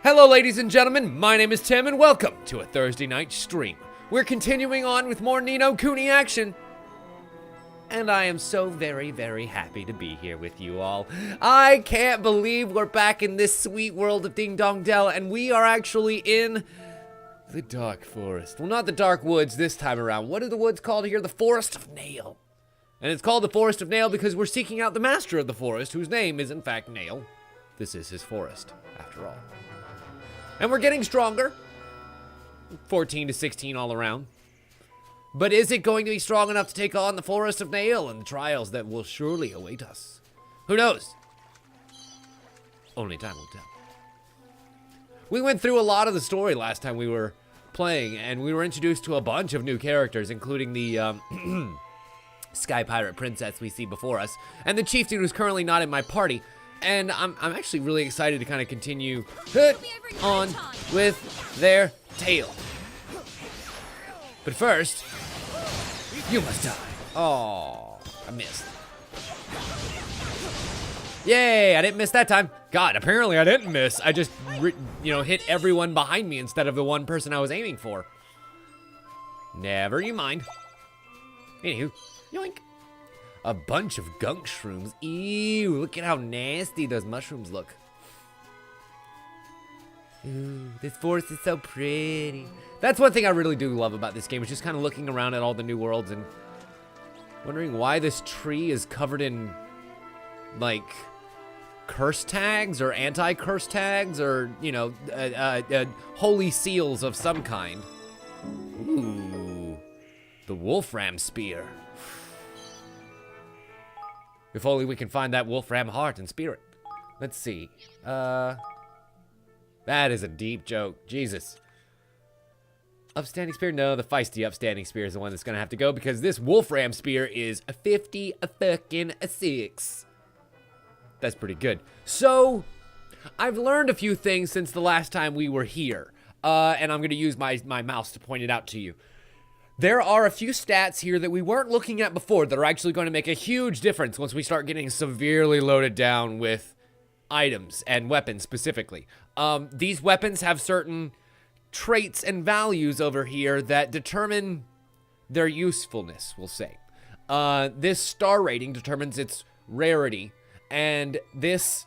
Hello ladies and gentlemen, my name is Tim and welcome to a Thursday night stream. We're continuing on with more Ni No Kuni action. And I am so very, very happy to be here with you all. I can't believe we're back in this sweet world of Ding Dong Dell, and we are actually in the Dark Forest. Well, not the Dark Woods this time around. What are the woods called here? The Forest of Nail. And it's called the Forest of Nail because we're seeking out the master of the forest, whose name is in fact Nail. This is his forest, after all. And we're getting stronger. 14 to 16 all around. But is it going to be strong enough to take on the Forest of Nail and the trials that will surely await us? Who knows? Only time will tell. We went through a lot of the story last time we were playing, and we were introduced to a bunch of new characters, including the Sky Pirate Princess we see before us, and the chieftain who's currently not in my party. And I'm actually really excited to kind of continue on with their tale. But first, you must die. Oh, I missed. Yay, I didn't miss that time. God, apparently I didn't miss. I just, hit everyone behind me instead of the one person I was aiming for. Never you mind. Anywho, yoink. A bunch of gunk shrooms. Ew, look at how nasty those mushrooms look. Ooh, this forest is so pretty. That's one thing I really do love about this game, is just kind of looking around at all the new worlds and wondering why this tree is covered in, like, curse tags or anti-curse tags or, holy seals of some kind. Ooh, the Wolfram Spear. If only we can find that Wolfram heart and spirit. Let's see. That is a deep joke. Jesus. Upstanding spear? No, the feisty upstanding spear is the one that's gonna have to go because this Wolfram spear is a 50 a fucking a 6. That's pretty good. So, I've learned a few things since the last time we were here. And I'm gonna use my mouse to point it out to you. There are a few stats here that we weren't looking at before that are actually going to make a huge difference once we start getting severely loaded down with items and weapons specifically. These weapons have certain traits and values over here that determine their usefulness, we'll say. This star rating determines its rarity, and this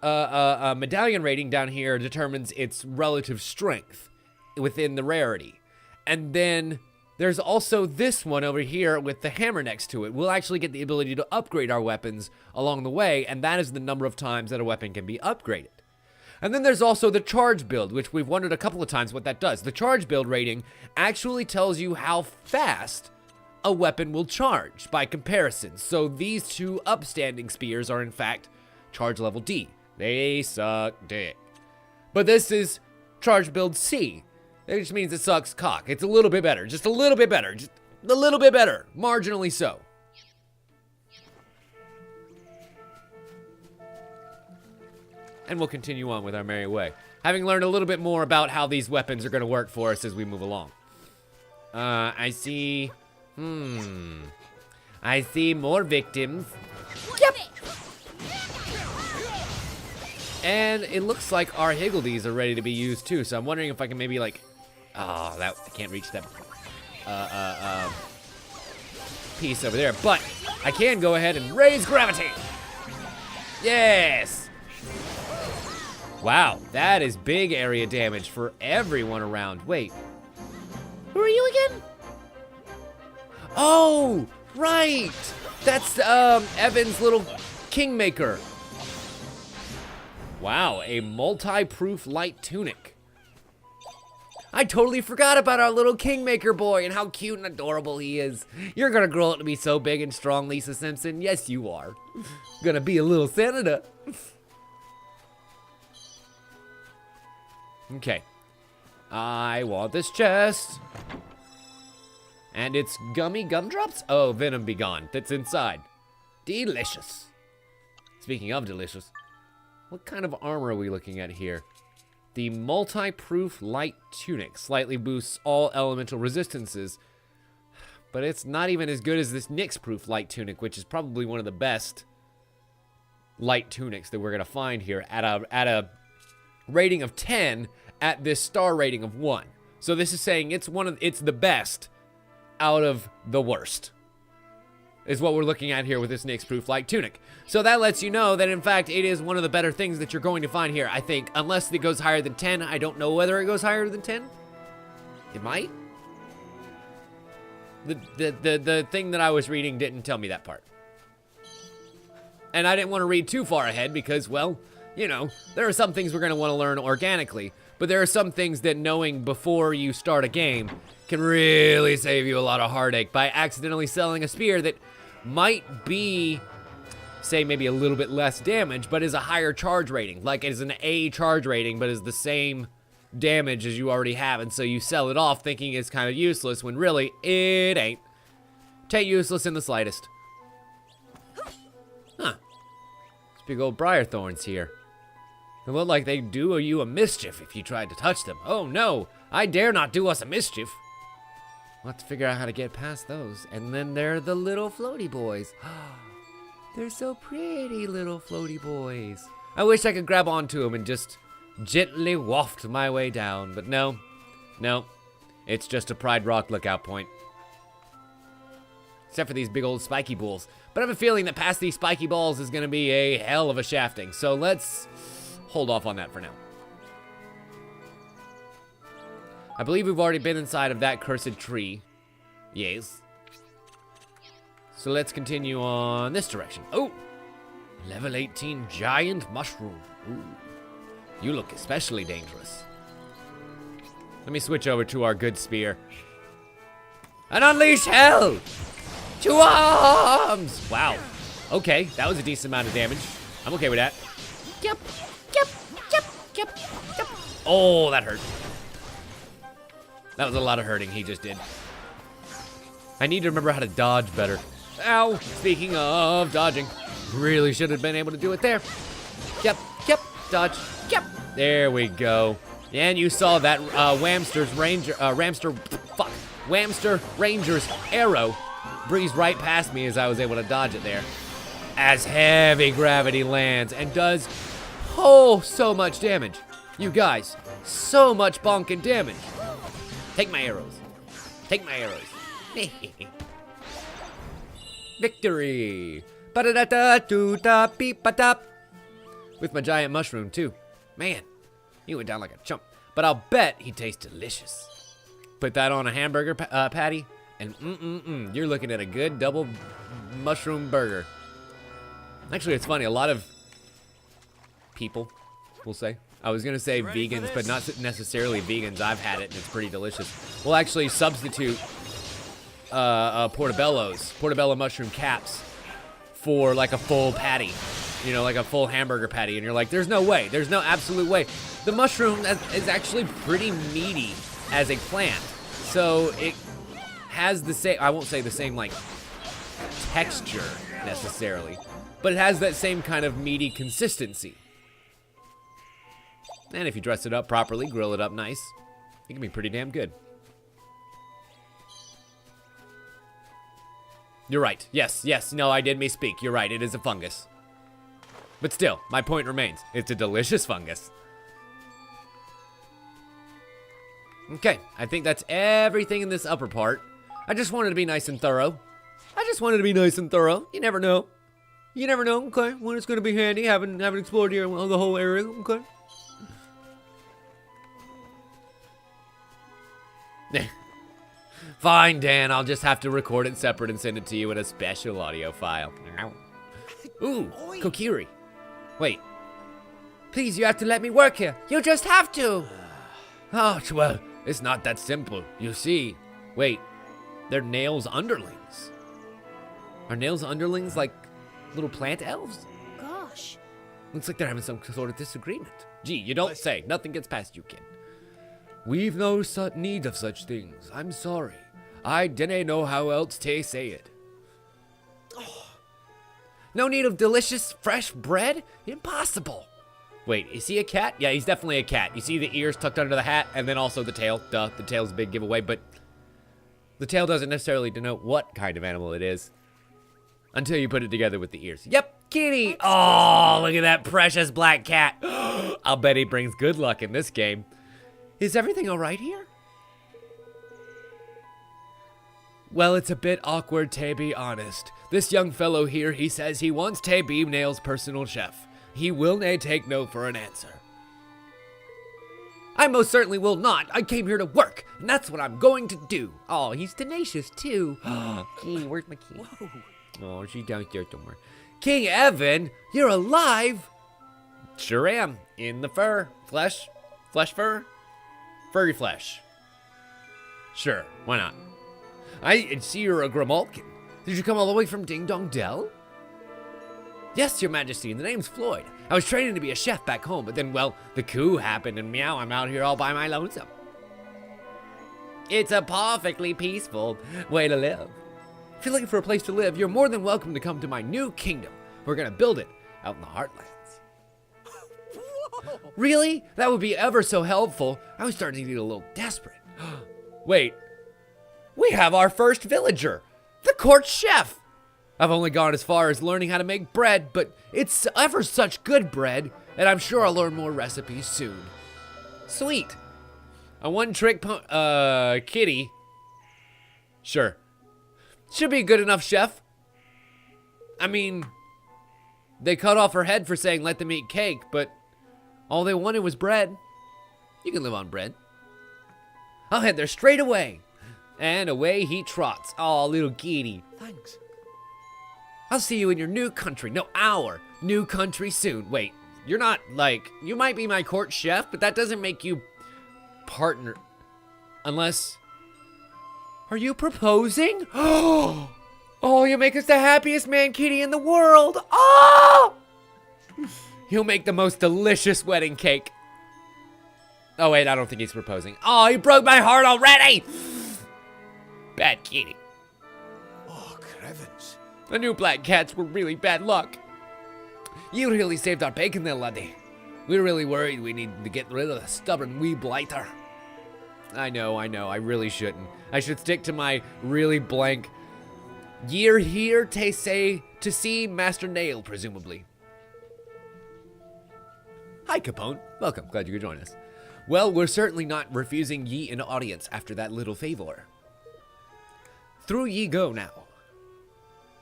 medallion rating down here determines its relative strength within the rarity. And then there's also this one over here with the hammer next to it. We'll actually get the ability to upgrade our weapons along the way, and that is the number of times that a weapon can be upgraded. And then there's also the charge build, which we've wondered a couple of times what that does. The charge build rating actually tells you how fast a weapon will charge by comparison. So these two upstanding spears are in fact charge level D. They suck dick. But this is charge build C, which means it sucks cock. It's a little bit better. Just a little bit better. Just a little bit better. Marginally so. And we'll continue on with our merry way, having learned a little bit more about how these weapons are going to work for us as we move along. I see... I see more victims. Yep. And it looks like our higgledies are ready to be used too, so I'm wondering if I can maybe like... Oh, I can't reach that piece over there, but I can go ahead and raise gravity. Yes. Wow, that is big area damage for everyone around. Wait, who are you again? Oh, right. That's Evan's little kingmaker. Wow, a multi-proof light tunic. I totally forgot about our little kingmaker boy and how cute and adorable he is. You're gonna grow up to be so big and strong, Lisa Simpson. Yes, you are. Gonna be a little senator. Okay. I want this chest. And it's gummy gumdrops? Oh, venom be gone. That's inside. Delicious. Speaking of delicious, what kind of armor are we looking at here? The multi-proof light tunic slightly boosts all elemental resistances, but it's not even as good as this Nyx-proof light tunic, which is probably one of the best light tunics that we're gonna find here at a rating of 10 at this star rating of 1. So this is saying it's the best out of the worst, is what we're looking at here with this Nyx-proof light tunic. So that lets you know that, in fact, it is one of the better things that you're going to find here, I think. Unless it goes higher than 10. I don't know whether it goes higher than 10. It might. The thing that I was reading didn't tell me that part. And I didn't want to read too far ahead because, well, you know, there are some things we're going to want to learn organically. But there are some things that knowing before you start a game can really save you a lot of heartache by accidentally selling a spear that might be, say, maybe a little bit less damage, but is a higher charge rating. Like, it is an A charge rating, but is the same damage as you already have. And so you sell it off thinking it's kind of useless, when really, it ain't. It ain't useless in the slightest. Huh. These big old briar thorns here. They look like they do you a mischief if you tried to touch them. Oh no, I dare not do us a mischief. We'll have to figure out how to get past those. And then there are the little floaty boys. They're so pretty, little floaty boys. I wish I could grab onto them and just gently waft my way down. But no, it's just a Pride Rock lookout point. Except for these big old spiky balls. But I have a feeling that past these spiky balls is going to be a hell of a shafting. So let's hold off on that for now. I believe we've already been inside of that cursed tree. Yes. So let's continue on this direction. Oh! Level 18 giant mushroom. Ooh. You look especially dangerous. Let me switch over to our good spear. And unleash hell! To arms! Wow. Okay, that was a decent amount of damage. I'm okay with that. Yep. Oh, that hurt. That was a lot of hurting he just did. I need to remember how to dodge better. Ow! Speaking of dodging, really should have been able to do it there. Yep, dodge. Yep. There we go. And you saw that Whamster Ranger's arrow breeze right past me as I was able to dodge it there. As heavy gravity lands and does so much damage. You guys, so much bonking damage. Take my arrows. Take my arrows. Victory. With my giant mushroom, too. Man, he went down like a chump. But I'll bet he tastes delicious. Put that on a hamburger patty, and you're looking at a good double mushroom burger. Actually, it's funny. A lot of people, we'll say. I was going to say vegans, but not necessarily vegans. I've had it, and it's pretty delicious. We'll actually substitute portobello mushroom caps for like a full patty. You know, like a full hamburger patty. And you're like, there's no way. There's no absolute way. The mushroom is actually pretty meaty as a plant. So it has the same, I won't say the same like texture necessarily, but it has that same kind of meaty consistency. And if you dress it up properly, grill it up nice, it can be pretty damn good. You're right. Yes. No, I did misspeak. You're right. It is a fungus. But still, my point remains. It's a delicious fungus. Okay, I think that's everything in this upper part. I just wanted to be nice and thorough. You never know. Okay, when it's going to be handy, haven't explored here the whole area, okay? Fine, Dan, I'll just have to record it separate and send it to you in a special audio file. Ooh, Kokiri. Wait. Please, you have to let me work here. You just have to. Oh, well, it's not that simple. You see. Wait, they're Nail's underlings. Are Nail's underlings like little plant elves? Gosh. Looks like they're having some sort of disagreement. Gee, you don't say. Nothing gets past you, kid. We've no need of such things. I'm sorry. I didn't know how else to say it. Oh. No need of delicious, fresh bread? Impossible. Wait, is he a cat? Yeah, he's definitely a cat. You see the ears tucked under the hat, and then also the tail. Duh, the tail's a big giveaway, but the tail doesn't necessarily denote what kind of animal it is. Until you put it together with the ears. Yep, kitty. Oh, look at that precious black cat. I'll bet he brings good luck in this game. Is everything all right here? Well, it's a bit awkward, to be honest. This young fellow here, he says he wants to be Nail's personal chef. He will nae take no for an answer. I most certainly will not. I came here to work, and that's what I'm going to do. Oh, he's tenacious, too. Key, where's my key? Whoa. Oh, she's down there somewhere. King Evan, you're alive? Sure am. In the fur. Flesh? Flesh fur? Furry flesh. Sure, why not? I see you're a Grimalkin. Did you come all the way from Ding Dong Dell? Yes, your majesty, and the name's Floyd. I was training to be a chef back home, but then, well, the coup happened, and meow, I'm out here all by my lonesome. It's a perfectly peaceful way to live. If you're looking for a place to live, you're more than welcome to come to my new kingdom. We're gonna build it out in the Heartlands. Whoa. Really? That would be ever so helpful. I was starting to get a little desperate. Wait, we have our first villager, the court chef. I've only gone as far as learning how to make bread, but it's ever such good bread, and I'm sure I'll learn more recipes soon. Sweet. A one-trick kitty. Sure. Should be good enough, chef. I mean, they cut off her head for saying let them eat cake, but all they wanted was bread. You can live on bread. I'll head there straight away. And away he trots. Aw, little kitty. Thanks. I'll see you in your new country. No, our new country soon. Wait, you're not, like, you might be my court chef, but that doesn't make you partner. Unless... Are you proposing? Oh, you make us the happiest man kitty in the world. Oh! You'll make the most delicious wedding cake. Oh, wait, I don't think he's proposing. Oh, he broke my heart already. Bad kitty. Oh, Crevens. The new black cats were really bad luck. You really saved our bacon there, laddie. We were really worried we needed to get rid of the stubborn wee blighter. I know, I really shouldn't. I should stick to my really blank. Ye're here to see Master Nail, presumably. Hi, Capone. Welcome, glad you could join us. Well, we're certainly not refusing ye an audience after that little favor. Through ye go now.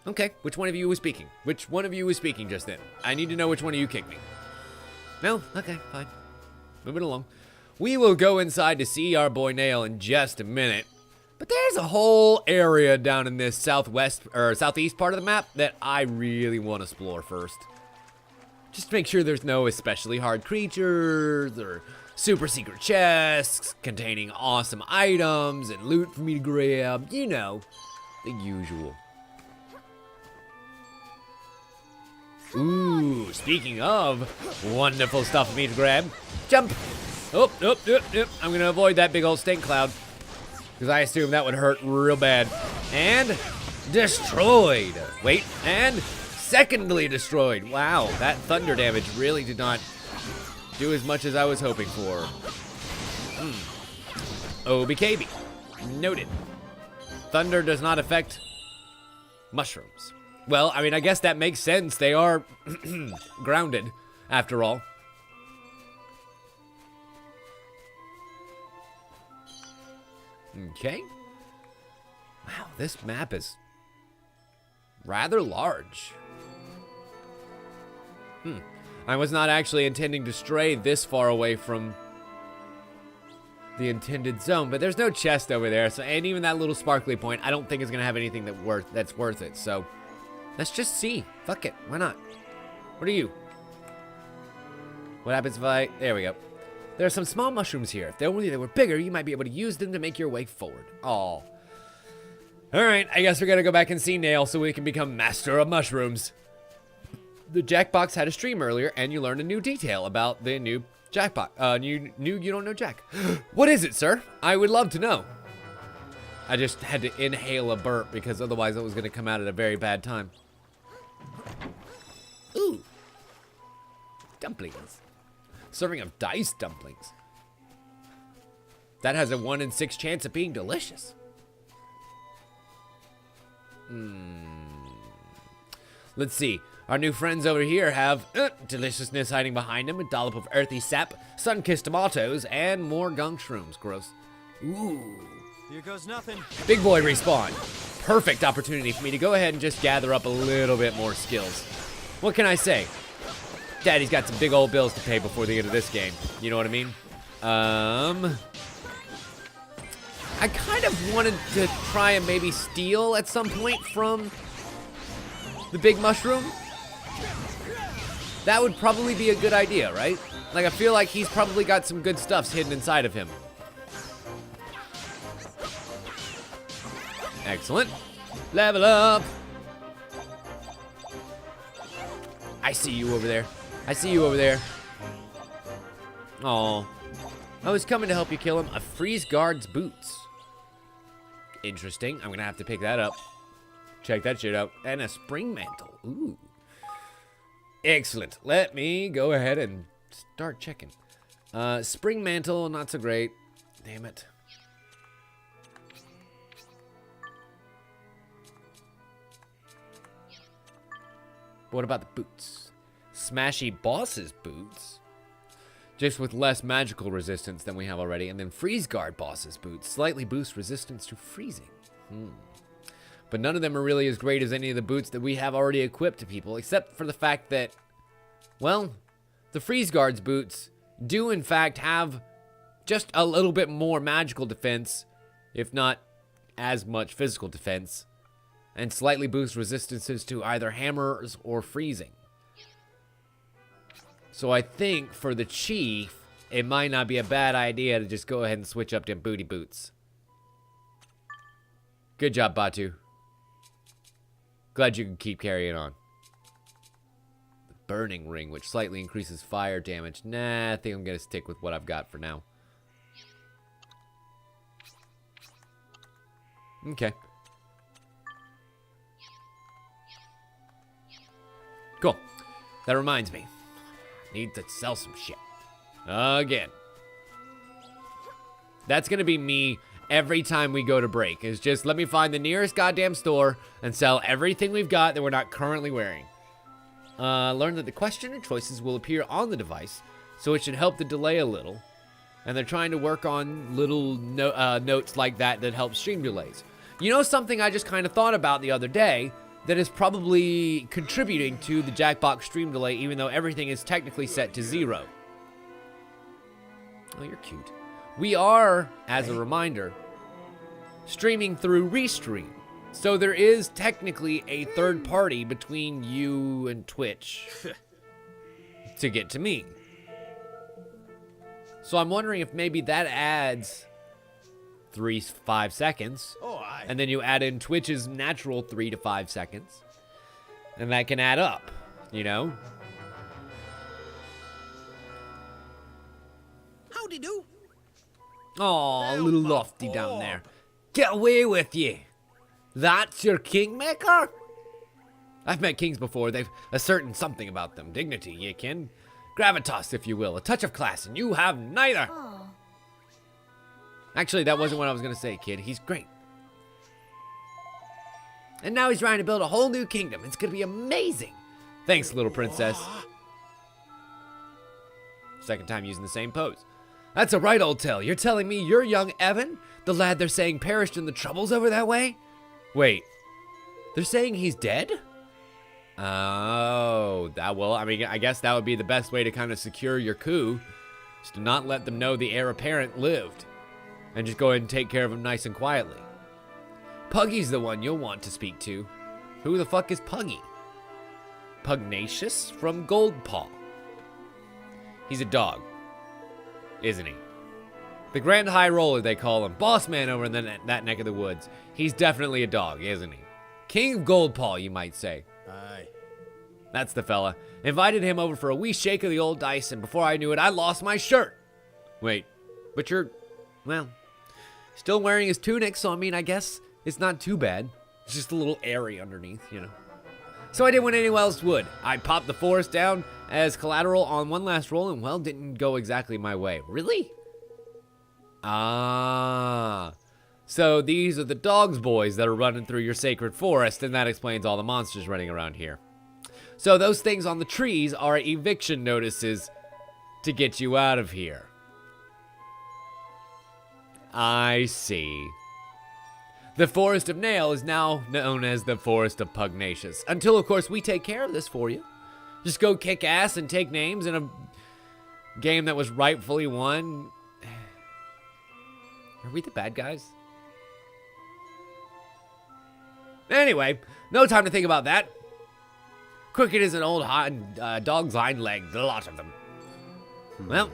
Okay, which one of you was speaking? Which one of you was speaking just then? I need to know which one of you kicked me. No? Okay, fine. Moving along. We will go inside to see our boy Nail in just a minute. But there's a whole area down in this southwest or southeast part of the map that I really want to explore first. Just to make sure there's no especially hard creatures or super secret chests containing awesome items and loot for me to grab. You know, the usual. Ooh, speaking of wonderful stuff for me to grab. Jump. Oh, I'm going to avoid that big old stink cloud. Because I assume that would hurt real bad. And destroyed. Wait, and secondly destroyed. Wow, that thunder damage really did not do as much as I was hoping for. OBKB. Noted. Thunder does not affect mushrooms. Well, I mean, I guess that makes sense. They are grounded, after all. Okay. Wow, this map is rather large. I was not actually intending to stray this far away from the intended zone, but there's no chest over there, so and even that little sparkly point, I don't think is gonna have anything that's worth it. So let's just see. Fuck it, why not? What are you? What happens if I? There we go. There are some small mushrooms here. If only they were bigger, you might be able to use them to make your way forward. Aw. Alright, I guess we're gonna go back and see Nail so we can become master of mushrooms. The Jackbox had a stream earlier, and you learned a new detail about the new Jackbox. You don't know Jack. What is it, sir? I would love to know. I just had to inhale a burp because otherwise it was gonna come out at a very bad time. Ooh. Dumplings. Serving of diced dumplings. That has a 1 in 6 chance of being delicious. Let's see. Our new friends over here have deliciousness hiding behind them, a dollop of earthy sap, sun-kissed tomatoes, and more gunk shrooms. Gross. Ooh. Here goes nothing. Big boy respawn. Perfect opportunity for me to go ahead and just gather up a little bit more skills. What can I say? Daddy's got some big old bills to pay before the end of this game. You know what I mean? I kind of wanted to try and maybe steal at some point from the big mushroom. That would probably be a good idea, right? Like, I feel like he's probably got some good stuffs hidden inside of him. Excellent. Level up. I see you over there. I see you over there. Oh, I was coming to help you kill him. A freeze guard's boots. Interesting. I'm gonna have to pick that up. Check that shit out. And a spring mantle. Ooh. Excellent. Let me go ahead and start checking. Spring mantle, not so great. Damn it. What about the boots? Smashy boss's boots. Just with less magical resistance than we have already. And then freeze guard boss's boots. Slightly boost resistance to freezing. But none of them are really as great as any of the boots that we have already equipped to people. Except for the fact that, well, the freeze guard's boots do in fact have just a little bit more magical defense. If not as much physical defense. And slightly boost resistances to either hammers or freezing. So I think for the chief, it might not be a bad idea to just go ahead and switch up them booty boots. Good job, Batu. Glad you can keep carrying on. The burning ring, which slightly increases fire damage. Nah, I think I'm going to stick with what I've got for now. Okay. Cool. That reminds me. Need to sell some shit. Again. That's gonna be me every time we go to break. Is just let me find the nearest goddamn store and sell everything we've got that we're not currently wearing. Learn that the question and choices will appear on the device, so it should help the delay a little. And they're trying to work on little notes like that that help stream delays. You know something I just kind of thought about the other day? That is probably contributing to the Jackbox stream delay, even though everything is technically set to 0. Oh, you're cute. We are, as a reminder, streaming through Restream. So there is technically a third party between you and Twitch to get to me. So I'm wondering if maybe that adds 3-5 seconds. Oh, aye. And then you add in Twitch's natural 3 to 5 seconds. And that can add up, you know? Howdy do. Aw, a little lofty down there. Get away with ye. That's your kingmaker? I've met kings before. They've a certain something about them. Dignity, ye kin. Gravitas, if you will. A touch of class, and you have neither. Oh. Actually, that wasn't what I was going to say, kid. He's great. And now he's trying to build a whole new kingdom. It's going to be amazing. Thanks, little princess. Second time using the same pose. That's a right old tale. You're telling me you're young Evan? The lad they're saying perished in the troubles over that way? Wait. They're saying he's dead? Oh, well, I mean, I guess that would be the best way to kind of secure your coup. Is to not let them know the heir apparent lived. And just go ahead and take care of him nice and quietly. Puggy's the one you'll want to speak to. Who the fuck is Puggy? Pugnacious from Goldpaw. He's a dog, isn't he? The Grand High Roller, they call him. Boss man over in that neck of the woods. He's definitely a dog, isn't he? King of Goldpaw, you might say. Aye. That's the fella. Invited him over for a wee shake of the old dice, and before I knew it, I lost my shirt. Wait, but you're, well, still wearing his tunic, so I mean, I guess it's not too bad. It's just a little airy underneath, you know. So I did what anyone else would. I popped the forest down as collateral on one last roll, and well, didn't go exactly my way. Really? Ah. So these are the dogs boys that are running through your sacred forest, and that explains all the monsters running around here. So those things on the trees are eviction notices to get you out of here. I see. The Forest of Nail is now known as the Forest of Pugnacious. Until, of course, we take care of this for you. Just go kick ass and take names in a game that was rightfully won. Are we the bad guys? Anyway, no time to think about that. Crooked is an old dog's hind leg, a lot of them. Well,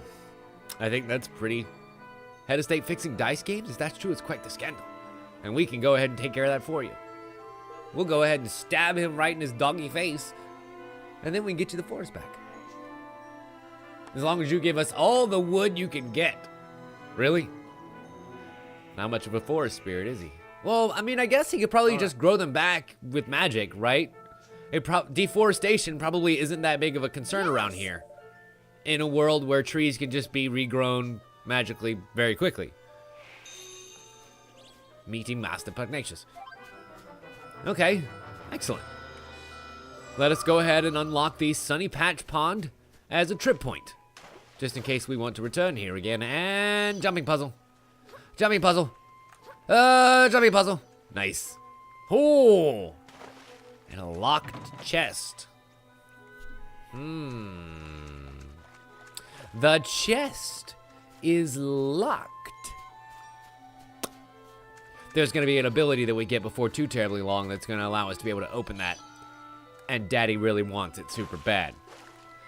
I think that's pretty... Head of state fixing dice games? If that's true, it's quite the scandal. And we can go ahead and take care of that for you. We'll go ahead and stab him right in his doggy face. And then we can get you the forest back. As long as you give us all the wood you can get. Really? Not much of a forest spirit, is he? Well, I mean, I guess he could probably just grow them back with magic, right? Deforestation probably isn't that big of a concern around here. In a world where trees can just be regrown magically very quickly. Meeting Master Pugnacious. Okay, excellent. Let us go ahead and unlock the Sunny Patch Pond as a trip point. Just in case we want to return here again. And jumping puzzle. Jumping puzzle. Jumping puzzle. Nice. Oh! And a locked chest. The chest is locked. There's going to be an ability that we get before too terribly long that's going to allow us to be able to open that. And Daddy really wants it super bad.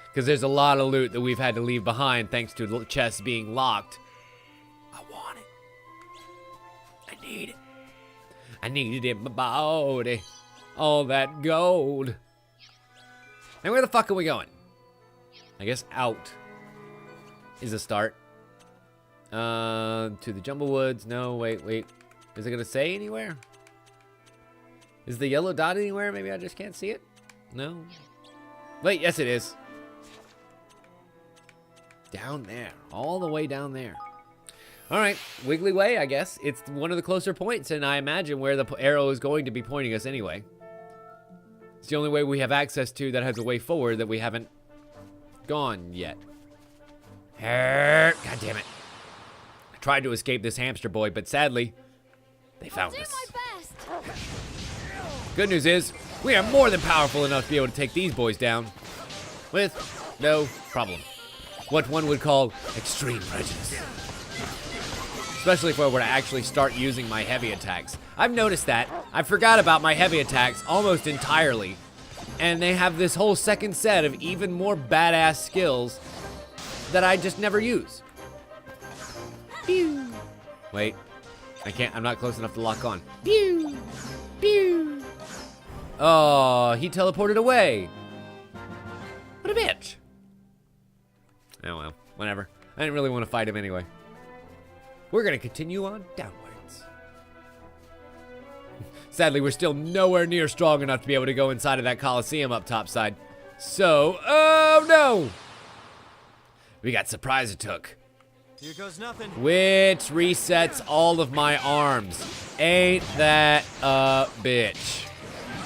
Because there's a lot of loot that we've had to leave behind thanks to the chest being locked. I want it. I need it. I need it in my body. All that gold. And where the fuck are we going? I guess out is a start. To the Jumble Woods. No, wait. Is it going to say anywhere? Is the yellow dot anywhere? Maybe I just can't see it. No. Wait, yes it is. Down there. All the way down there. Alright, Wiggly Way, I guess. It's one of the closer points, and I imagine where the arrow is going to be pointing us anyway. It's the only way we have access to that has a way forward that we haven't gone yet. God damn it. I tried to escape this hamster boy, but sadly, they found us. Good news is, we are more than powerful enough to be able to take these boys down. With no problem. What one would call extreme prejudice. Especially if I were to actually start using my heavy attacks. I've noticed that. I forgot about my heavy attacks almost entirely. And they have this whole second set of even more badass skills that I just never use. Pew. Wait. I can't. I'm not close enough to lock on. Pew. Pew. Oh, he teleported away. What a bitch. Oh well, whatever. I didn't really want to fight him anyway. We're going to continue on downwards. Sadly, we're still nowhere near strong enough to be able to go inside of that Coliseum up topside. So, oh no! We got surprise it took. Here goes nothing. Which resets all of my arms. Ain't that a bitch?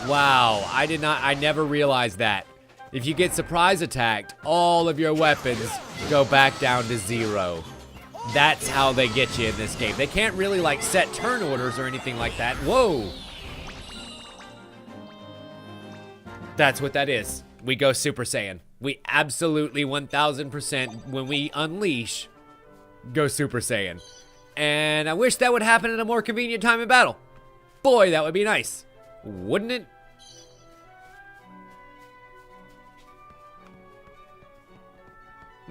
Wow, I never realized that. If you get surprise attacked, all of your weapons go back down to 0. That's how they get you in this game. They can't really like set turn orders or anything like that. Whoa. That's what that is. We go Super Saiyan. We absolutely 1000% when we unleash, go Super Saiyan. And I wish that would happen at a more convenient time in battle. Boy, that would be nice. Wouldn't it?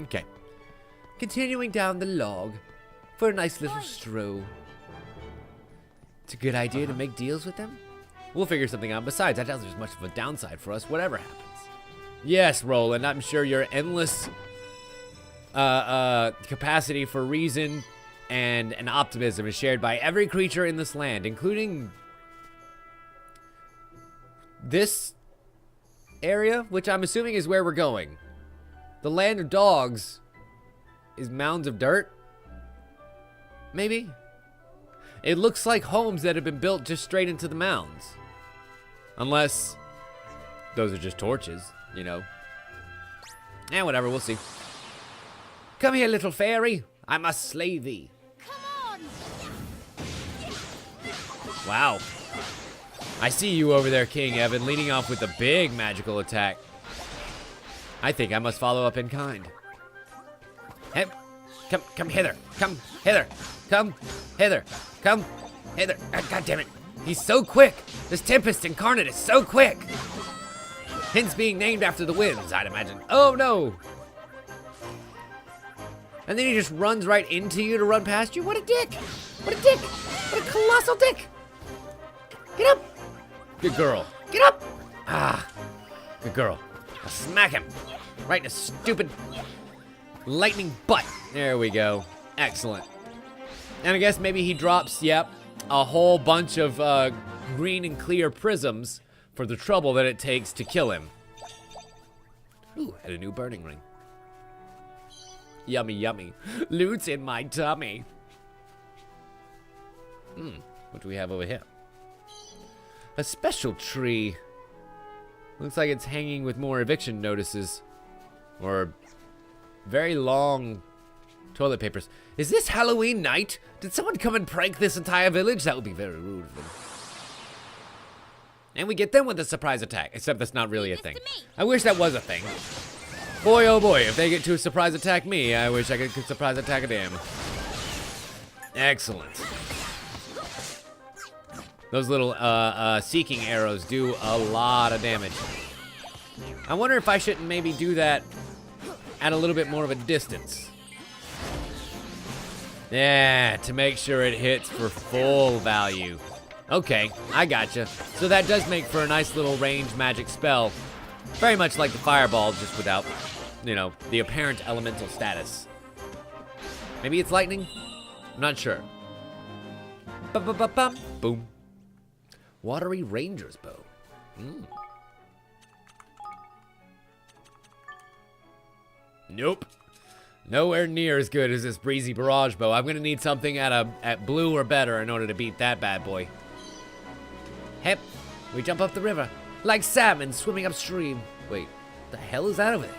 Okay. Continuing down the log for a nice little stroll. It's a good idea to make deals with them. We'll figure something out. Besides, I doubt there's much of a downside for us, whatever happens. Yes, Roland, I'm sure your endless capacity for reason and optimism is shared by every creature in this land, including this area, which I'm assuming is where we're going. The land of dogs is mounds of dirt? Maybe? It looks like homes that have been built just straight into the mounds. Unless those are just torches. you know. Eh, whatever, we'll see. Come here, little fairy. I must slay thee. Come on! Wow. I see you over there, King Evan, leading off with a big magical attack. I think I must follow up in kind. Hey, come hither. Come hither. Come hither. Come hither. God damn it. He's so quick. This Tempest Incarnate is so quick. Hence being named after the winds, I'd imagine. Oh, no. And then he just runs right into you to run past you. What a dick. What a dick. What a colossal dick. Get up. Good girl. Get up. Ah. Good girl. Now smack him. Right in his stupid lightning butt. There we go. Excellent. And I guess maybe he drops, yep, a whole bunch of green and clear prisms for the trouble that it takes to kill him. Ooh, had a new burning ring. Yummy, yummy. Loot's in my tummy. What do we have over here? A special tree. Looks like it's hanging with more eviction notices. Or very long toilet papers. Is this Halloween night? Did someone come and prank this entire village? That would be very rude of them. And we get them with a surprise attack. Except that's not really a thing. I wish that was a thing. Boy, oh boy, if they get to surprise attack me, I wish I could surprise attack them. Excellent. Those little seeking arrows do a lot of damage. I wonder if I shouldn't maybe do that at a little bit more of a distance. Yeah, to make sure it hits for full value. Okay, I gotcha. So that does make for a nice little range magic spell. Very much like the fireball, just without, you know, the apparent elemental status. Maybe it's lightning? I'm not sure. Ba-ba-ba-bum. Boom. Watery Rangers bow. Nope. Nowhere near as good as this breezy barrage bow. I'm gonna need something at blue or better in order to beat that bad boy. Hep, we jump up the river like salmon swimming upstream. Wait, the hell is that over there?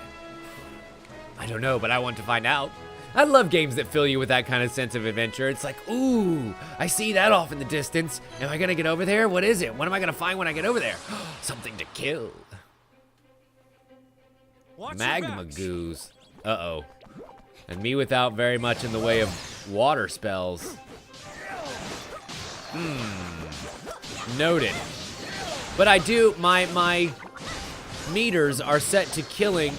I don't know, but I want to find out. I love games that fill you with that kind of sense of adventure. It's like, ooh, I see that off in the distance. Am I gonna get over there? What is it? What am I gonna find when I get over there? Something to kill. Magma goose. Uh-oh. And me without very much in the way of water spells. Noted. But I do, my meters are set to killing.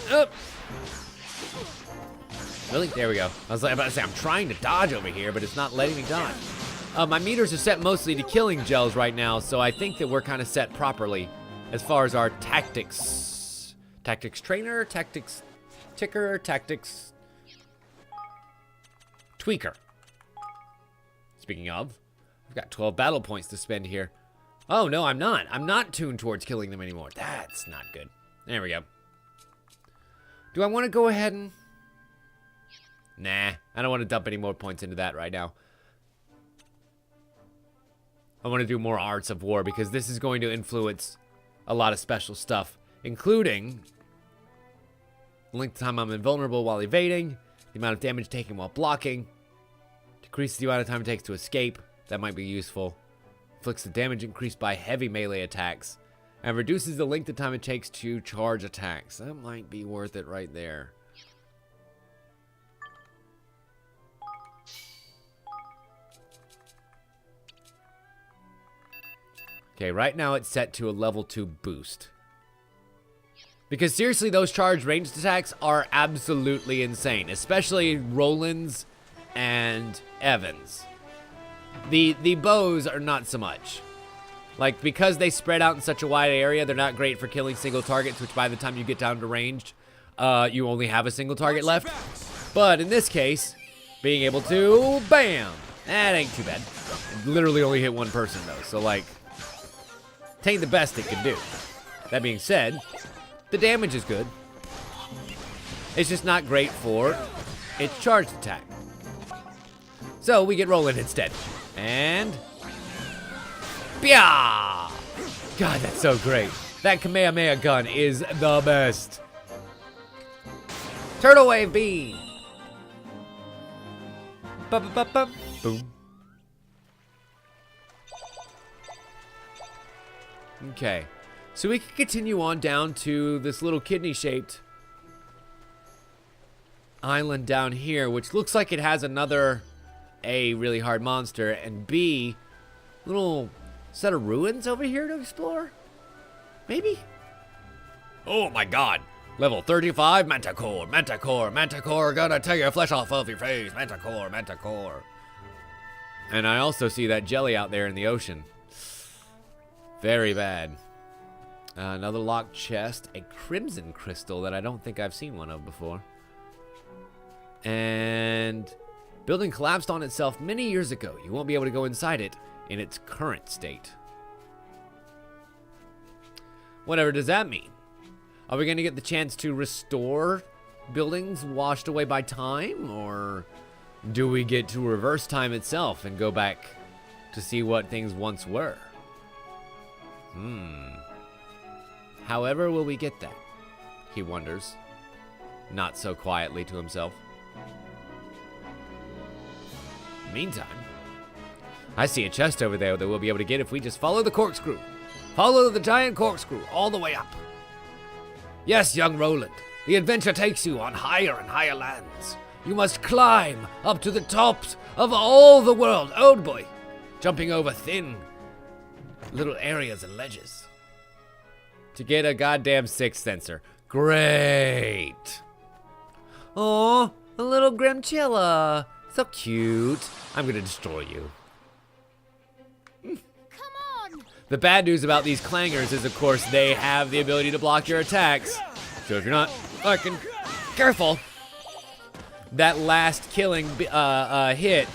Really? There we go. I was about to say, I'm trying to dodge over here, but it's not letting me dodge. My meters are set mostly to killing gels right now, so I think that we're kind of set properly as far as our tactics. Tactics trainer, tactics ticker, tactics tweaker. Speaking of, I've got 12 battle points to spend here. Oh, no, I'm not. I'm not tuned towards killing them anymore. That's not good. There we go. Do I want to go ahead and... Nah, I don't want to dump any more points into that right now. I want to do more Arts of War because this is going to influence a lot of special stuff, including the length of time I'm invulnerable while evading, the amount of damage taken while blocking, decreases the amount of time it takes to escape. That might be useful. Inflicts the damage increased by heavy melee attacks, and reduces the length of time it takes to charge attacks. That might be worth it right there. Okay, right now it's set to a level 2 boost. Because seriously, those charged ranged attacks are absolutely insane. Especially Roland's and Evan's. The bows are not so much. Like, because they spread out in such a wide area, they're not great for killing single targets, which by the time you get down to ranged, you only have a single target left. But in this case, being able to, bam! That ain't too bad. It literally only hit one person though, so like... Tain't the best it can do. That being said, the damage is good. It's just not great for its charged attack. So we get Roland instead. And... Pya! God, that's so great. That Kamehameha gun is the best. Turtle Wave Beam. Boom. Okay. So we can continue on down to this little kidney-shaped island down here, which looks like it has another A, really hard monster, and B, little set of ruins over here to explore? Maybe? Oh my god. Level 35, Manticore, Manticore, Manticore, gonna tear your flesh off of your face, Manticore, Manticore. And I also see that jelly out there in the ocean. Very bad. Another locked chest, a crimson crystal that I don't think I've seen one of before. And building collapsed on itself many years ago. You won't be able to go inside it in its current state. Whatever does that mean? Are we going to get the chance to restore buildings washed away by time? Or do we get to reverse time itself and go back to see what things once were? However will we get that? He wonders, not so quietly to himself. Meantime, I see a chest over there that we'll be able to get if we just follow the corkscrew. Follow the giant corkscrew all the way up. Yes, young Roland, the adventure takes you on higher and higher lands. You must climb up to the tops of all the world, old boy, jumping over thin little areas and ledges to get a goddamn sixth sensor. Great. Oh, a little Grimchilla. So cute. I'm gonna destroy you. Come on. The bad news about these clangers is, of course, they have the ability to block your attacks. So if you're not fucking careful, that last killing hit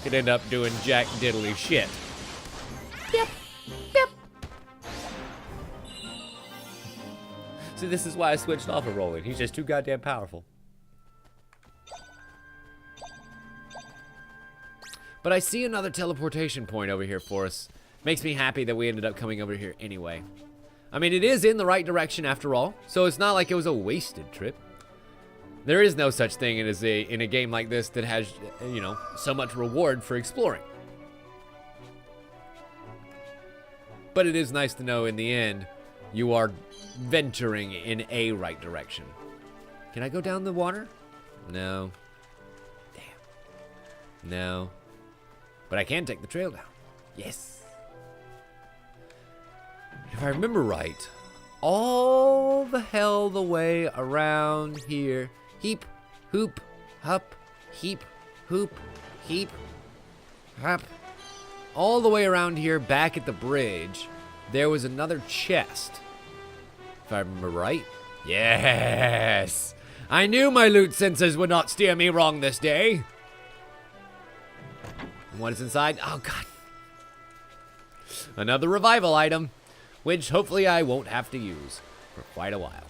could end up doing jack diddly shit. Yep. Yep. See, this is why I switched off of Roland. He's just too goddamn powerful. But I see another teleportation point over here for us. Makes me happy that we ended up coming over here anyway. I mean, it is in the right direction after all, so it's not like it was a wasted trip. There is no such thing as in a game like this that has, you know, so much reward for exploring. But it is nice to know in the end, you are venturing in a right direction. Can I go down the water? No. Damn. No. But I can take the trail down. Yes. If I remember right, all the hell the way around here. Heap, hoop, hup, heap, hoop, heap, hup. All the way around here, back at the bridge, there was another chest. If I remember right. Yes! I knew my loot senses would not steer me wrong this day. What is inside? Oh, God. Another revival item, which hopefully I won't have to use for quite a while.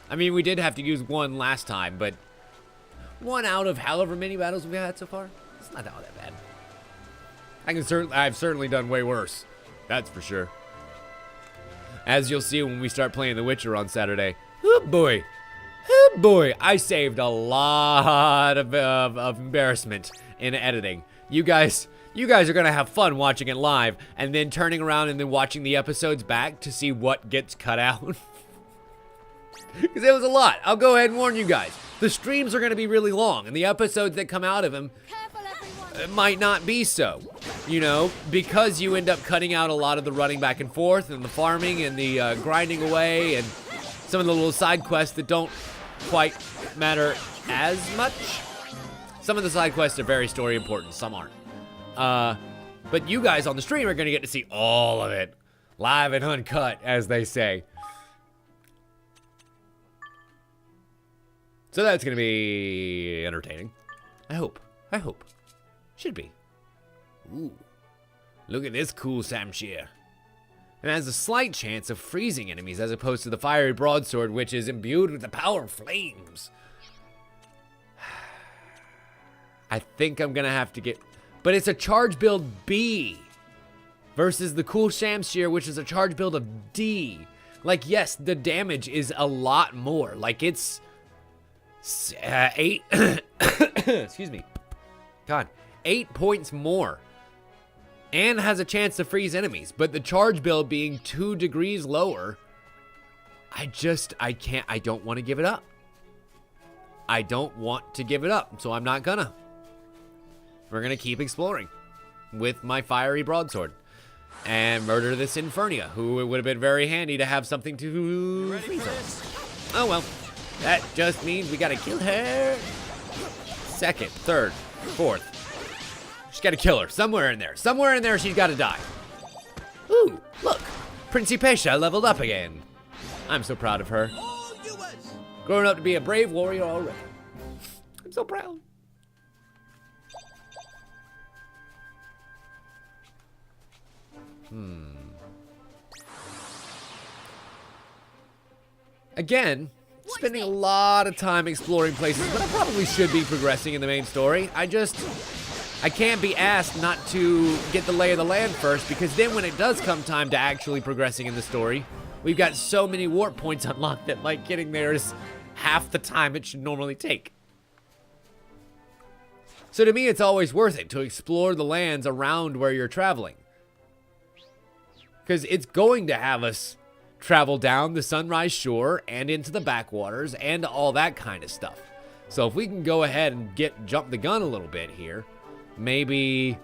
I mean, we did have to use one last time, but one out of however many battles we've had so far, it's not all that bad. I've certainly done way worse. That's for sure. As you'll see when we start playing The Witcher on Saturday. Oh boy. Oh boy. I saved a lot of embarrassment in editing. You guys are gonna have fun watching it live and then turning around and then watching the episodes back to see what gets cut out. Because it was a lot. I'll go ahead and warn you guys. The streams are gonna be really long and the episodes that come out of them might not be so. You know, because you end up cutting out a lot of the running back and forth and the farming and the grinding away and some of the little side quests that don't quite matter as much. Some of the side quests are very story important, some aren't. But you guys on the stream are gonna get to see all of it. Live and uncut, as they say. So that's gonna be entertaining. I hope. Should be. Ooh. Look at this cool Samshir. And has a slight chance of freezing enemies as opposed to the fiery broadsword, which is imbued with the power of flames. I think I'm gonna have to get... But it's a charge build B. versus the cool Shamshir, which is a charge build of D. Like, yes, the damage is a lot more. Like, it's 8, excuse me. God, 8 points more. And has a chance to freeze enemies. But the charge build being 2 degrees lower, I don't want to give it up. I don't want to give it up, so I'm not gonna. We're gonna keep exploring with my fiery broadsword and murder this Infernia, who it would have been very handy to have something to freeze her. Oh well, that just means we gotta kill her. Second, third, fourth. Just gotta kill her somewhere in there. Somewhere in there, she's gotta die. Ooh, look, Principesha leveled up again. I'm so proud of her. Growing up to be a brave warrior already. I'm so proud. Again, spending a lot of time exploring places, but I probably should be progressing in the main story. I can't be asked not to get the lay of the land first, because then when it does come time to actually progressing in the story, we've got so many warp points unlocked that, like, getting there is half the time it should normally take. So to me, it's always worth it to explore the lands around where you're traveling. Because it's going to have us travel down the Sunrise Shore and into the backwaters and all that kind of stuff. So if we can go ahead and jump the gun a little bit here, maybe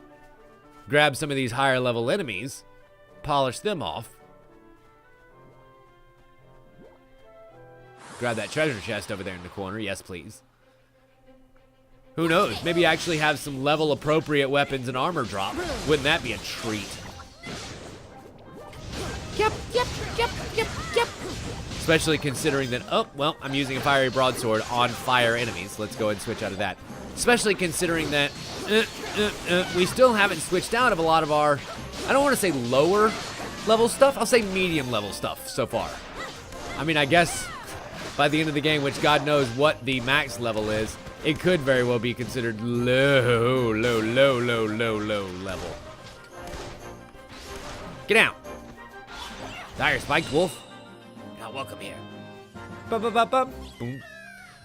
grab some of these higher level enemies, polish them off, grab that treasure chest over there in the corner. Yes, please. Who knows? Maybe actually have some level appropriate weapons and armor drop. Wouldn't that be a treat? Yep. Especially considering that, oh, well, I'm using a fiery broadsword on fire enemies. Let's go ahead and switch out of that. Especially considering that we still haven't switched out of a lot of our, I don't want to say lower level stuff. I'll say medium level stuff so far. I mean, I guess by the end of the game, which God knows what the max level is, it could very well be considered low level. Get out. Dire spiked wolf. You're not welcome here. Boom. I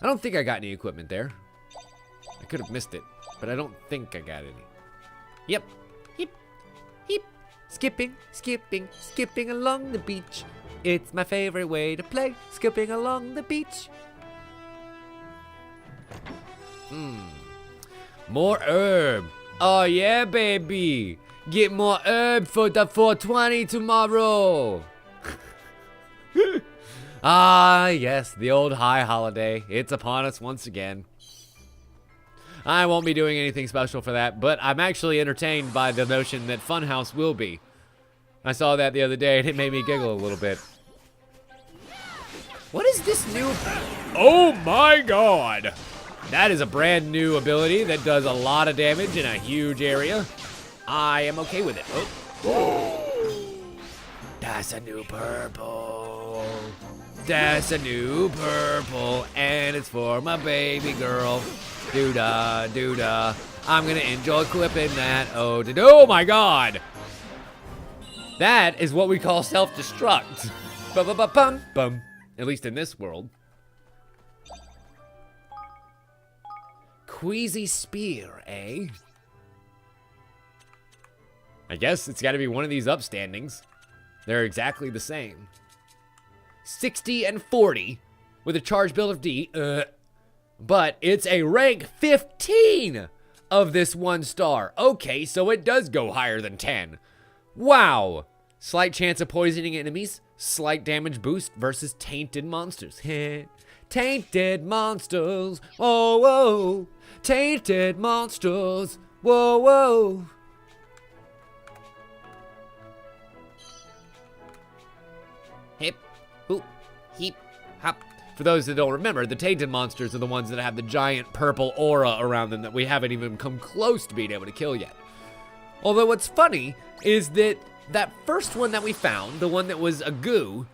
don't think I got any equipment there. I could have missed it, but I don't think I got any. Yep. Skipping along the beach. It's my favorite way to play, skipping along the beach. More herb. Oh yeah, baby. Get more herb for the 420 tomorrow. Ah, yes, the old high holiday. It's upon us once again. I won't be doing anything special for that, but I'm actually entertained by the notion that Funhouse will be. I saw that the other day, and it made me giggle a little bit. What is this new... Oh my god! That is a brand new ability that does a lot of damage in a huge area. I am okay with it. Oh. That's a new purple. That's a new purple, and it's for my baby girl. Doo-da, doo-da. I'm gonna enjoy clipping that. Oh my god! That is what we call self-destruct. Bum. At least in this world. Queasy spear, eh? I guess it's gotta be one of these upstandings. They're exactly the same. 60 and 40 with a charge build of D. But it's a rank 15 of this 1 star. Okay, so it does go higher than 10. Wow. Slight chance of poisoning enemies. Slight damage boost versus tainted monsters. Tainted monsters. Whoa, whoa. Tainted monsters. Whoa, whoa. Hip, hoop, heap, hop. For those that don't remember, the tainted monsters are the ones that have the giant purple aura around them that we haven't even come close to being able to kill yet. Although what's funny is that first one that we found, the one that was a goo,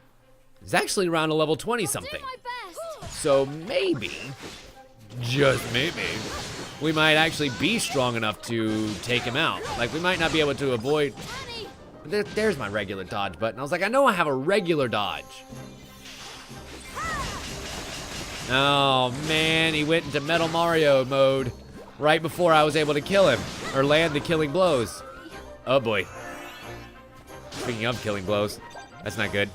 is actually around a level 20 something. So maybe, just maybe, we might actually be strong enough to take him out. Like, we might not be able to avoid... There's my regular dodge button. I was like, I know I have a regular dodge. Oh, man, he went into Metal Mario mode right before I was able to kill him, or land the killing blows. Oh, boy. Speaking of killing blows, that's not good.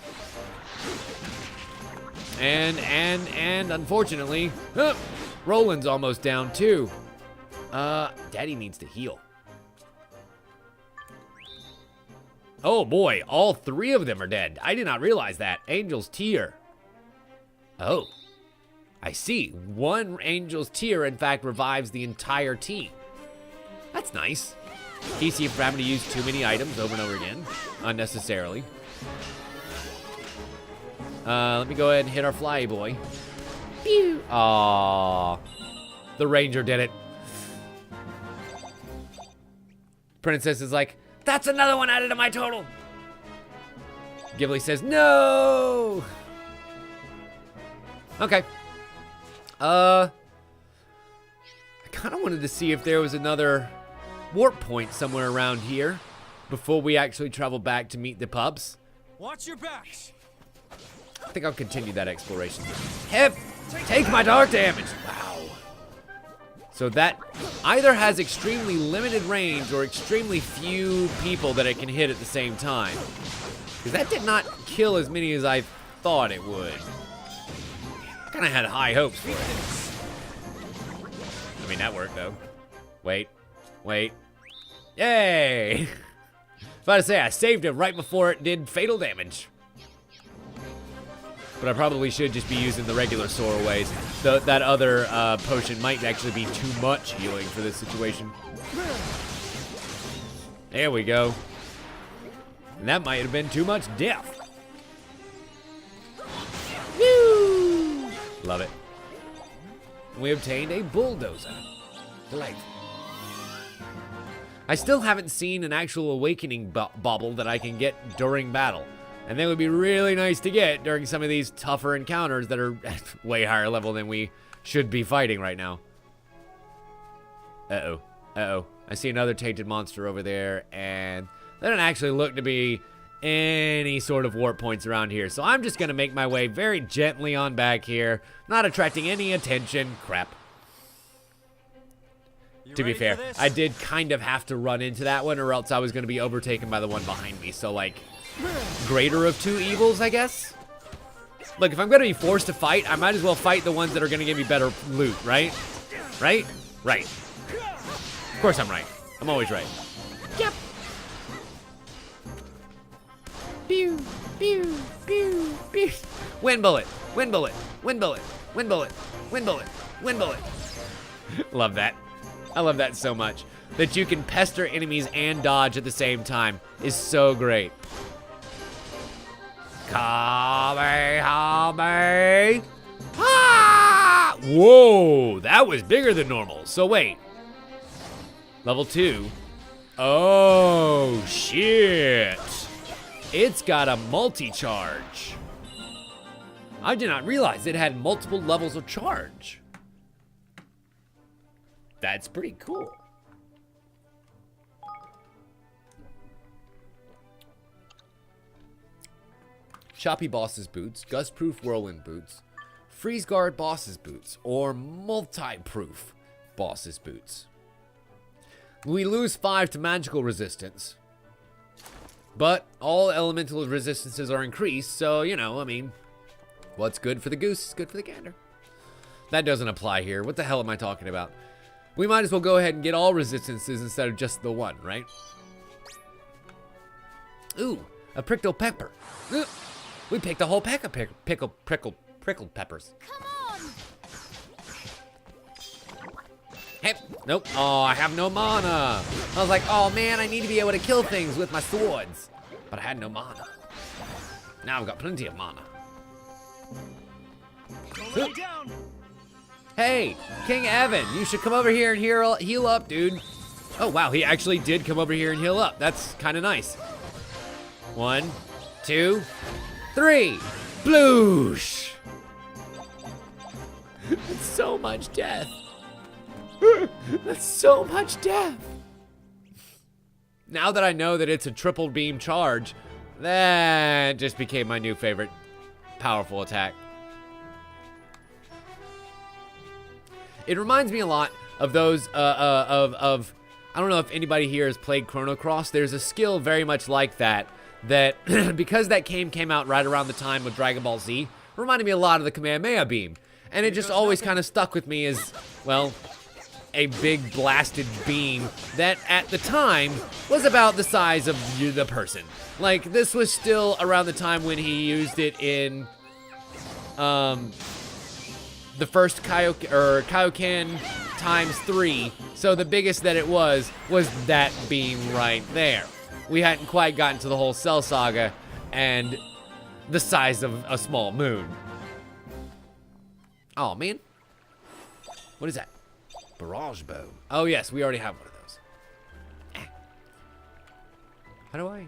And unfortunately, Roland's almost down, too. Daddy needs to heal. Oh, boy, all 3 of them are dead. I did not realize that. Angel's Tear. Oh. I see. 1 Angel's Tear, in fact, revives the entire team. That's nice. Easy for having to use too many items over and over again, unnecessarily. Let me go ahead and hit our fly boy. Pew! Aww. The ranger did it. Princess is like, that's another one added to my total. Ghibli says, no! Okay. I kind of wanted to see if there was another warp point somewhere around here before we actually travel back to meet the pups. Watch your backs. I think I'll continue that exploration. Take my dark damage. Wow. So that either has extremely limited range or extremely few people that it can hit at the same time. Because that did not kill as many as I thought it would. Kind of had high hopes for it. I mean, that worked, though. Wait. Yay! About to say, I saved it right before it did fatal damage. But I probably should just be using the regular Sora ways. That other potion might actually be too much healing for this situation. There we go. And that might have been too much death. Woo! Love it. We obtained a bulldozer. Delightful. I still haven't seen an actual awakening bauble that I can get during battle. And they would be really nice to get during some of these tougher encounters that are at way higher level than we should be fighting right now. Uh-oh. I see another tainted monster over there, and they don't actually look to be any sort of warp points around here. So I'm just going to make my way very gently on back here, not attracting any attention. Crap. To be fair, I did kind of have to run into that one, or else I was going to be overtaken by the one behind me. So, like, greater of two evils, I guess? Look, if I'm going to be forced to fight, I might as well fight the ones that are going to give me better loot, right? Right? Right. Of course I'm right. I'm always right. Yep. Pew, pew, pew, pew. Wind bullet, wind bullet, wind bullet, wind bullet, wind bullet, wind bullet. Love that. I love that so much. That you can pester enemies and dodge at the same time is so great. Kamehameha! Ah! Whoa, that was bigger than normal. So wait. Level 2. Oh, shit. It's got a multi-charge. I did not realize it had multiple levels of charge. That's pretty cool. Choppy Boss's Boots, Gust-Proof Whirlwind Boots, Freeze Guard Boss's Boots, or Multi-Proof Boss's Boots. We lose 5 to magical resistance, but all elemental resistances are increased, so, you know, I mean, what's good for the goose is good for the gander. That doesn't apply here. What the hell am I talking about? We might as well go ahead and get all resistances instead of just the one, right? Ooh, a prickled pepper. We picked a whole pack of prickled peppers. Come on! Hey, nope. Oh, I have no mana. I was like, oh man, I need to be able to kill things with my swords. But I had no mana. Now I've got plenty of mana. Lay down. Hey, King Evan, you should come over here and heal up, dude. Oh, wow, he actually did come over here and heal up. That's kind of nice. 1, 2, 3. Bloosh. That's so much death. That's so much death. Now that I know that it's a triple beam charge, that just became my new favorite powerful attack. It reminds me a lot of those, I don't know if anybody here has played Chrono Cross. There's a skill very much like that, because that game came out right around the time of Dragon Ball Z, reminded me a lot of the Kamehameha beam. And it just always kind of stuck with me as, well, a big blasted beam that at the time was about the size of the person. Like, this was still around the time when he used it in the first Kaioken times 3. So the biggest that it was that beam right there. We hadn't quite gotten to the whole Cell Saga and the size of a small moon. Oh man, what is that? Barrage bow. Oh yes, we already have one of those. How do I?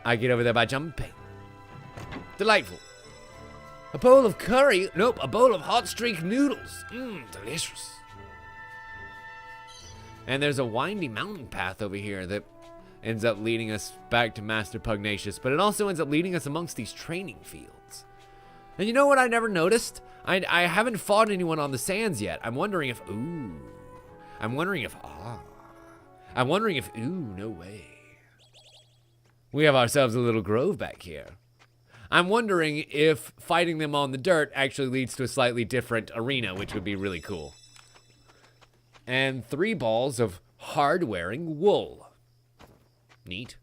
I get over there by jumping. Delightful. A bowl of curry? Nope, a bowl of hot streak noodles. Delicious. And there's a windy mountain path over here that ends up leading us back to Master Pugnacious, but it also ends up leading us amongst these training fields. And you know what I never noticed? I haven't fought anyone on the sands yet. I'm wondering if, no way. We have ourselves a little grove back here. I'm wondering if fighting them on the dirt actually leads to a slightly different arena, which would be really cool. And 3 balls of hard-wearing wool. Neat.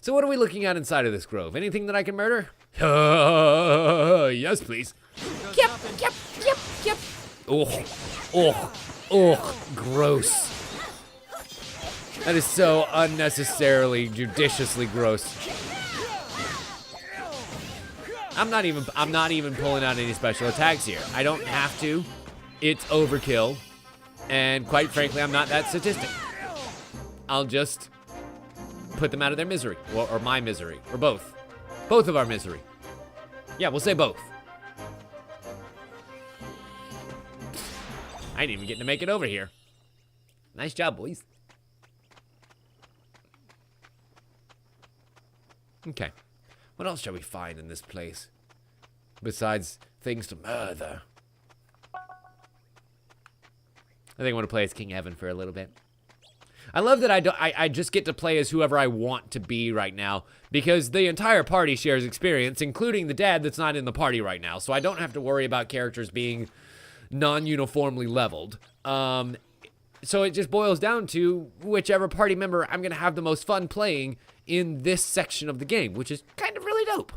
So what are we looking at inside of this grove? Anything that I can murder? Yes, please. Yep. Oh, gross. That is so unnecessarily, judiciously gross. I'm not even pulling out any special attacks here. I don't have to. It's overkill. And quite frankly, I'm not that sadistic. I'll just put them out of their misery, or my misery, or both. Both of our misery. Yeah, we'll say both. I didn't even get to make it over here. Nice job, boys. Okay. What else shall we find in this place? Besides things to murder. I think I want to play as King Evan for a little bit. I love that I just get to play as whoever I want to be right now, because the entire party shares experience, including the dad that's not in the party right now, so I don't have to worry about characters being non-uniformly leveled. So it just boils down to whichever party member I'm going to have the most fun playing in this section of the game, which is kind of really dope.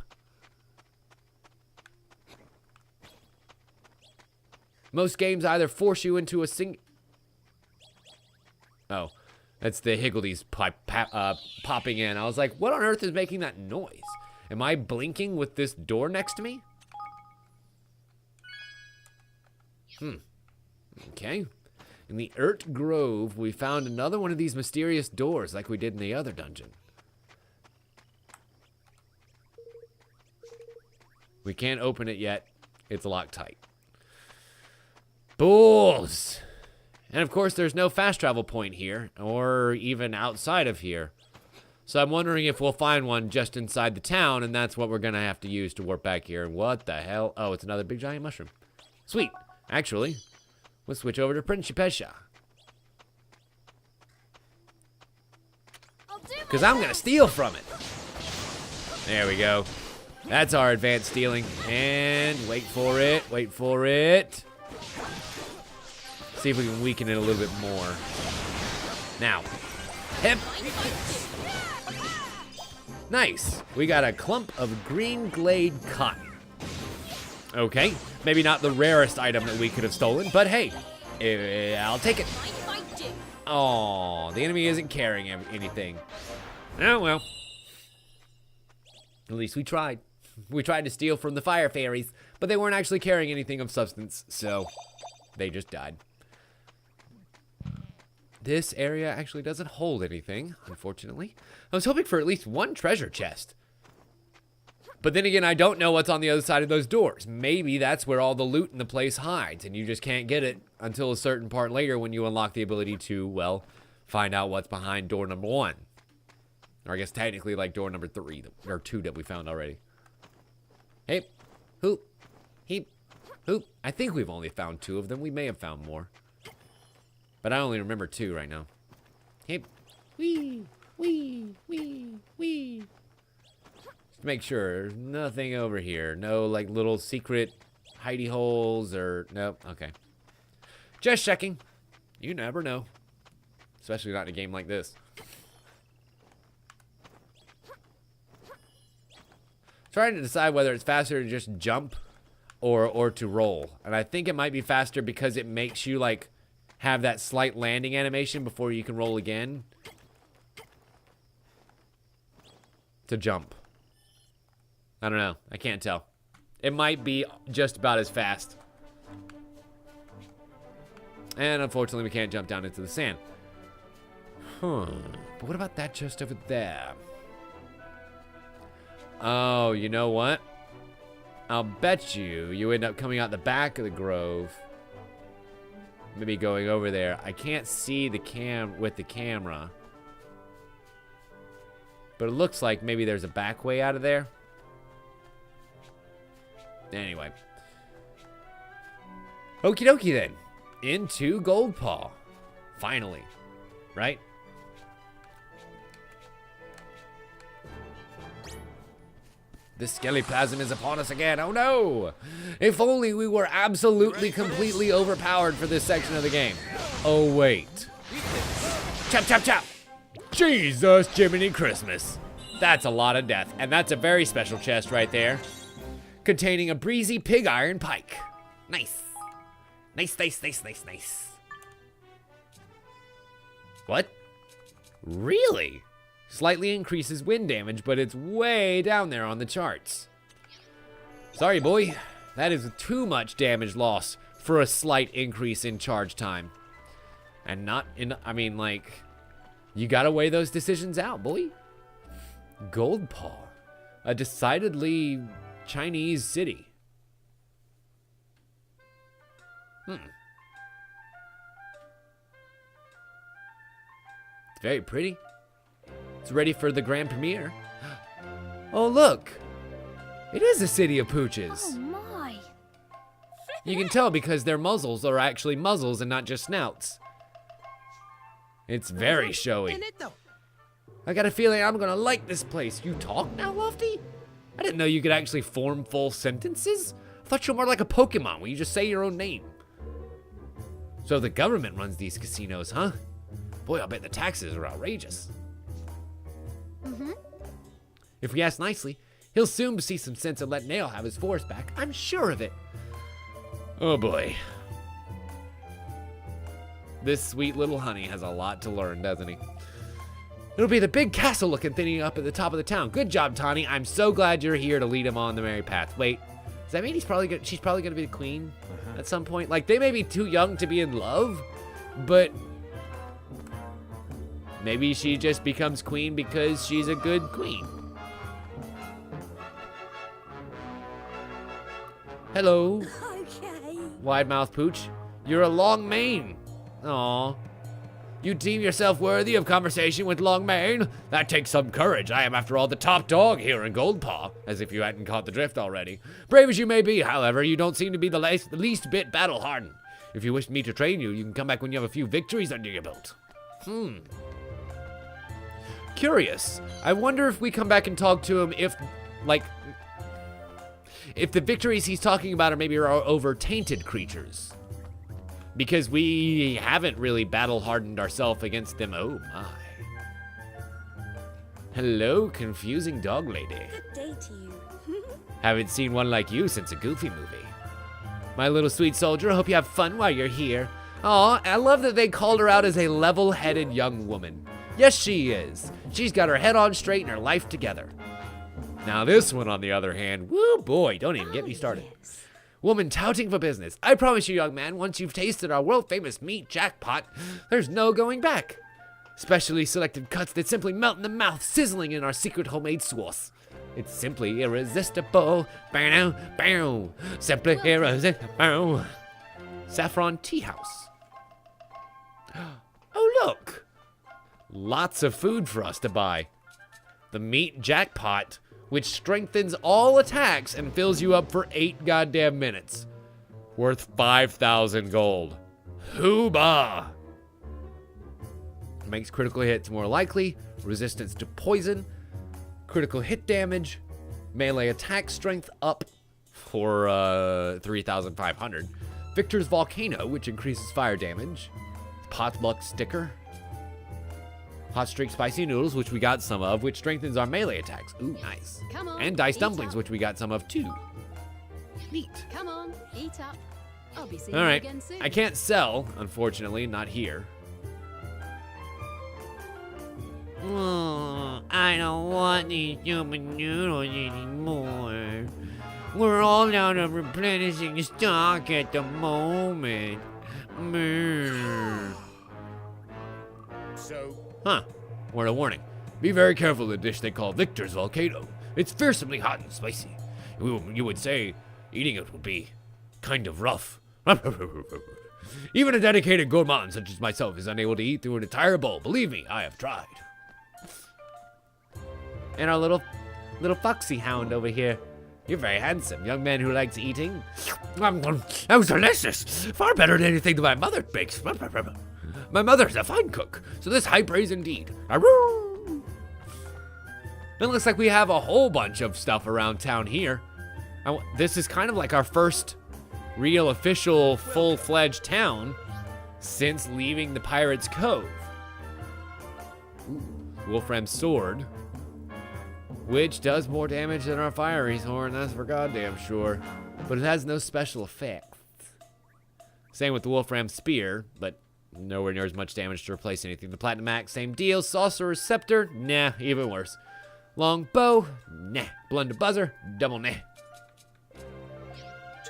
Most games either force you into a Oh. That's the Higgledies popping in. I was like, what on earth is making that noise? Am I blinking with this door next to me? Okay. In the Urt Grove, we found another one of these mysterious doors like we did in the other dungeon. We can't open it yet. It's locked tight. Bulls! And of course, there's no fast travel point here, or even outside of here. So I'm wondering if we'll find one just inside the town, and that's what we're gonna have to use to warp back here. What the hell? Oh, it's another big giant mushroom. Sweet. Actually, we'll switch over to Principesha. Because I'm gonna steal from it. There we go. That's our advanced stealing. And wait for it, wait for it. See if we can weaken it a little bit more. Now. Hip. Nice. We got a clump of green glade cotton. Okay. Maybe not the rarest item that we could have stolen, but hey, I'll take it. Oh, the enemy isn't carrying anything. Oh, well. At least we tried. We tried to steal from the fire fairies, but they weren't actually carrying anything of substance, so they just died. This area actually doesn't hold anything, unfortunately. I was hoping for at least one treasure chest. But then again, I don't know what's on the other side of those doors. Maybe that's where all the loot in the place hides, and you just can't get it until a certain part later when you unlock the ability to, well, find out what's behind door number 1. Or I guess technically like door number 3, or 2 that we found already. Hey, hoop, heap, hoop. I think we've only found 2 of them. We may have found more. But I only remember 2 right now. Heap, wee, wee, wee, wee. Just make sure there's nothing over here. No, like, little secret hidey holes or... Nope, okay. Just checking. You never know. Especially not in a game like this. Trying to decide whether it's faster to just jump or to roll. And I think it might be faster because it makes you, like, have that slight landing animation before you can roll again. To jump. I don't know. I can't tell. It might be just about as fast. And unfortunately, we can't jump down into the sand. But what about that chest over there? Oh, you know what? I'll bet you end up coming out the back of the grove. Maybe going over there. I can't see the with the camera. But it looks like maybe there's a back way out of there. Anyway. Okie dokie then. Into Goldpaw. Finally. Right? The skeleplasm is upon us again. Oh no! If only we were absolutely, completely overpowered for this section of the game. Oh wait. Chop, chop, chop! Jesus, Jiminy Christmas. That's a lot of death. And that's a very special chest right there. Containing a breezy pig iron pike. Nice. Nice, nice, nice, nice, nice. What? Really? Slightly increases wind damage, but it's way down there on the charts. Sorry, boy. That is too much damage loss for a slight increase in charge time. And not in, I mean, like, you gotta weigh those decisions out, boy. Goldpaw. A decidedly Chinese city. It's very pretty. It's ready for the grand premiere. Oh, look. It is a city of pooches. Oh, my. You can tell because their muzzles are actually muzzles and not just snouts. It's very showy. I got a feeling I'm gonna like this place. You talk now, Lofty? I didn't know you could actually form full sentences. I thought you were more like a Pokemon where you just say your own name. So the government runs these casinos, huh? Boy, I'll bet the taxes are outrageous. If we ask nicely, he'll soon see some sense and let Nail have his forest back. I'm sure of it. Oh boy. This sweet little honey has a lot to learn, doesn't he? It'll be the big castle-looking thing up at the top of the town. Good job, Tawny. I'm so glad you're here to lead him on the merry path. Wait, does that mean she's probably gonna be the queen at some point? Like, they may be too young to be in love, but maybe she just becomes queen because she's a good queen. Hello. Okay. Wide mouth pooch. You're a long mane. Aw. You deem yourself worthy of conversation with Longmane? That takes some courage. I am, after all, the top dog here in Goldpaw, as if you hadn't caught the drift already. Brave as you may be, however, you don't seem to be the least bit battle-hardened. If you wish me to train you, you can come back when you have a few victories under your belt. Curious. I wonder if we come back and talk to him if, like, if the victories he's talking about are maybe over tainted creatures. Because we haven't really battle-hardened ourselves against them. Oh, my. Hello, confusing dog lady. Good day to you. Haven't seen one like you since a Goofy movie. My little sweet soldier, hope you have fun while you're here. Aw, I love that they called her out as a level-headed young woman. Yes, she is. She's got her head on straight and her life together. Now this one, on the other hand, woo boy, don't even get me started. Yes. Woman touting for business. I promise you, young man, once you've tasted our world-famous meat jackpot, there's no going back. Specially selected cuts that simply melt in the mouth, sizzling in our secret homemade sauce. It's simply irresistible. Bow, bow. Simply irresistible. Saffron Tea House. Oh, look. Lots of food for us to buy. The Meat Jackpot, which strengthens all attacks and fills you up for 8 goddamn minutes. Worth 5,000 gold. Hooba! Makes critical hits more likely. Resistance to poison. Critical hit damage. Melee attack strength up for 3,500. Victor's Volcano, which increases fire damage. Potluck Sticker. Hot Streak Spicy Noodles, which we got some of, which strengthens our melee attacks. Ooh, nice. Come on, And Dice eat Dumplings, up. which we got some of too. Neat. Come on, eat up. I'll be seeing All you right. again soon. I can't sell, unfortunately, not here. Oh, I don't want these human noodles anymore. We're all out of replenishing stock at the moment. So, Huh. Word of warning. Be very careful of the dish they call Victor's Volcano. It's fearsomely hot and spicy. You would say eating it would be kind of rough. Even a dedicated gourmand such as myself is unable to eat through an entire bowl. Believe me, I have tried. And our little foxy hound over here. You're very handsome, young man who likes eating. Oh, delicious! Far better than anything that my mother bakes. My mother's a fine cook, so this high praise indeed. Aroo! It looks like we have a whole bunch of stuff around town here. This is kind of like our first real official full-fledged town since leaving the Pirates' Cove. Ooh, Wolfram's Sword, which does more damage than our Fiery Horn, that's for goddamn sure. But it has no special effects. Same with the Wolfram Spear, but nowhere near as much damage to replace anything. The Platinum Axe, same deal. Sorcerer's Scepter, nah, even worse. Long Bow, nah. Blunder Buzzer, double nah.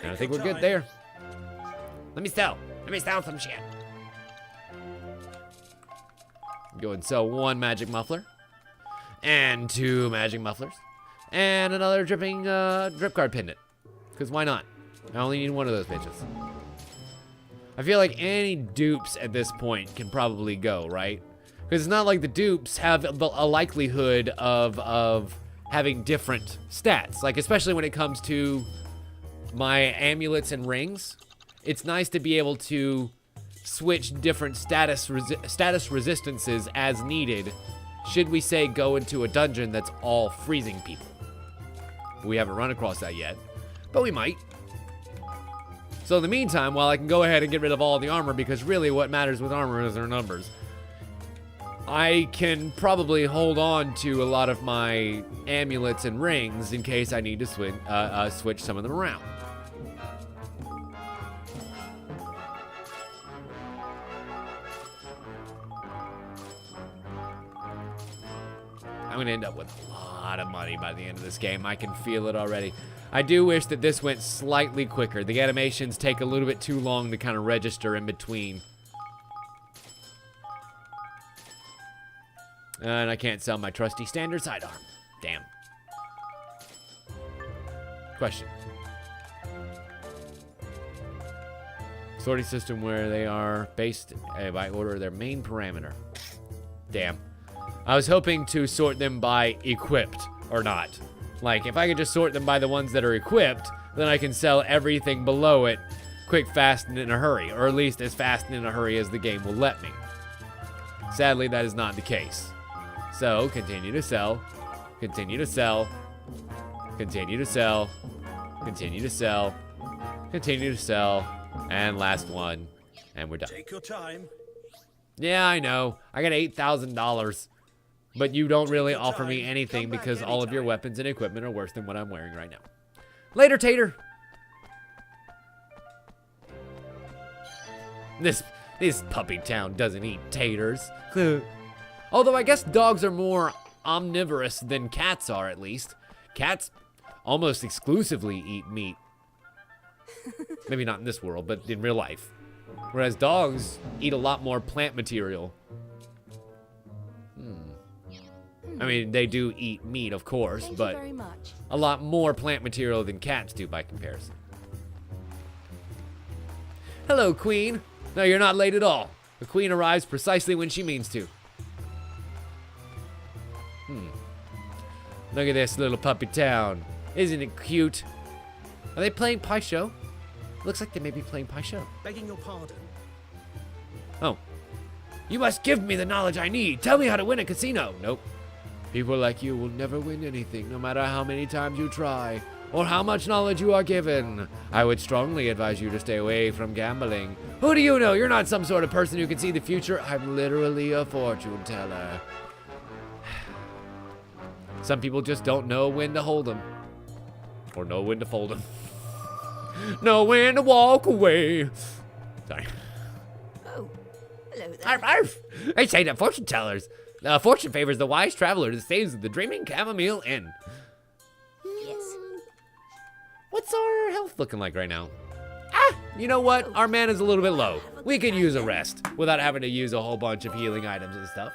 And I think we're good there. Let me sell some shit. Go and sell 1 magic muffler. And 2 magic mufflers. And another drip card pendant. Because why not? I only need 1 of those bitches. I feel like any dupes at this point can probably go, right? Because it's not like the dupes have a likelihood of having different stats. Like, especially when it comes to my amulets and rings. It's nice to be able to switch different status resistances as needed. Should we say go into a dungeon that's all freezing people? We haven't run across that yet, but we might. So in the meantime, while I can go ahead and get rid of all the armor, because really what matters with armor is their numbers, I can probably hold on to a lot of my amulets and rings in case I need to switch some of them around. I'm going to end up with a lot of money by the end of this game. I can feel it already. I do wish that this went slightly quicker. The animations take a little bit too long to kind of register in between. And I can't sell my trusty standard sidearm. Damn. Question. Sorting system where they are based by order of their main parameter. Damn. I was hoping to sort them by equipped or not. Like, if I could just sort them by the ones that are equipped, then I can sell everything below it quick, fast, and in a hurry. Or at least as fast and in a hurry as the game will let me. Sadly, that is not the case. So, continue to sell. Continue to sell. Continue to sell. Continue to sell. Continue to sell. And last one. And we're done. take your time. Yeah, I know. I got $8,000. But you don't really offer me anything because all of your weapons and equipment are worse than what I'm wearing right now. Later, Tater. This puppy town doesn't eat taters. Although I guess dogs are more omnivorous than cats are, at least. Cats almost exclusively eat meat. Maybe not in this world, but in real life. Whereas dogs eat a lot more plant material. I mean, they do eat meat, of course, Thank but you very much. a lot more plant material than cats do by comparison. Hello, Queen. No, you're not late at all. The Queen arrives precisely when she means to. Look at this little puppy town. Isn't it cute? Are they playing Pai Sho? Looks like they may be playing Pai Sho. Begging your pardon. Oh. You must give me the knowledge I need. Tell me how to win a casino. Nope. People like you will never win anything, no matter how many times you try, or how much knowledge you are given. I would strongly advise you to stay away from gambling. Who do you know? You're not some sort of person who can see the future. I'm literally a fortune teller. Some people just don't know when to hold them. Or know when to fold them. Know when to walk away. Sorry. Oh, hello there. Arf, arf. They say that fortune tellers. Fortune favors the wise traveler that stays at the Dreaming Chamomile Inn. Yes. What's our health looking like right now? Ah, you know what? Our mana's a little bit low. We could use a rest without having to use a whole bunch of healing items and stuff.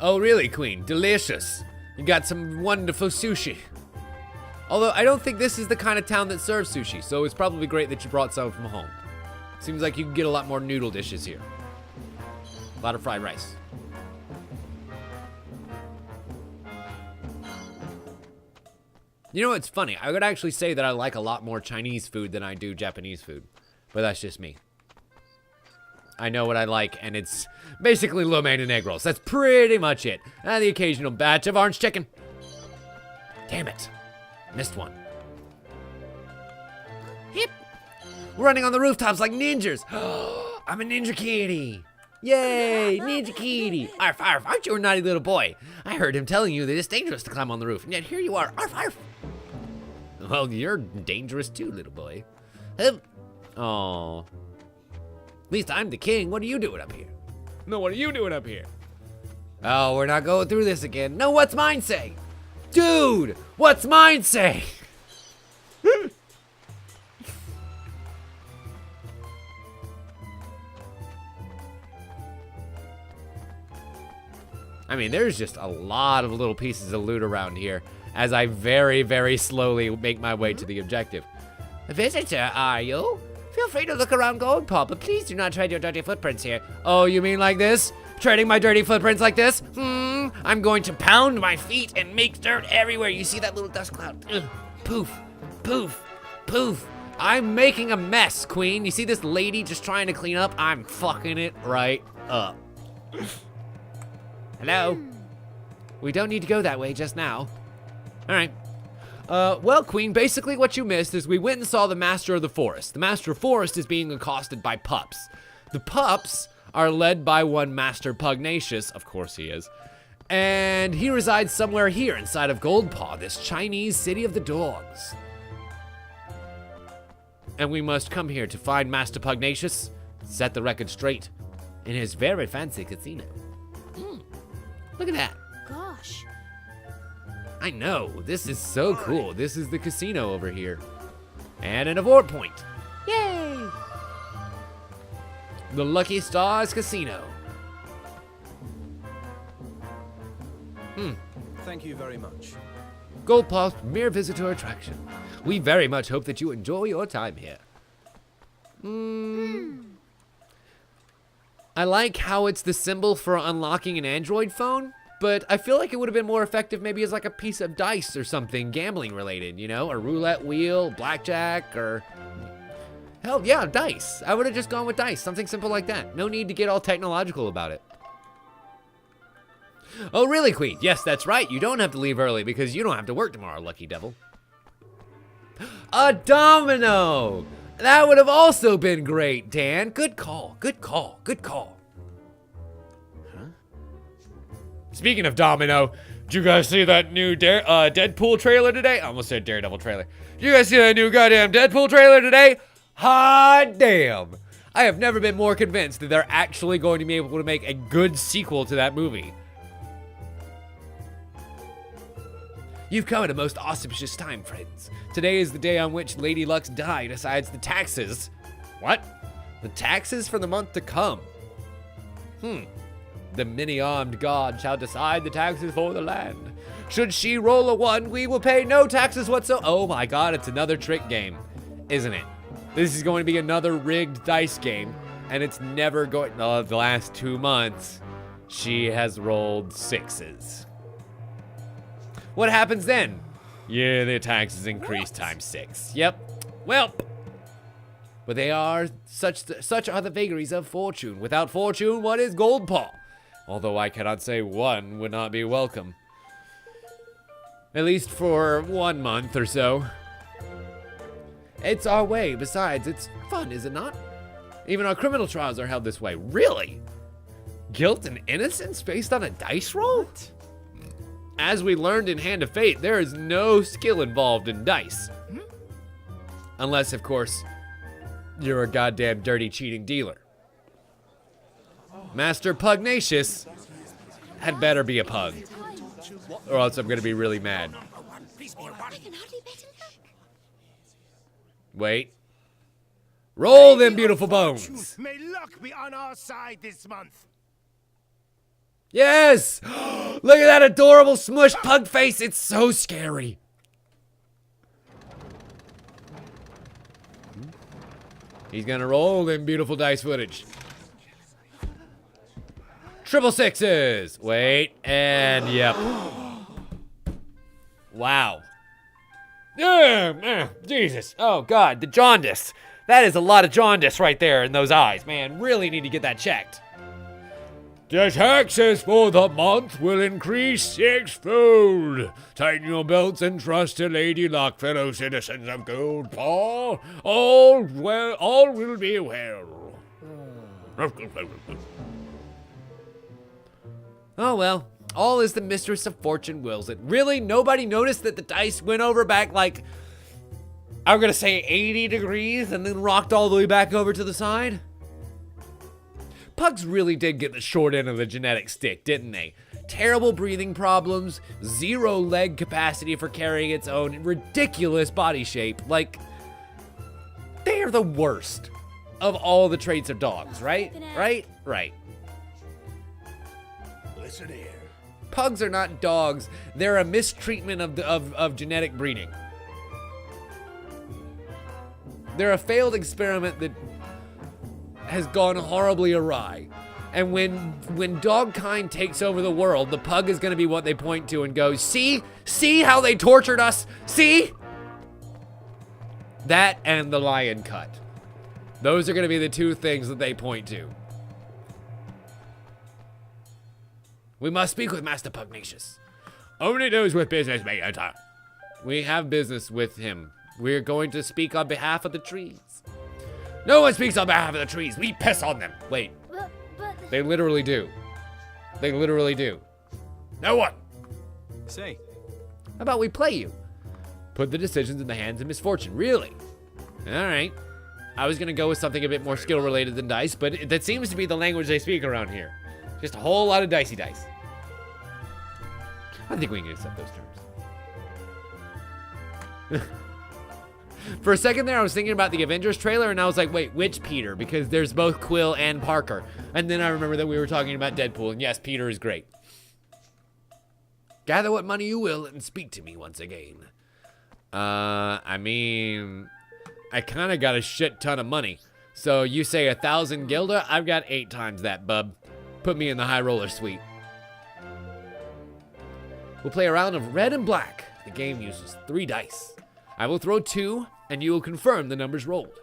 Oh, really, Queen? Delicious. You got some wonderful sushi. Although, I don't think this is the kind of town that serves sushi, so it's probably great that you brought some from home. Seems like you can get a lot more noodle dishes here. A lot of fried rice. You know, it's funny. I would actually say that I like a lot more Chinese food than I do Japanese food. But that's just me. I know what I like, and it's basically lo mein and egg rolls. That's pretty much it. And the occasional batch of orange chicken. Damn it. Missed one. Hip. We're running on the rooftops like ninjas. I'm a ninja kitty. Yay, ninja kitty. Arf, arf, aren't you a naughty little boy? I heard him telling you that it's dangerous to climb on the roof, and yet here you are. Arf, arf. Well, you're dangerous too, little boy. Oh. At least I'm the king. What are you doing up here? No, what are you doing up here? Oh, we're not going through this again. No, what's mine say? Dude, what's mine say? I mean, there's just a lot of little pieces of loot around here as I very, very slowly make my way to the objective. A visitor, are you? Feel free to look around Gold Paw, but please do not tread your dirty footprints here. Oh, you mean like this? Treading my dirty footprints like this? I'm going to pound my feet and make dirt everywhere. You see that little dust cloud? Ugh. Poof, poof, poof. I'm making a mess, Queen. You see this lady just trying to clean up? I'm fucking it right up. Hello? We don't need to go that way just now. All right. Well, Queen, basically what you missed is we went and saw the Master of the Forest. The Master of Forest is being accosted by pups. The pups are led by one Master Pugnacious, of course he is, and he resides somewhere here inside of Goldpaw, this Chinese city of the dogs. And we must come here to find Master Pugnacious, set the record straight in his very fancy casino. Look at that. Gosh. I know, this is so cool. This is the casino over here. And an Warpoint. Yay! The Lucky Stars Casino. Thank you very much. Goldpaw's premier visitor attraction. We very much hope that you enjoy your time here. I like how it's the symbol for unlocking an Android phone, but I feel like it would have been more effective maybe as like a piece of dice or something gambling related, you know? A roulette wheel, blackjack, or... Hell, yeah, dice. I would have just gone with dice, something simple like that. No need to get all technological about it. Oh, really, Queen? Yes, that's right. You don't have to leave early because you don't have to work tomorrow, lucky devil. A domino! That would have also been great, Dan. Good call, good call, good call. Speaking of domino, did you guys see that new Deadpool trailer today? I almost said Daredevil trailer. Did you guys see that new goddamn Deadpool trailer today? Hot damn. I have never been more convinced that they're actually going to be able to make a good sequel to that movie. You've come at a most auspicious time, friends. Today is the day on which Lady Luck's die decides the taxes. What? The taxes for the month to come. The many-armed god shall decide the taxes for the land. Should she roll a 1, we will pay no taxes whatsoever. Oh my god, it's another trick game, isn't it? This is going to be another rigged dice game, and it's never going. The last 2 months, she has rolled 6s. What happens then? Yeah, the taxes increase times 6. Yep. Well, but they are such are the vagaries of fortune. Without fortune, what is gold paw? Although I cannot say 1 would not be welcome. At least for 1 month or so. It's our way. Besides, it's fun, is it not? Even our criminal trials are held this way. Really? Guilt and innocence based on a dice roll? What? As we learned in Hand of Fate, there is no skill involved in dice. Unless, of course, you're a goddamn dirty cheating dealer. Master Pugnacious had better be a pug. Or else I'm gonna be really mad. Wait. Roll them beautiful bones. May luck be on our side this month. Yes! Look at that adorable smush pug face. It's so scary. He's gonna roll them beautiful dice footage. Triple 6s. Wait, and yep. Wow. Jesus. Oh, God, the jaundice. That is a lot of jaundice right there in those eyes. Man, really need to get that checked. The taxes for the month will increase 6-fold. Tighten your belts and trust to Lady Luck, fellow citizens of Gold Paw. All will be well. Oh well, all is the mistress of fortune wills it. Really? Nobody noticed that the dice went over back like, I'm gonna say 80 degrees and then rocked all the way back over to the side? Pugs really did get the short end of the genetic stick, didn't they? Terrible breathing problems, 0 leg capacity for carrying its own, ridiculous body shape. Like, they are the worst of all the traits of dogs, right? Right. Listen here. Pugs are not dogs. They're a mistreatment of genetic breeding. They're a failed experiment that has gone horribly awry. And when dog kind takes over the world, the pug is going to be what they point to and go, see how they tortured us? See? That and the lion cut. Those are going to be the 2 things that they point to. We must speak with Master Pugnacious. Only those with business may enter. We have business with him. We're going to speak on behalf of the trees. No one speaks on behalf of the trees. We piss on them. Wait. But They literally do. They literally do. No one. Say, How about we play you? Put the decisions in the hands of misfortune. Really? All right. I was going to go with something a bit more skill related than dice, but that seems to be the language they speak around here. Just a whole lot of dicey dice. I think we can accept those terms. For a second there, I was thinking about the Avengers trailer, and I was like, wait, which Peter? Because there's both Quill and Parker. And then I remember that we were talking about Deadpool, and yes, Peter is great. Gather what money you will and speak to me once again. I mean, I kind of got a shit ton of money. So you say 1,000 Gilda, I've got 8 times that, bub. Put me in the high roller suite. We'll play a round of red and black. The game uses 3 dice. I will throw 2, and you will confirm the numbers rolled.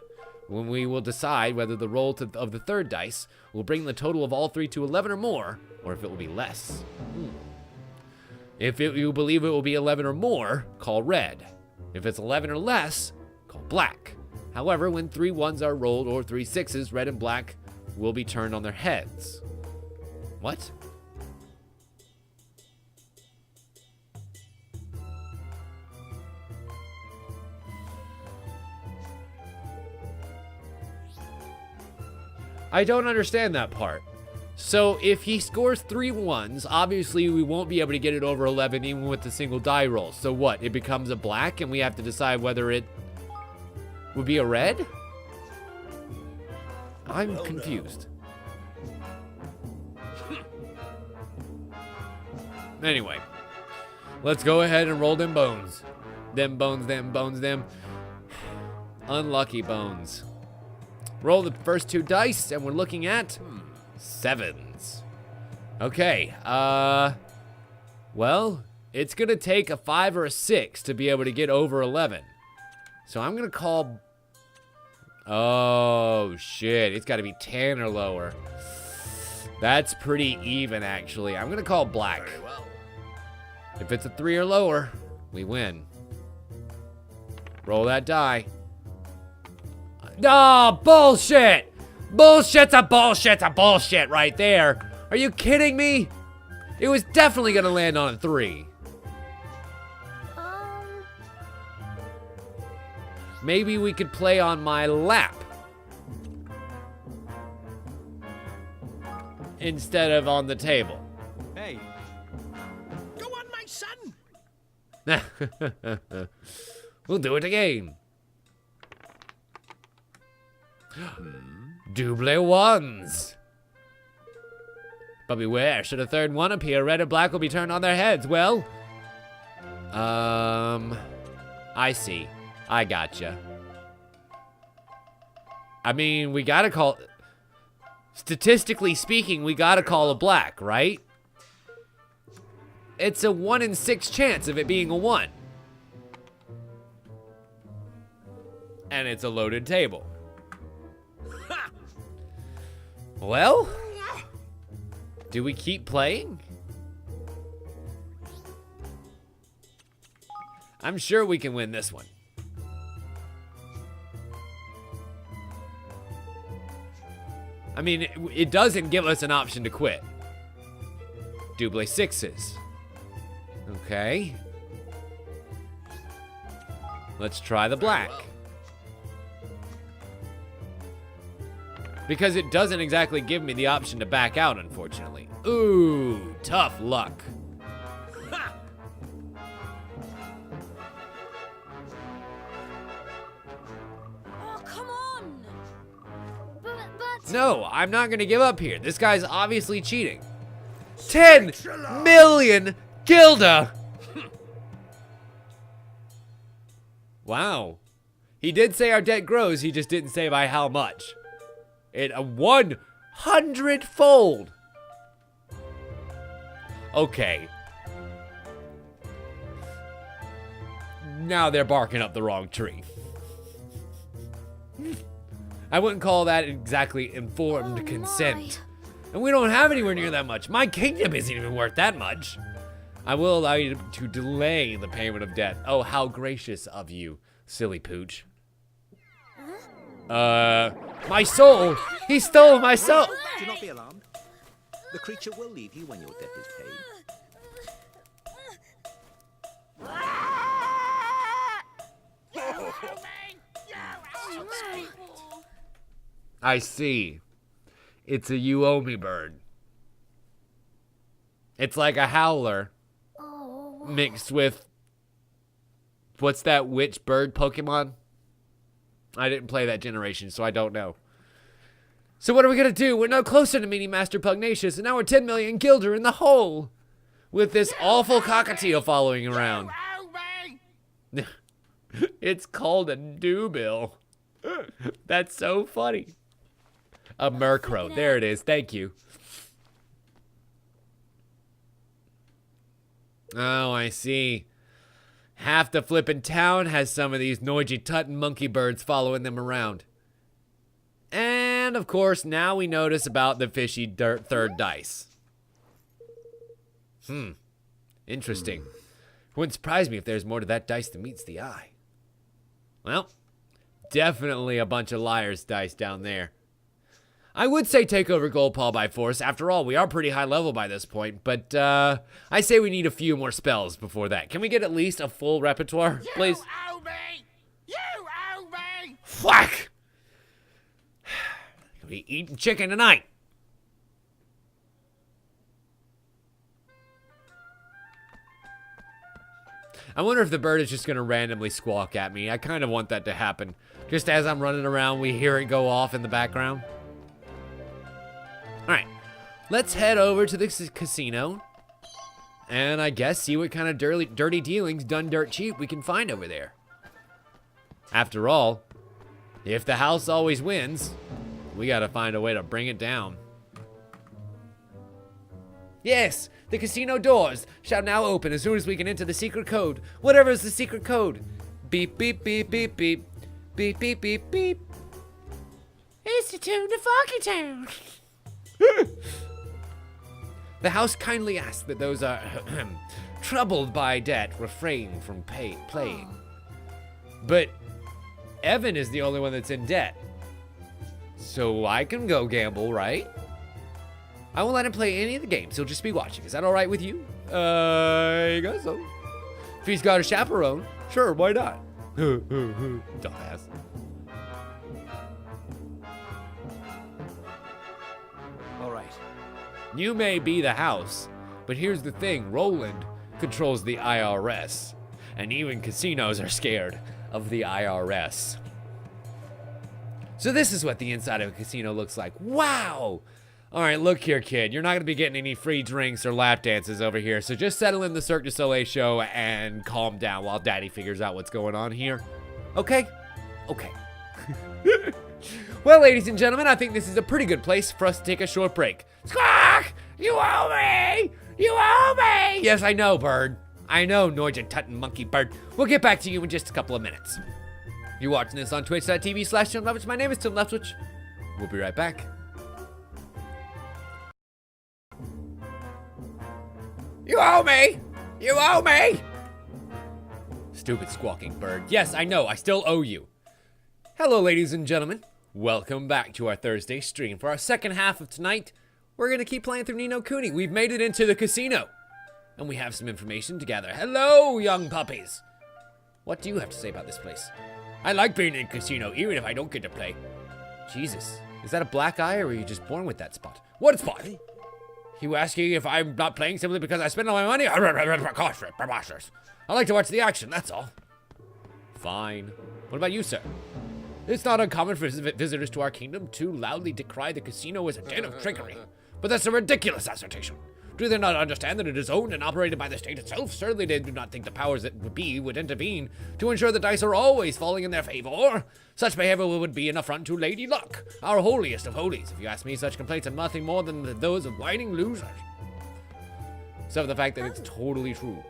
When we will decide whether the roll of the 3rd dice will bring the total of all 3 to 11 or more, or if it will be less. If you believe it will be 11 or more, call red. If it's 11 or less, call black. However, when 3 1s are rolled or 3 6s, red and black will be turned on their heads. What? I don't understand that part. So if he scores 3 ones, obviously we won't be able to get it over 11 even with a single die roll. So what? It becomes a black and we have to decide whether it would be a red? I'm confused. Anyway, let's go ahead and roll them bones. Them bones, them bones, them. Unlucky bones. Roll the first 2 dice and we're looking at 7s. Okay, well, it's gonna take a 5 or a 6 to be able to get over 11. So I'm gonna call, oh shit, it's gotta be 10 or lower. That's pretty even actually. I'm gonna call black. Very well. If it's a 3 or lower, we win. Roll that die. Oh, bullshit! Bullshit's a bullshit right there. Are you kidding me? It was definitely gonna land on a 3. Maybe we could play on my lap instead of on the table. Hey. Go on, my son. We'll do it again. Double ones. But beware, should a third one appear, red or black will be turned on their heads. Well, I see. I gotcha. I mean, we gotta call, statistically speaking, we gotta call a black, right? It's a 1 in 6 chance of it being a 1. And it's a loaded table. Well, do we keep playing? I'm sure we can win this one. I mean, it doesn't give us an option to quit. Double 6s. Okay. Let's try the black. Because it doesn't exactly give me the option to back out, unfortunately. Ooh, tough luck. Oh, come on! But... No, I'm not gonna give up here. This guy's obviously cheating. 10 million Gilda! Wow. He did say our debt grows, he just didn't say by how much. It a 100-fold. Okay. Now they're barking up the wrong tree. I wouldn't call that exactly informed consent. And we don't have anywhere near that much. My kingdom isn't even worth that much. I will allow you to delay the payment of debt. Oh, how gracious of you, silly pooch. My soul! He stole my soul! Do not be alarmed. The creature will leave you when your debt is paid. I see. It's a you owe me bird. It's like a howler mixed with, what's that witch bird Pokemon? I didn't play that generation, so I don't know. So what are we gonna do? We're no closer to meeting Master Pugnacious, and now we're 10 million Gilder in the hole. With this awful cockatiel following around. It's called a dewbill. That's so funny. A Murkrow. There it is. Thank you. Oh, I see. Half the flippin' town has some of these noisy tuttin' monkey birds following them around. And, of course, now we notice about the fishy third dice. Interesting. Wouldn't surprise me if there's more to that dice than meets the eye. Well, definitely a bunch of liars dice down there. I would say take over Gold Paw by force. After all, we are pretty high level by this point, but I say we need a few more spells before that. Can we get at least a full repertoire, please? You owe me! You owe me! Whack! We'll be eating chicken tonight. I wonder if the bird is just gonna randomly squawk at me. I kind of want that to happen. Just as I'm running around, we hear it go off in the background. Alright, let's head over to the casino. And I guess see what kind of dirty dealings done dirt cheap we can find over there. After all, if the house always wins, we gotta find a way to bring it down. Yes, the casino doors shall now open as soon as we can enter the secret code. Whatever is the secret code. Beep, beep, beep, beep, beep. Beep, beep, beep, beep. It's the tune to Funky Town. The house kindly asks that those are troubled by debt refrain from playing. But Evan is the only one that's in debt. So I can go gamble, right? I won't let him play any of the games. He'll just be watching. Is that all right with you? I guess so. If he's got a chaperone, sure, why not? Dumbass. All right. You may be the house, but here's the thing. Roland controls the IRS. And even casinos are scared of the IRS. So this is what the inside of a casino looks like. Wow! Alright, look here, kid. You're not going to be getting any free drinks or lap dances over here, so just settle in the Cirque du Soleil show and calm down while Daddy figures out what's going on here. Okay? Okay. Well, ladies and gentlemen, I think this is a pretty good place for us to take a short break. Squawk! You owe me! You owe me! Yes, I know, bird. I know, Norja Tutton Monkey Bird. We'll get back to you in just a couple of minutes. You're watching this on twitch.tv/TimLeftwich. My name is Tim Leftwich. We'll be right back. You owe me! You owe me! Stupid squawking bird. Yes, I know, I still owe you. Hello, ladies and gentlemen. Welcome back to our Thursday stream. For our second half of tonight, we're gonna keep playing through Ni No Kuni. We've made it into the casino. And we have some information to gather. Hello, young puppies. What do you have to say about this place? I like being in a casino, even if I don't get to play. Jesus, is that a black eye or were you just born with that spot? What spot? You asking if I'm not playing simply because I spend all my money? Preposterous. I like to watch the action, that's all. Fine. What about you, sir? It's not uncommon for visitors to our kingdom to loudly decry the casino as a den of trickery. But that's a ridiculous assertion. Do they not understand that it is owned and operated by the state itself? Certainly they do not think the powers that would intervene to ensure the dice are always falling in their favor. Such behavior would be an affront to Lady Luck, our holiest of holies. If you ask me, such complaints are nothing more than those of whining losers. Except for the fact that it's totally true.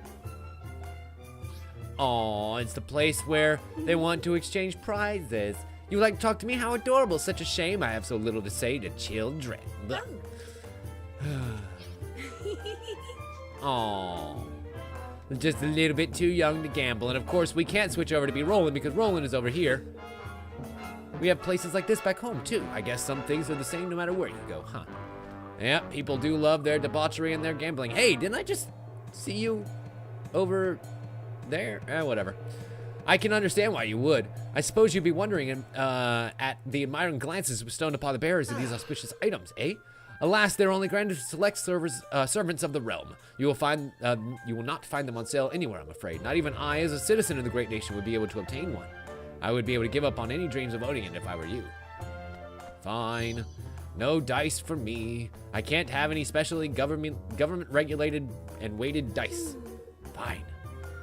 Aw, it's the place where they want to exchange prizes. You would like to talk to me? How adorable. Such a shame I have so little to say to children. Aww. Just a little bit too young to gamble. And of course, we can't switch over to be Roland because Roland is over here. We have places like this back home, too. I guess some things are the same no matter where you go, huh? Yeah, people do love their debauchery and their gambling. Hey, didn't I just see you over there? Whatever. I can understand why you would. I suppose you'd be wondering at the admiring glances bestowed upon the bearers of these auspicious items, eh? Alas, they're only granted to select servants of the realm. You will not find them on sale anywhere, I'm afraid. Not even I, as a citizen of the great nation, would be able to obtain one. I would be able to give up on any dreams of owning it if I were you. Fine. No dice for me. I can't have any specially government-regulated and weighted dice. Fine.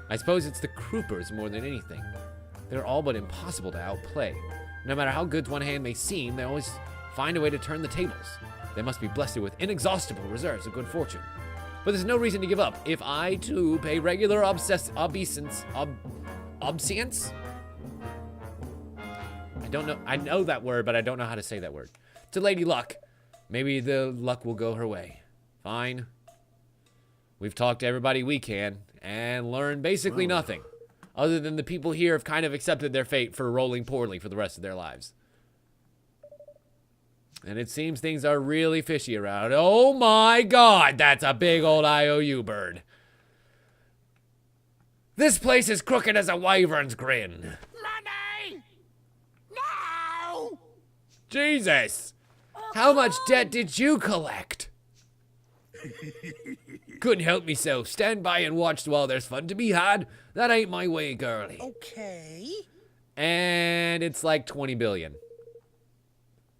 I suppose it's the croupers more than anything. They're all but impossible to outplay. No matter how good one hand may seem, they always find a way to turn the tables. They must be blessed with inexhaustible reserves of good fortune. But there's no reason to give up. If I, too, pay regular obeisance... Obseance? I don't know. I know that word, but I don't know how to say that word. To Lady Luck. Maybe the luck will go her way. Fine. We've talked to everybody we can and learned basically nothing. Other than the people here have kind of accepted their fate for rolling poorly for the rest of their lives. And it seems things are really fishy around. Oh my god, that's a big old IOU bird. This place is crooked as a wyvern's grin. Money! No! Jesus! How much debt did you collect? Couldn't help myself. Stand by and watch while there's fun to be had. That ain't my way, girlie. Okay. And it's like 20 billion.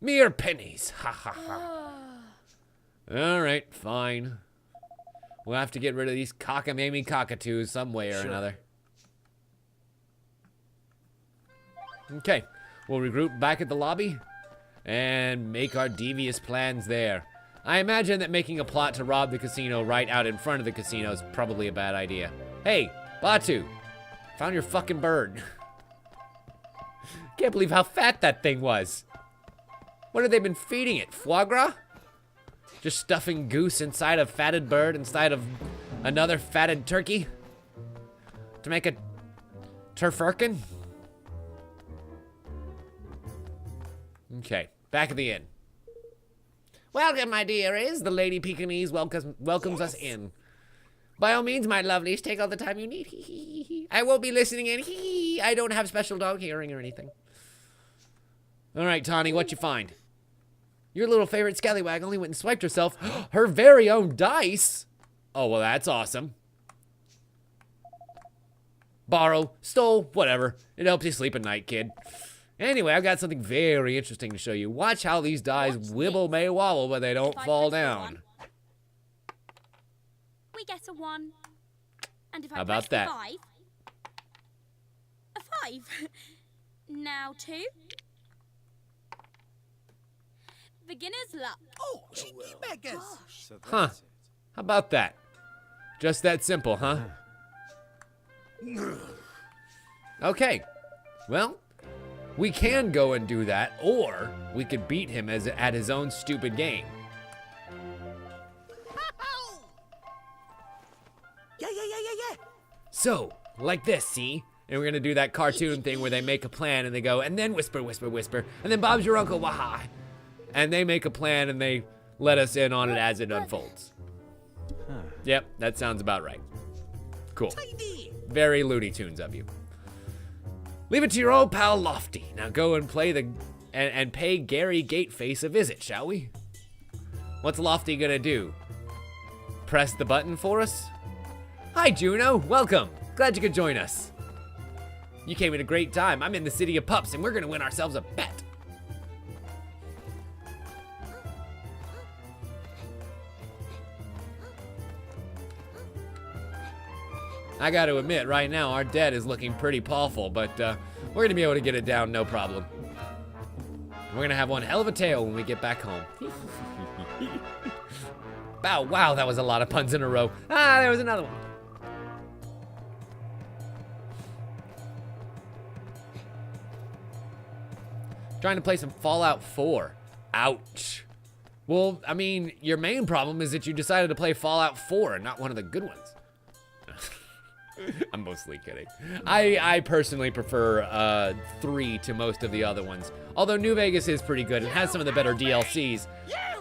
Mere pennies. Ha ha ha. Alright, fine. We'll have to get rid of these cockamamie cockatoos some way or another. Okay, we'll regroup back at the lobby and make our devious plans there. I imagine that making a plot to rob the casino right out in front of the casino is probably a bad idea. Hey, Batu, found your fucking bird. Can't believe how fat that thing was. What have they been feeding it? Foie gras? Just stuffing goose inside a fatted bird inside of another fatted turkey? To make a turfirkin? Okay, back at the inn. Welcome, my dearies. The Lady Pekingese welcomes us in. By all means, my lovelies, take all the time you need. I won't be listening in. I don't have special dog hearing or anything. All right, Tawny, what you find? Your little favorite scallywag only went and swiped herself her very own dice. Oh, well, that's awesome. Borrow, stole, whatever. It helps you sleep at night, kid. Anyway, I've got something very interesting to show you. Watch how these dice wibble may wobble, but they don't fall down. We get a 1. And if I How about press that? A 5. Now 2. Beginner's luck. Oh, cheeky beggars. So that's Huh. it. How about that? Just that simple, huh? Okay. Well, we can go and do that, or we could beat him at his own stupid game. Yeah. So, like this, see? And we're gonna do that cartoon thing where they make a plan and they go, and then whisper, whisper, whisper, and then Bob's your uncle, waha. And they make a plan and they let us in on it as it unfolds. Yep, that sounds about right. Cool. Very Looney Tunes of you. Leave it to your old pal Lofty. Now go and play and pay Gary Gateface a visit, shall we? What's Lofty gonna do? Press the button for us? Hi, Juno. Welcome. Glad you could join us. You came at a great time. I'm in the city of pups, and we're gonna win ourselves a bet. I gotta admit, right now, our debt is looking pretty pawful, but we're gonna be able to get it down, no problem. We're gonna have one hell of a tale when we get back home. Wow, that was a lot of puns in a row. Ah, there was another one. Trying to play some Fallout 4. Ouch. Well, I mean, your main problem is that you decided to play Fallout 4 and not one of the good ones. I'm mostly kidding. I personally prefer 3 to most of the other ones. Although New Vegas is pretty good. It has some of the better DLCs.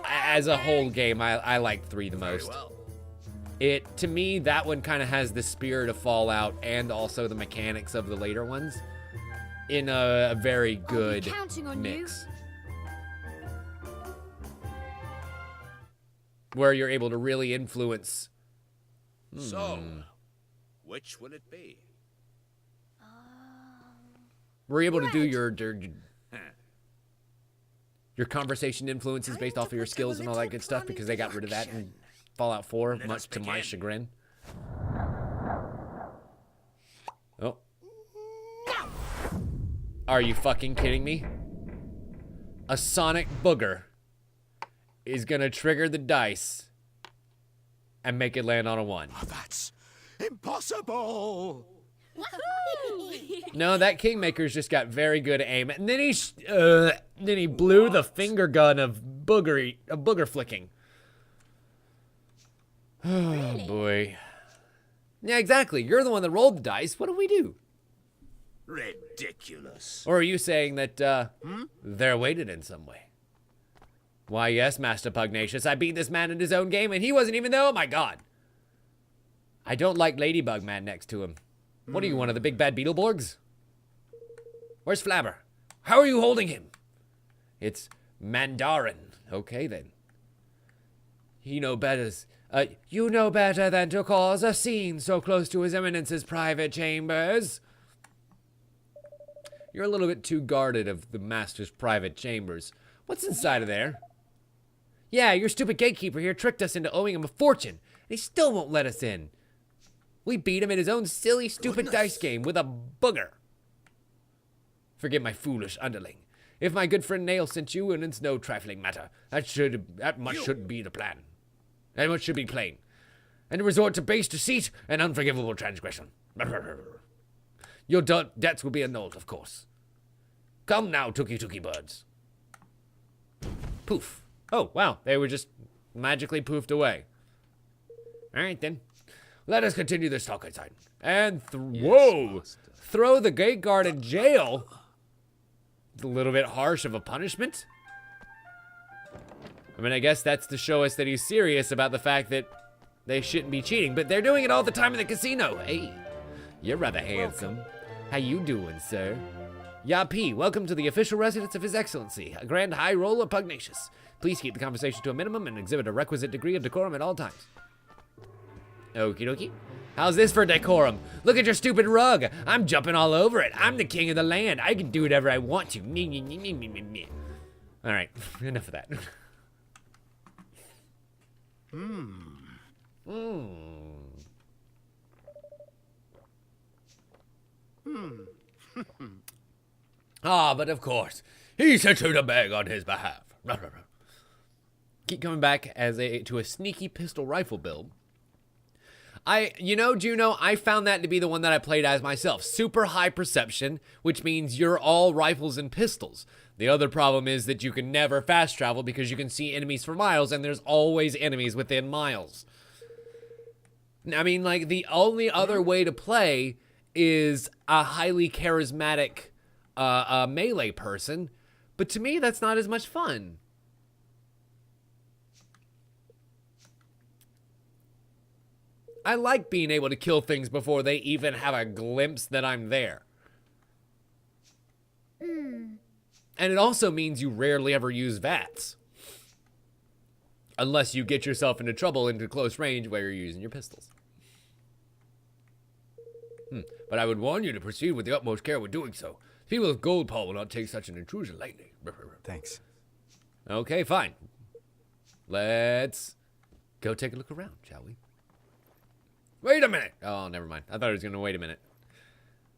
As a whole game, I like 3 the most. To me, that one kind of has the spirit of Fallout and also the mechanics of the later ones in a very good mix. Where you're able to really influence. So, which will it be? We're able to do your conversation influences based off of your skills and all that good stuff because they got rid of that in Fallout 4, much to my chagrin. Oh. Are you fucking kidding me? A sonic booger is gonna trigger the dice and make it land on a 1. Oh, that's impossible. No, that Kingmaker's just got very good aim, and then he blew the finger gun of booger flicking. Oh boy. Yeah, exactly. You're the one that rolled the dice. What do we do? Ridiculous. Or are you saying that they're weighted in some way? Why, yes, Master Pugnacious. I beat this man in his own game, and he wasn't even there. Oh my God. I don't like Ladybug Man next to him. What are you, one of the big bad Beetleborgs? Where's Flabber? How are you holding him? It's Mandarin. Okay, then. He no betters. You know better than to cause a scene so close to His Eminence's private chambers. You're a little bit too guarded of the Master's private chambers. What's inside of there? Yeah, your stupid gatekeeper here tricked us into owing him a fortune, and he still won't let us in. We beat him in his own silly, stupid dice game with a booger. Forgive my foolish underling. If my good friend Nail sent you, and it's no trifling matter, that much should be the plan. That much should be plain. And to resort to base deceit and unforgivable transgression. Your debts will be annulled, of course. Come now, Tookie birds. Poof. Oh, wow, they were just magically poofed away. All right, then. Let us continue this talk inside. And whoa! Throw the gate guard in jail? It's a little bit harsh of a punishment. I mean, I guess that's to show us that he's serious about the fact that they shouldn't be cheating, but they're doing it all the time in the casino. Hey, you're rather handsome. How you doing, sir? Yapi, welcome to the official residence of His Excellency, a Grand High Roller Pugnacious. Please keep the conversation to a minimum and exhibit a requisite degree of decorum at all times. Okie dokie. How's this for decorum? Look at your stupid rug. I'm jumping all over it. I'm the king of the land. I can do whatever I want to. All right, enough of that. But of course, he sent you the bag on his behalf. Keep coming back to a sneaky pistol rifle build. Juno, I found that to be the one that I played as myself. Super high perception, which means you're all rifles and pistols. The other problem is that you can never fast travel because you can see enemies for miles, and there's always enemies within miles. I mean, like, the only other way to play is a highly charismatic melee person, but to me, that's not as much fun. I like being able to kill things before they even have a glimpse that I'm there. And it also means you rarely ever use VATS. Unless you get yourself into trouble into close range where you're using your pistols. But I would warn you to proceed with the utmost care with doing so. People with gold paw will not take such an intrusion lightly. Thanks. Okay, fine. Let's go take a look around, shall we? Wait a minute! Oh, never mind. I thought he was going to wait a minute.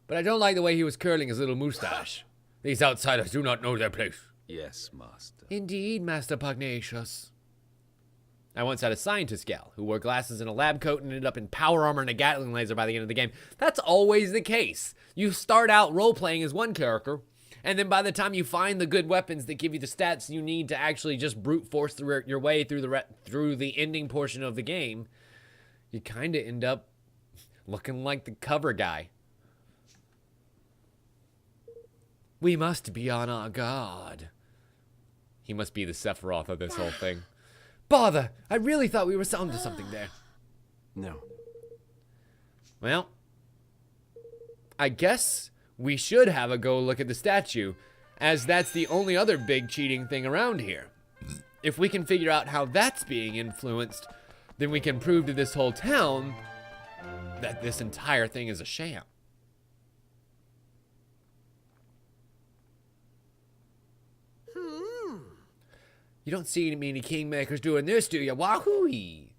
But I don't like the way he was curling his little mustache. These outsiders do not know their place. Yes, master. Indeed, Master Pugnacious. I once had a scientist gal who wore glasses and a lab coat and ended up in power armor and a Gatling laser by the end of the game. That's always the case. You start out role-playing as one character, and then by the time you find the good weapons that give you the stats you need to actually just brute force through your way through the ending portion of the game, you kind of end up looking like the cover guy. We must be on our guard. He must be the Sephiroth of this whole thing. Bother! I really thought we were onto something there. No. Well, I guess we should have a go look at the statue, as that's the only other big cheating thing around here. If we can figure out how that's being influenced, then we can prove to this whole town that this entire thing is a sham. You don't see many kingmakers doing this, do you? Wahoo-wee.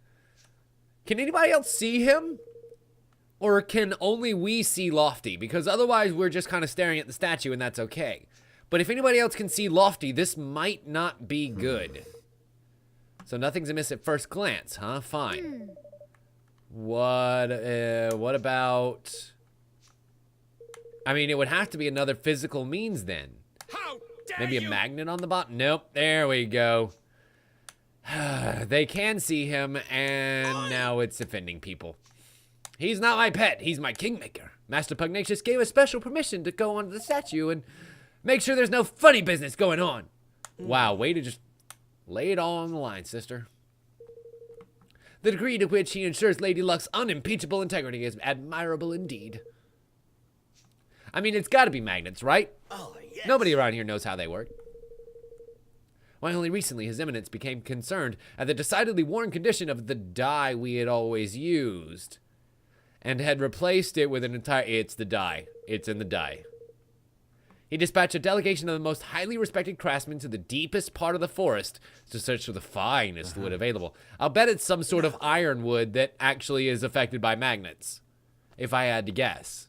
Can anybody else see him? Or can only we see Lofty? Because otherwise we're just kind of staring at the statue and that's okay. But if anybody else can see Lofty, this might not be good. So nothing's amiss at first glance, huh? Fine. What about... I mean, it would have to be another physical means then. How dare Maybe a you? magnet on the bottom? Nope. There we go. They can see him, and now it's offending people. He's not my pet. He's my kingmaker. Master Pugnacious gave us special permission to go onto the statue and make sure there's no funny business going on. Wow, way to just lay it all on the line, sister. The degree to which he ensures Lady Luck's unimpeachable integrity is admirable indeed. I mean, it's got to be magnets, right? Oh, yes. Nobody around here knows how they work. Why only recently His Eminence became concerned at the decidedly worn condition of the dye we had always used, and had replaced it with an entire... It's the dye. It's in the dye. He dispatched a delegation of the most highly respected craftsmen to the deepest part of the forest to search for the finest wood available. I'll bet it's some sort of ironwood that actually is affected by magnets, if I had to guess.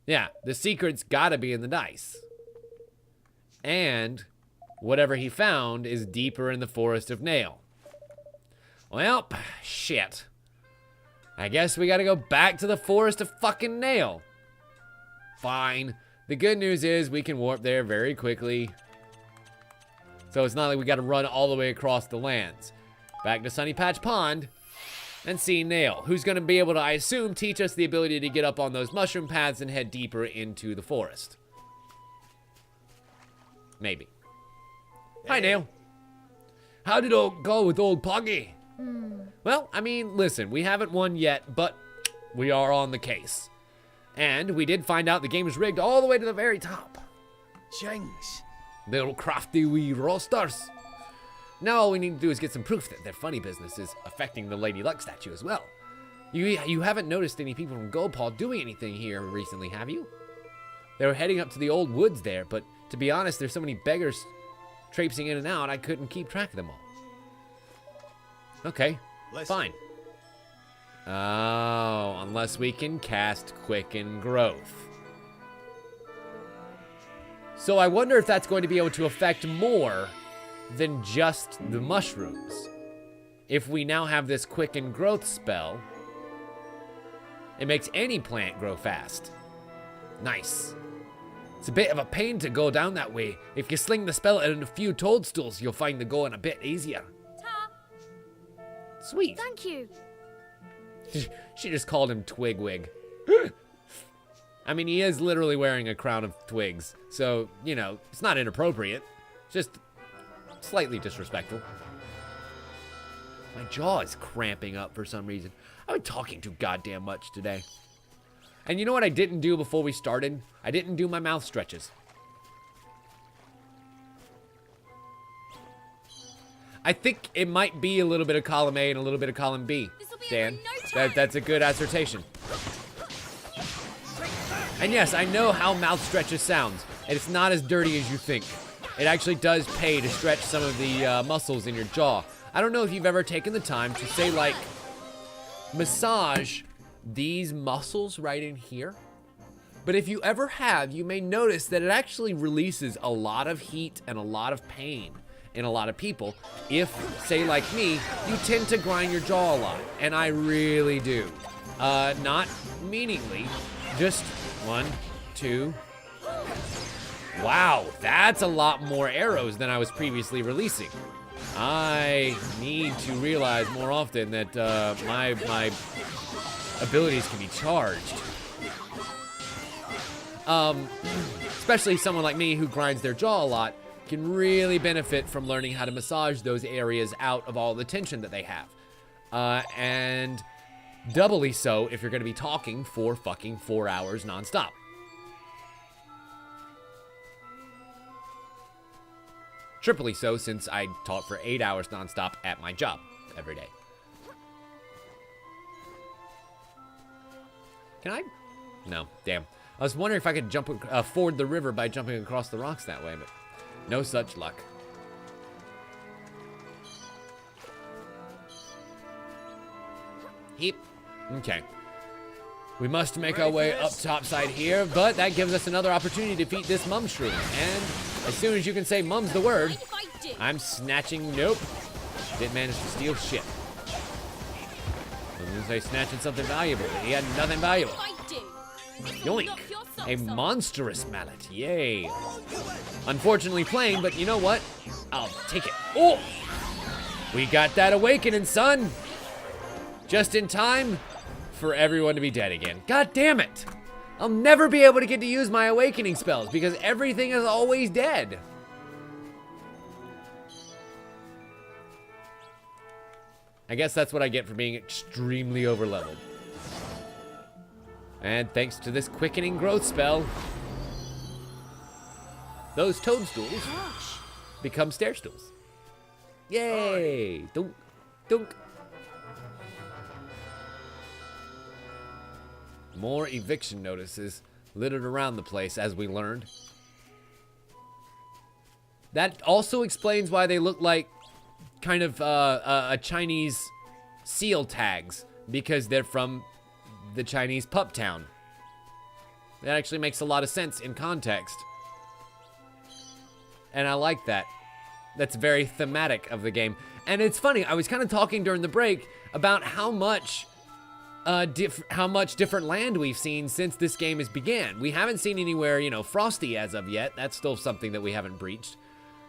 Yeah, the secret's gotta be in the dice. And whatever he found is deeper in the Forest of Nail. Well, shit. I guess we gotta go back to the Forest of fucking Nail. Fine. The good news is we can warp there very quickly. So it's not like we gotta run all the way across the lands. Back to Sunny Patch Pond and see Nail, who's gonna be able to, I assume, teach us the ability to get up on those mushroom paths and head deeper into the forest. Maybe. Hi, Nail. How did it go with old Puggy? Well, I mean, listen, we haven't won yet, but we are on the case. And we did find out the game is rigged all the way to the very top. Jinx. Little crafty wee roasters. Now all we need to do is get some proof that their funny business is affecting the Lady Luck statue as well. You haven't noticed any people from Goldpaw doing anything here recently, have you? They were heading up to the old woods there, but to be honest, there's so many beggars traipsing in and out, I couldn't keep track of them all. Okay, fine. Oh, unless we can cast Quicken Growth. So I wonder if that's going to be able to affect more than just the mushrooms. If we now have this Quicken Growth spell, it makes any plant grow fast. Nice. It's a bit of a pain to go down that way. If you sling the spell at a few toadstools, you'll find the going a bit easier. Sweet. Thank you. She just called him Twigwig. I mean, he is literally wearing a crown of twigs. So, you know, it's not inappropriate. Just slightly disrespectful. My jaw is cramping up for some reason. I've been talking too goddamn much today. And you know what I didn't do before we started? I didn't do my mouth stretches. I think it might be a little bit of column A and a little bit of column B, Dan. That's a good assertion. And yes, I know how mouth stretches sounds, and it's not as dirty as you think. It actually does pay to stretch some of the muscles in your jaw. I don't know if you've ever taken the time to say, like, massage these muscles right in here. But if you ever have, you may notice that it actually releases a lot of heat and a lot of pain in a lot of people. If, say like me, you tend to grind your jaw a lot, and I really do. Not meaningly, just 1, 2. Wow, that's a lot more arrows than I was previously releasing. I need to realize more often that my abilities can be charged. Especially someone like me who grinds their jaw a lot can really benefit from learning how to massage those areas out of all the tension that they have. And doubly so if you're going to be talking for fucking 4 hours nonstop. Triply so since I talk for 8 hours nonstop at my job every day. Can I? No, damn. I was wondering if I could jump ford the river by jumping across the rocks that way, but no such luck. Heap. Okay. We must make our way up topside here, but that gives us another opportunity to defeat this mushroom. And as soon as you can say mum's the word, Mind if I do? I'm snatching. Nope. Didn't manage to steal shit. I was gonna say snatching something valuable, but he had nothing valuable. If I do, this will Yoink. knock your socks A off. monstrous mallet. Yay. Unfortunately plain, but you know what? I'll take it. Oh! We got that awakening, son. Just in time for everyone to be dead again. God damn it. I'll never be able to get to use my awakening spells because everything is always dead. I guess that's what I get for being extremely overleveled. And thanks to this quickening growth spell, those toadstools Gosh. become stair stools. Yay! Dunk, dunk. More eviction notices littered around the place, as we learned. That also explains why they look like kind of a Chinese seal tags, because they're from the Chinese pup town. That actually makes a lot of sense in context. And I like that. That's very thematic of the game. And it's funny, I was kind of talking during the break about how much different land we've seen since this game has began. We haven't seen anywhere, you know, frosty as of yet. That's still something that we haven't breached.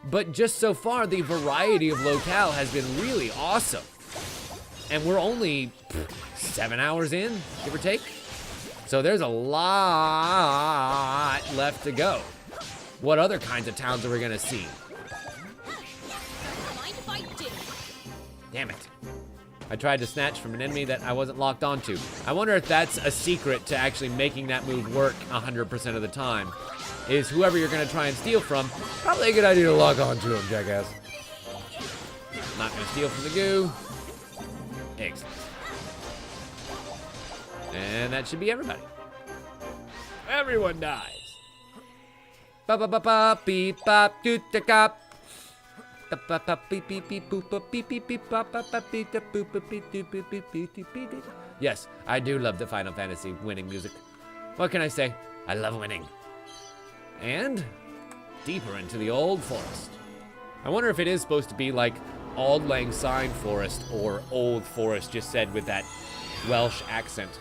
But just so far, the variety of locale has been really awesome. And we're only 7 hours in, give or take. So there's a lot left to go. What other kinds of towns are we gonna see? Mind if I do? Damn it. I tried to snatch from an enemy that I wasn't locked onto. I wonder if that's a secret to actually making that move work 100% of the time. Is whoever you're gonna try and steal from, probably a good idea to lock onto him, jackass. Not gonna steal from the goo. Excellent. And that should be everybody. Everyone dies. Ba ba ba ba beep bop doot da gop. Ba ba ba beep beep beep boop boop beep beep beep bop bop bop beep da boop boop beep doop beep beep beep beep beep beep. Yes, I do love the Final Fantasy winning music. What can I say? I love winning. And deeper into the old forest. I wonder if it is supposed to be like Auld Lang Syne Forest or Old Forest, just said with that Welsh accent.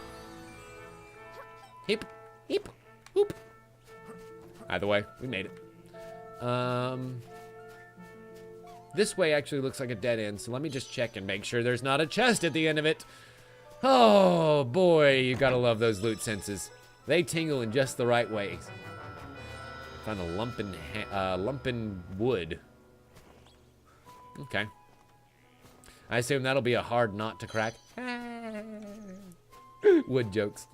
Heep, heep, whoop. Either way, we made it. This way actually looks like a dead end, so let me just check and make sure there's not a chest at the end of it. Oh boy, you gotta love those loot senses. They tingle in just the right ways. Found a lumpin wood. Okay. I assume that'll be a hard knot to crack. Wood jokes.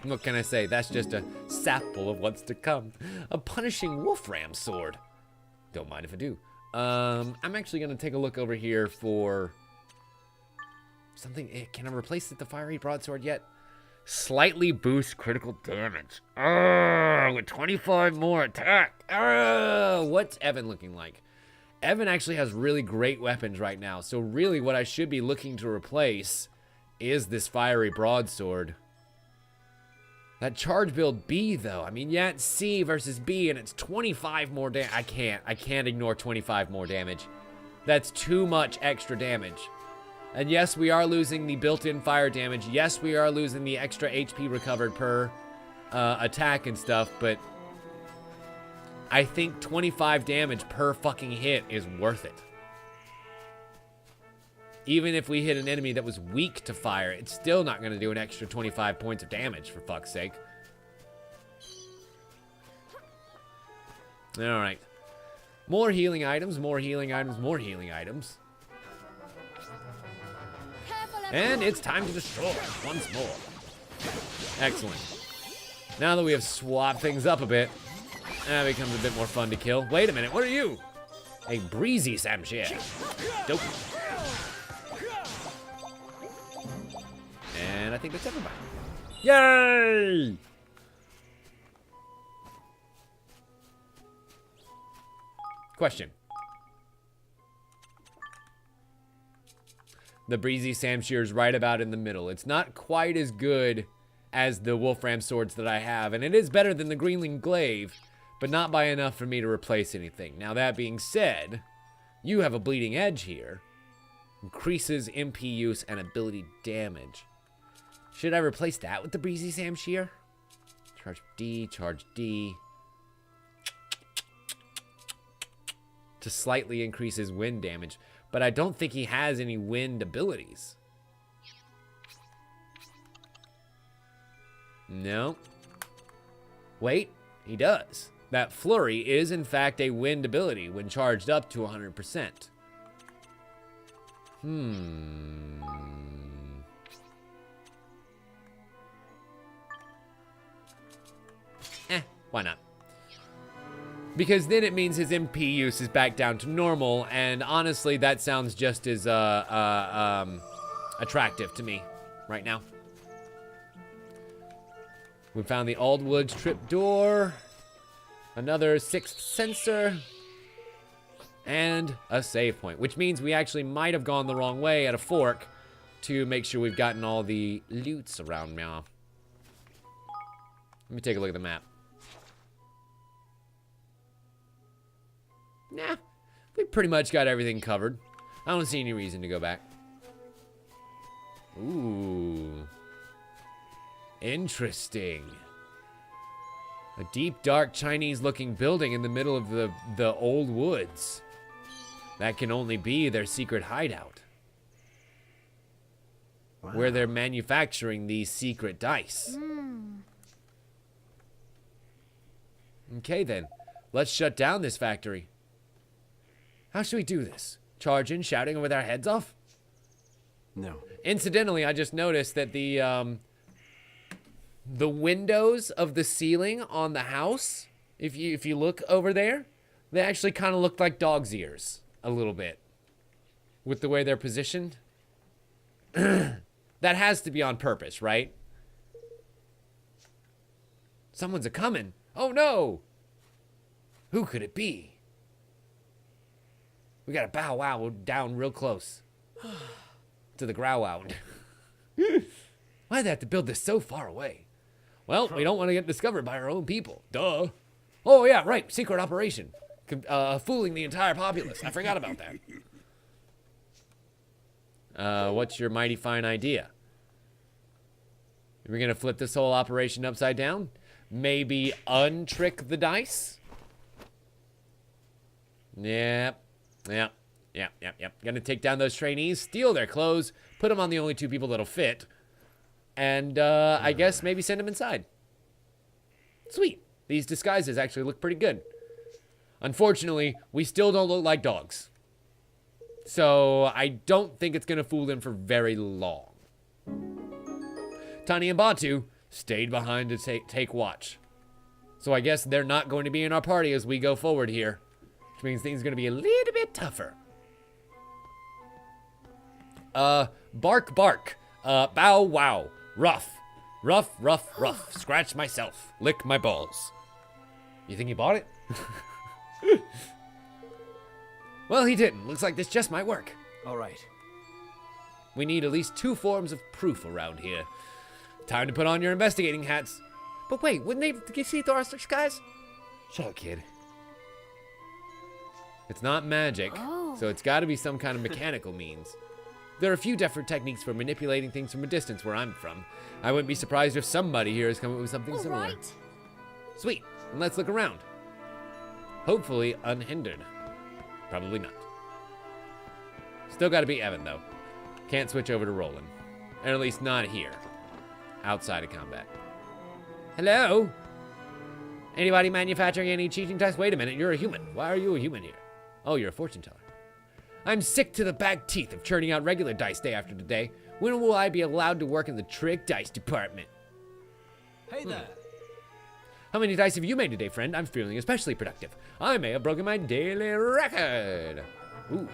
What can I say? That's just a sample of what's to come. A punishing wolf ram sword. Don't mind if I do. I'm actually gonna take a look over here for something. Can I replace the fiery broadsword yet? Slightly boost critical damage. Oh, with 25 more attack. Oh, what's Evan looking like? Evan actually has really great weapons right now. So really what I should be looking to replace is this fiery broadsword. That charge build B though. I mean, yeah, it's C versus B and it's 25 more damage. I can't ignore 25 more damage. That's too much extra damage. And yes, we are losing the built-in fire damage. Yes, we are losing the extra HP recovered per attack and stuff, but I think 25 damage per fucking hit is worth it. Even if we hit an enemy that was weak to fire, it's still not going to do an extra 25 points of damage, for fuck's sake. Alright. More healing items, more healing items, more healing items. And it's time to destroy once more. Excellent. Now that we have swapped things up a bit, that becomes a bit more fun to kill. Wait a minute, what are you? A breezy Samshir. Dope. And I think that's everybody. Yay! Question. The breezy Samshir is right about in the middle. It's not quite as good as the Wolfram swords that I have, and it is better than the Greenling Glaive, but not by enough for me to replace anything. Now that being said, you have a bleeding edge here. Increases MP use and ability damage. Should I replace that with the breezy Samshir? Charge D, charge D. To slightly increase his wind damage. But I don't think he has any wind abilities. No. Wait, he does. That flurry is in fact a wind ability when charged up to 100%. Why not? Because then it means his MP use is back down to normal, and honestly, that sounds just as attractive to me right now. We found the Aldwoods trip door, another 6th sensor, and a save point, which means we actually might have gone the wrong way at a fork to make sure we've gotten all the loots around now. Let me take a look at the map. Nah, we pretty much got everything covered. I don't see any reason to go back. Ooh. Interesting. A deep, dark, Chinese-looking building in the middle of the old woods. That can only be their secret hideout. Wow. Where they're manufacturing these secret dice. Okay, then. Let's shut down this factory. How should we do this? Charge in, shouting with our heads off? No. Incidentally, I just noticed that the windows of the ceiling on the house, if you look over there, they actually kind of look like dog's ears a little bit with the way they're positioned. That has to be on purpose, right? Someone's a-coming. Oh, no! Who could it be? We gotta bow wow down real close to the growl wound. Why'd they have to build this so far away? Well, we don't want to get discovered by our own people. Duh. Oh, yeah, right. Secret operation. Fooling the entire populace. I forgot about that. What's your mighty fine idea? We're going to flip this whole operation upside down? Maybe untrick the dice? Yep. Gonna take down those trainees, steal their clothes, put them on the only 2 people that'll fit, and I guess maybe send them inside. Sweet. These disguises actually look pretty good. Unfortunately, we still don't look like dogs. So I don't think it's gonna fool them for very long. Tani and Batu stayed behind to take watch. So I guess they're not going to be in our party as we go forward here. Which means things are going to be a little bit tougher. Bark, bark. Bow, wow. Rough. Rough, rough, rough. Scratch myself. Lick my balls. You think he bought it? Well, he didn't. Looks like this just might work. All right. We need at least 2 forms of proof around here. Time to put on your investigating hats. But wait, wouldn't they see Thoris disguise? Shut up, kid. It's not magic, so it's got to be some kind of mechanical means. There are a few different techniques for manipulating things from a distance where I'm from. I wouldn't be surprised if somebody here has come up with something similar. Right. Sweet, and let's look around. Hopefully unhindered. Probably not. Still got to be Evan, though. Can't switch over to Roland. Or at least not here. Outside of combat. Hello? Anybody manufacturing any cheating dice? Wait a minute, you're a human. Why are you a human here? Oh, you're a fortune teller. I'm sick to the back teeth of churning out regular dice day after day. When will I be allowed to work in the trick dice department? Hey there. How many dice have you made today, friend? I'm feeling especially productive. I may have broken my daily record. Ooh,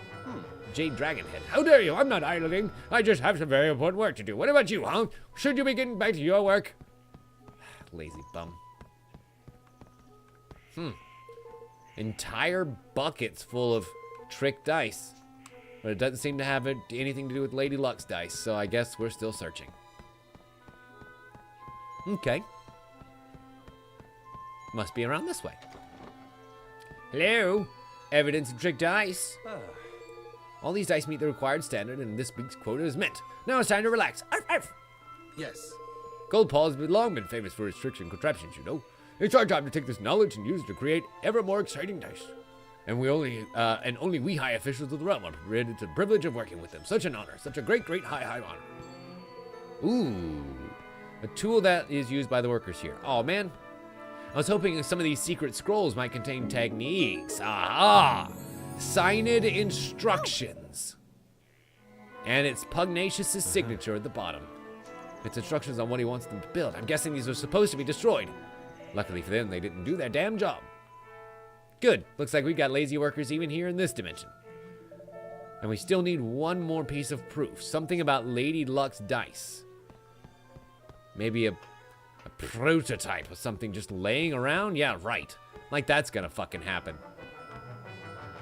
Jade Dragonhead. How dare you? I'm not idling. I just have some very important work to do. What about you, huh? Should you be getting back to your work? Lazy bum. Entire buckets full of trick dice. But it doesn't seem to have anything to do with Lady Luck's dice, so I guess we're still searching. Okay. Must be around this way. Hello? Evidence of trick dice. All these dice meet the required standard, and this week's quota is met. Now it's time to relax. Arf, arf. Yes. Gold Paw has long been famous for his tricks and contraptions, you know. It's our time to take this knowledge and use it to create ever more exciting dice. And only we high officials of the realm are permitted to the privilege of working with them. Such an honor, such a great, great high honor. Ooh, a tool that is used by the workers here. Oh man, I was hoping some of these secret scrolls might contain techniques. Aha! Signed instructions. And it's Pugnacious' signature at the bottom. It's instructions on what he wants them to build. I'm guessing these are supposed to be destroyed. Luckily for them, they didn't do their damn job. Good. Looks like we've got lazy workers even here in this dimension. And we still need one more piece of proof. Something about Lady Luck's dice. Maybe a prototype of something just laying around? Yeah, right. Like that's gonna fucking happen.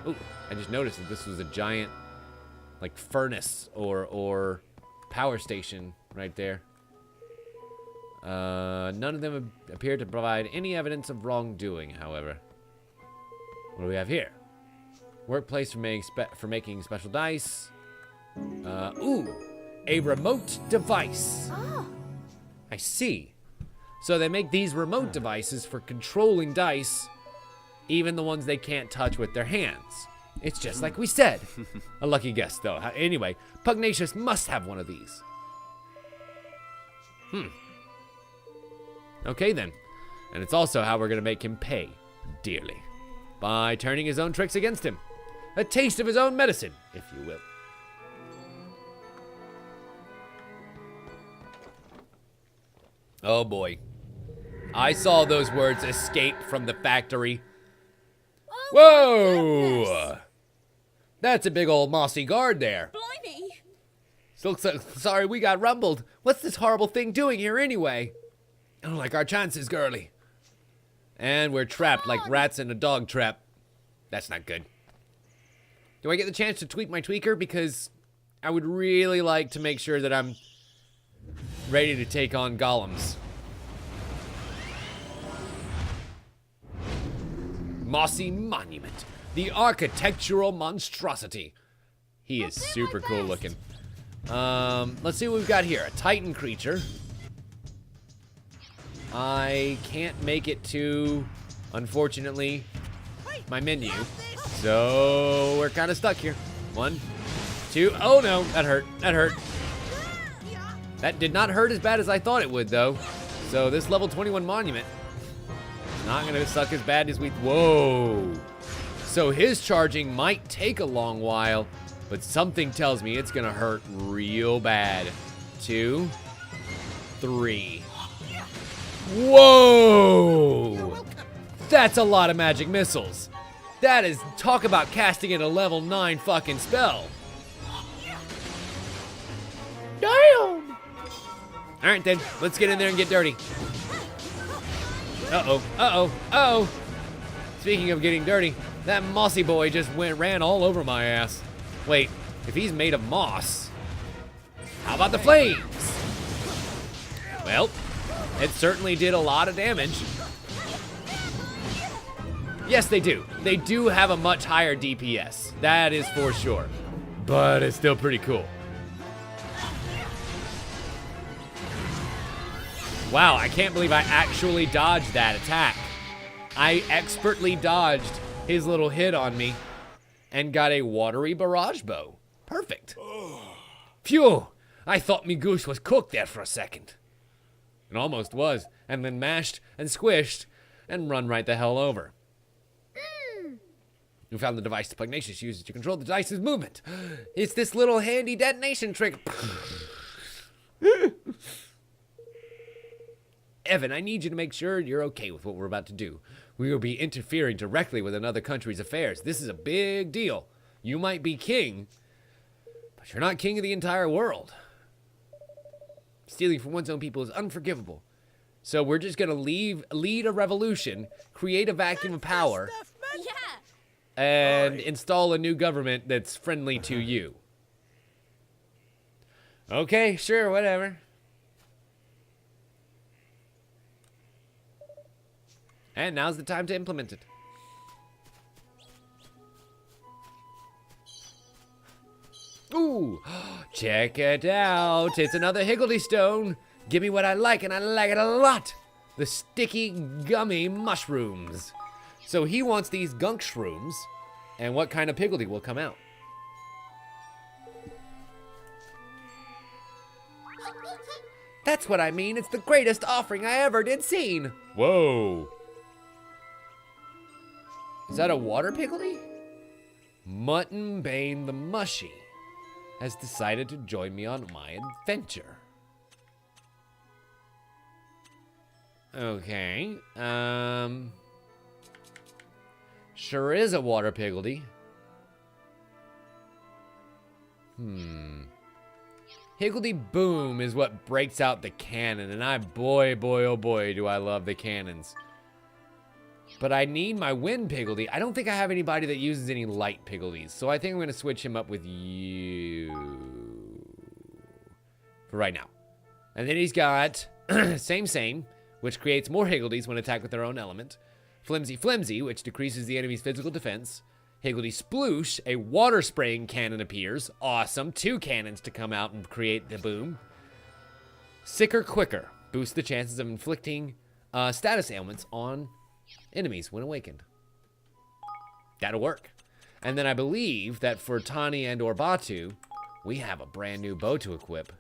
Ooh, I just noticed that this was a giant, like, furnace or power station right there. None of them appear to provide any evidence of wrongdoing, however. What do we have here? Workplace for making special dice. Ooh, a remote device. Oh, I see. So they make these remote devices for controlling dice, even the ones they can't touch with their hands. It's just like we said. A lucky guess, though. Anyway, Pugnacious must have one of these. Okay, then. And it's also how we're going to make him pay dearly. By turning his own tricks against him. A taste of his own medicine, if you will. Oh, boy. I saw those words escape from the factory. Oh, Whoa! That's a big old mossy guard there. blimey. Sorry, we got rumbled. What's this horrible thing doing here anyway? I don't like our chances, girly. And we're trapped like rats in a dog trap. That's not good. Do I get the chance to tweak my tweaker? Because I would really like to make sure that I'm ready to take on golems. Mossy Monument. The architectural monstrosity. He is super cool looking. Let's see what we've got here. A Titan creature. I can't make it to, unfortunately, my menu. So we're kind of stuck here. 1, 2. Oh no, that hurt. That hurt. That did not hurt as bad as I thought it would, though. So this level 21 monument is not going to suck as bad as we... Whoa. So his charging might take a long while, but something tells me it's going to hurt real bad. 2, 3. Whoa! That's a lot of magic missiles. That is, talk about casting in a level 9 fucking spell. Damn! Alright then, let's get in there and get dirty. Uh-oh, uh-oh, uh-oh. Speaking of getting dirty, that mossy boy just ran all over my ass. Wait, if he's made of moss, how about the flames? Well, it certainly did a lot of damage. Yes, they do. They do have a much higher DPS. That is for sure. But it's still pretty cool. Wow, I can't believe I actually dodged that attack. I expertly dodged his little hit on me and got a watery barrage bow. Perfect. Phew, I thought me goose was cooked there for a second. It almost was, and then mashed and squished and run right the hell over. We found the device Pugnacious uses to control the dice's movement. It's this little handy detonation trick. Evan, I need you to make sure you're okay with what we're about to do. We will be interfering directly with another country's affairs. This is a big deal. You might be king, but you're not king of the entire world. Stealing from one's own people is unforgivable. So we're just going to lead a revolution, create a vacuum of power, Yeah. and install a new government that's friendly to you. Okay, sure, whatever. And now's the time to implement it. Ooh, check it out. It's another Higgledy Stone. Give me what I like, and I like it a lot. The sticky, gummy mushrooms. So he wants these gunk shrooms, and what kind of Piggledy will come out? That's what I mean. It's the greatest offering I ever did seen. Whoa. Is that a water Piggledy? Mutton Bane the Mushy. has decided to join me on my adventure. Okay. Sure is a water piggledy. Higgledy Boom is what breaks out the cannon, and boy, oh boy, do I love the cannons. But I need my wind piggledy. I don't think I have anybody that uses any light piggledies, so I think I'm going to switch him up with you for right now. And then he's got same, which creates more higgledies when attacked with their own element. Flimsy, which decreases the enemy's physical defense. Higgledy Sploosh, a water spraying cannon appears. Awesome. 2 cannons to come out and create the boom. Sicker Quicker boosts the chances of inflicting status ailments on enemies when awakened. That'll work. And then I believe that for Tani and or Batu, we have a brand new bow to equip.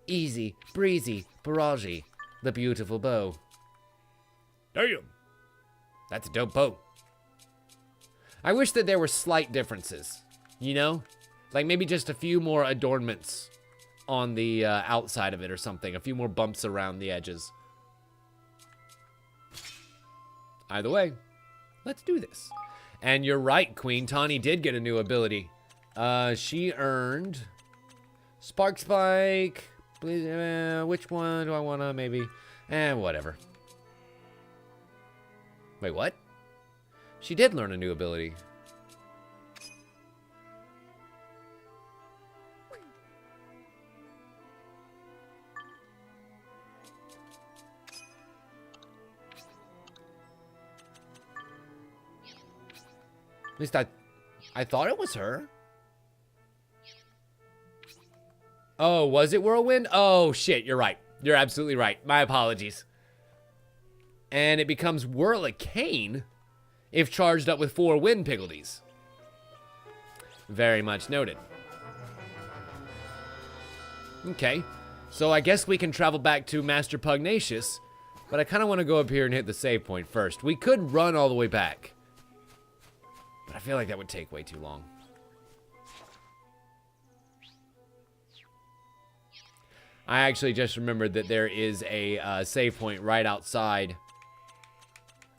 Easy, breezy, barragey, the beautiful bow. Damn. That's a dope bow. I wish that there were slight differences, you know? Like maybe just a few more adornments on the outside of it or something. A few more bumps around the edges. Either way, let's do this. And you're right, Queen. Tani did get a new ability. She earned Spark Spike. Which one do I want to maybe? Whatever. Wait, what? She did learn a new ability. At least I thought it was her. Oh, was it Whirlwind? Oh, shit, you're right. You're absolutely right. My apologies. And it becomes Whirlicane if charged up with 4 wind piggledies. Very much noted. Okay, so I guess we can travel back to Master Pugnacious, but I kind of want to go up here and hit the save point first. We could run all the way back, but I feel like that would take way too long. I actually just remembered that there is a save point right outside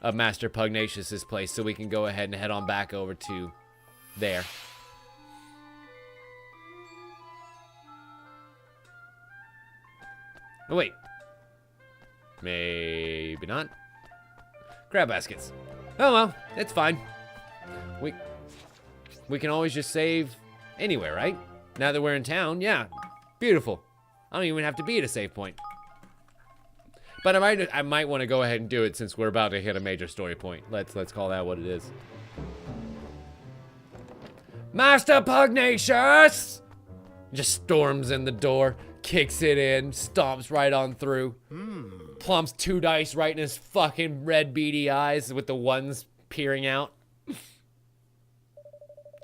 of Master Pugnacious's place, so we can go ahead and head on back over to there. Oh, wait. Maybe not. Crab baskets. Oh, well, it's fine. We can always just save anywhere, right? Now that we're in town, yeah. Beautiful. I don't even have to be at a save point. But I might want to go ahead and do it since we're about to hit a major story point. Let's call that what it is. Master Pugnacious! Just storms in the door, kicks it in, stomps right on through. Plumps 2 dice right in his fucking red beady eyes with the ones peering out.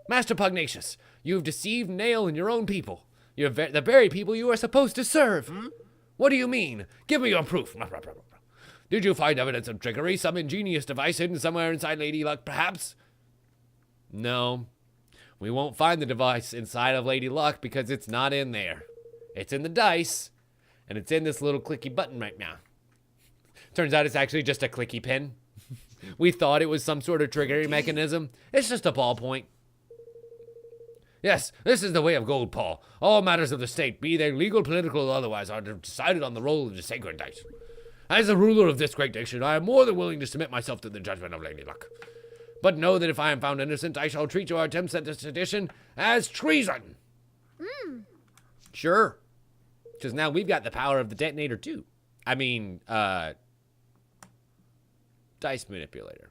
Master Pugnacious, you have deceived Nail and your own people. You have the very people you are supposed to serve. What do you mean? Give me your proof. Did you find evidence of trickery? Some ingenious device hidden somewhere inside Lady Luck, perhaps? No. We won't find the device inside of Lady Luck because it's not in there. It's in the dice, and it's in this little clicky button right now. Turns out it's actually just a clicky pin. We thought it was some sort of triggering mechanism. It's just a ballpoint. Yes, this is the way of gold, Paul. All matters of the state, be they legal, political, or otherwise, are decided on the roll of the sacred dice. As the ruler of this great nation, I am more than willing to submit myself to the judgment of Lady Luck. But know that if I am found innocent, I shall treat your attempts at sedition as treason. Sure. Because now we've got the power of the detonator, too. I mean, dice manipulator.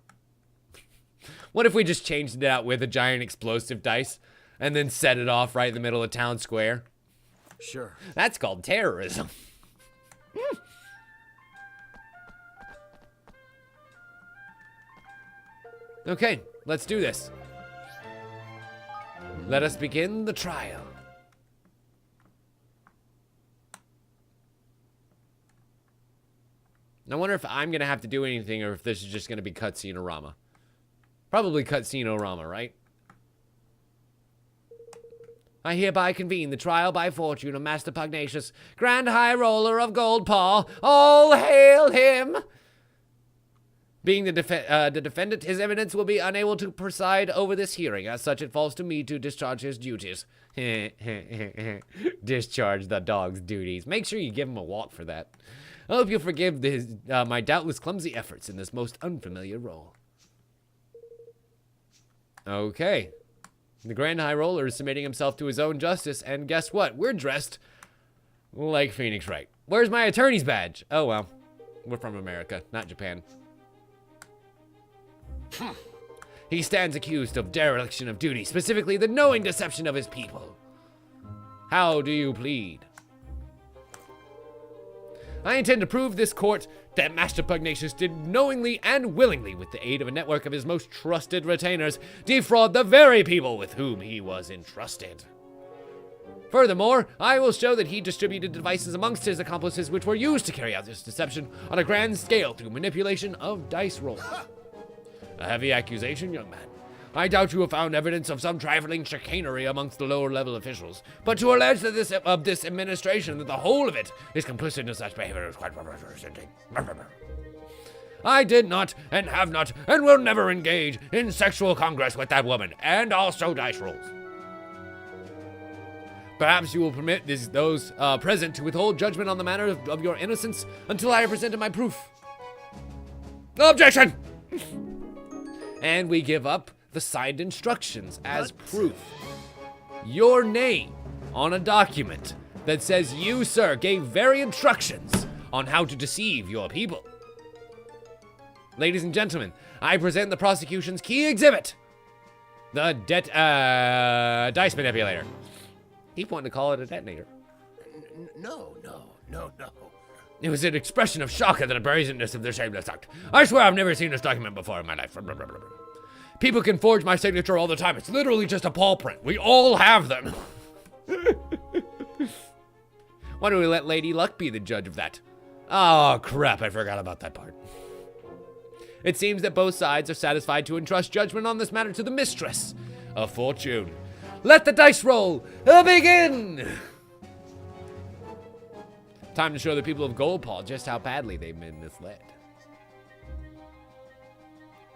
What if we just changed it out with a giant explosive dice? And then set it off right in the middle of town square. Sure. That's called terrorism. Okay, let's do this. Let us begin the trial. I wonder if I'm going to have to do anything or if this is just going to be cutscene-orama. Probably cutscene-orama, right? I hereby convene the trial by fortune of Master Pugnacious, Grand High Roller of Gold Paw. All hail him! Being the defendant, his evidence will be unable to preside over this hearing. As such, it falls to me to discharge his duties. Discharge the dog's duties. Make sure you give him a walk for that. I hope you'll forgive my doubtless clumsy efforts in this most unfamiliar role. Okay. The Grand High Roller is submitting himself to his own justice, and guess what? We're dressed like Phoenix Wright. Where's my attorney's badge? Oh, well. We're from America, not Japan. He stands accused of dereliction of duty, specifically the knowing deception of his people. How do you plead? I intend to prove this court that Master Pugnacious did knowingly and willingly, with the aid of a network of his most trusted retainers, defraud the very people with whom he was entrusted. Furthermore, I will show that he distributed devices amongst his accomplices which were used to carry out this deception on a grand scale through manipulation of dice rolls. A heavy accusation, young man. I doubt you have found evidence of some trifling chicanery amongst the lower-level officials, but to allege that this administration, that the whole of it is complicit in such behavior is quite representing. I did not, and have not, and will never engage in sexual congress with that woman, and also dice rolls. Perhaps you will permit those present to withhold judgment on the matter of your innocence until I have presented my proof. Objection! And we give up the signed instructions as proof. Your name on a document that says you, sir, gave very instructions on how to deceive your people. Ladies and gentlemen, I present the prosecution's key exhibit, the dice manipulator. He wanted to call it a detonator. No. It was an expression of shock at the brazenness of their shameless act. I swear I've never seen this document before in my life. People can forge my signature all the time. It's literally just a paw print. We all have them. Why don't we let Lady Luck be the judge of that? Oh, crap. I forgot about that part. It seems that both sides are satisfied to entrust judgment on this matter to the mistress of fortune. Let the dice roll begin! Time to show the people of Goldpaw just how badly they've been misled.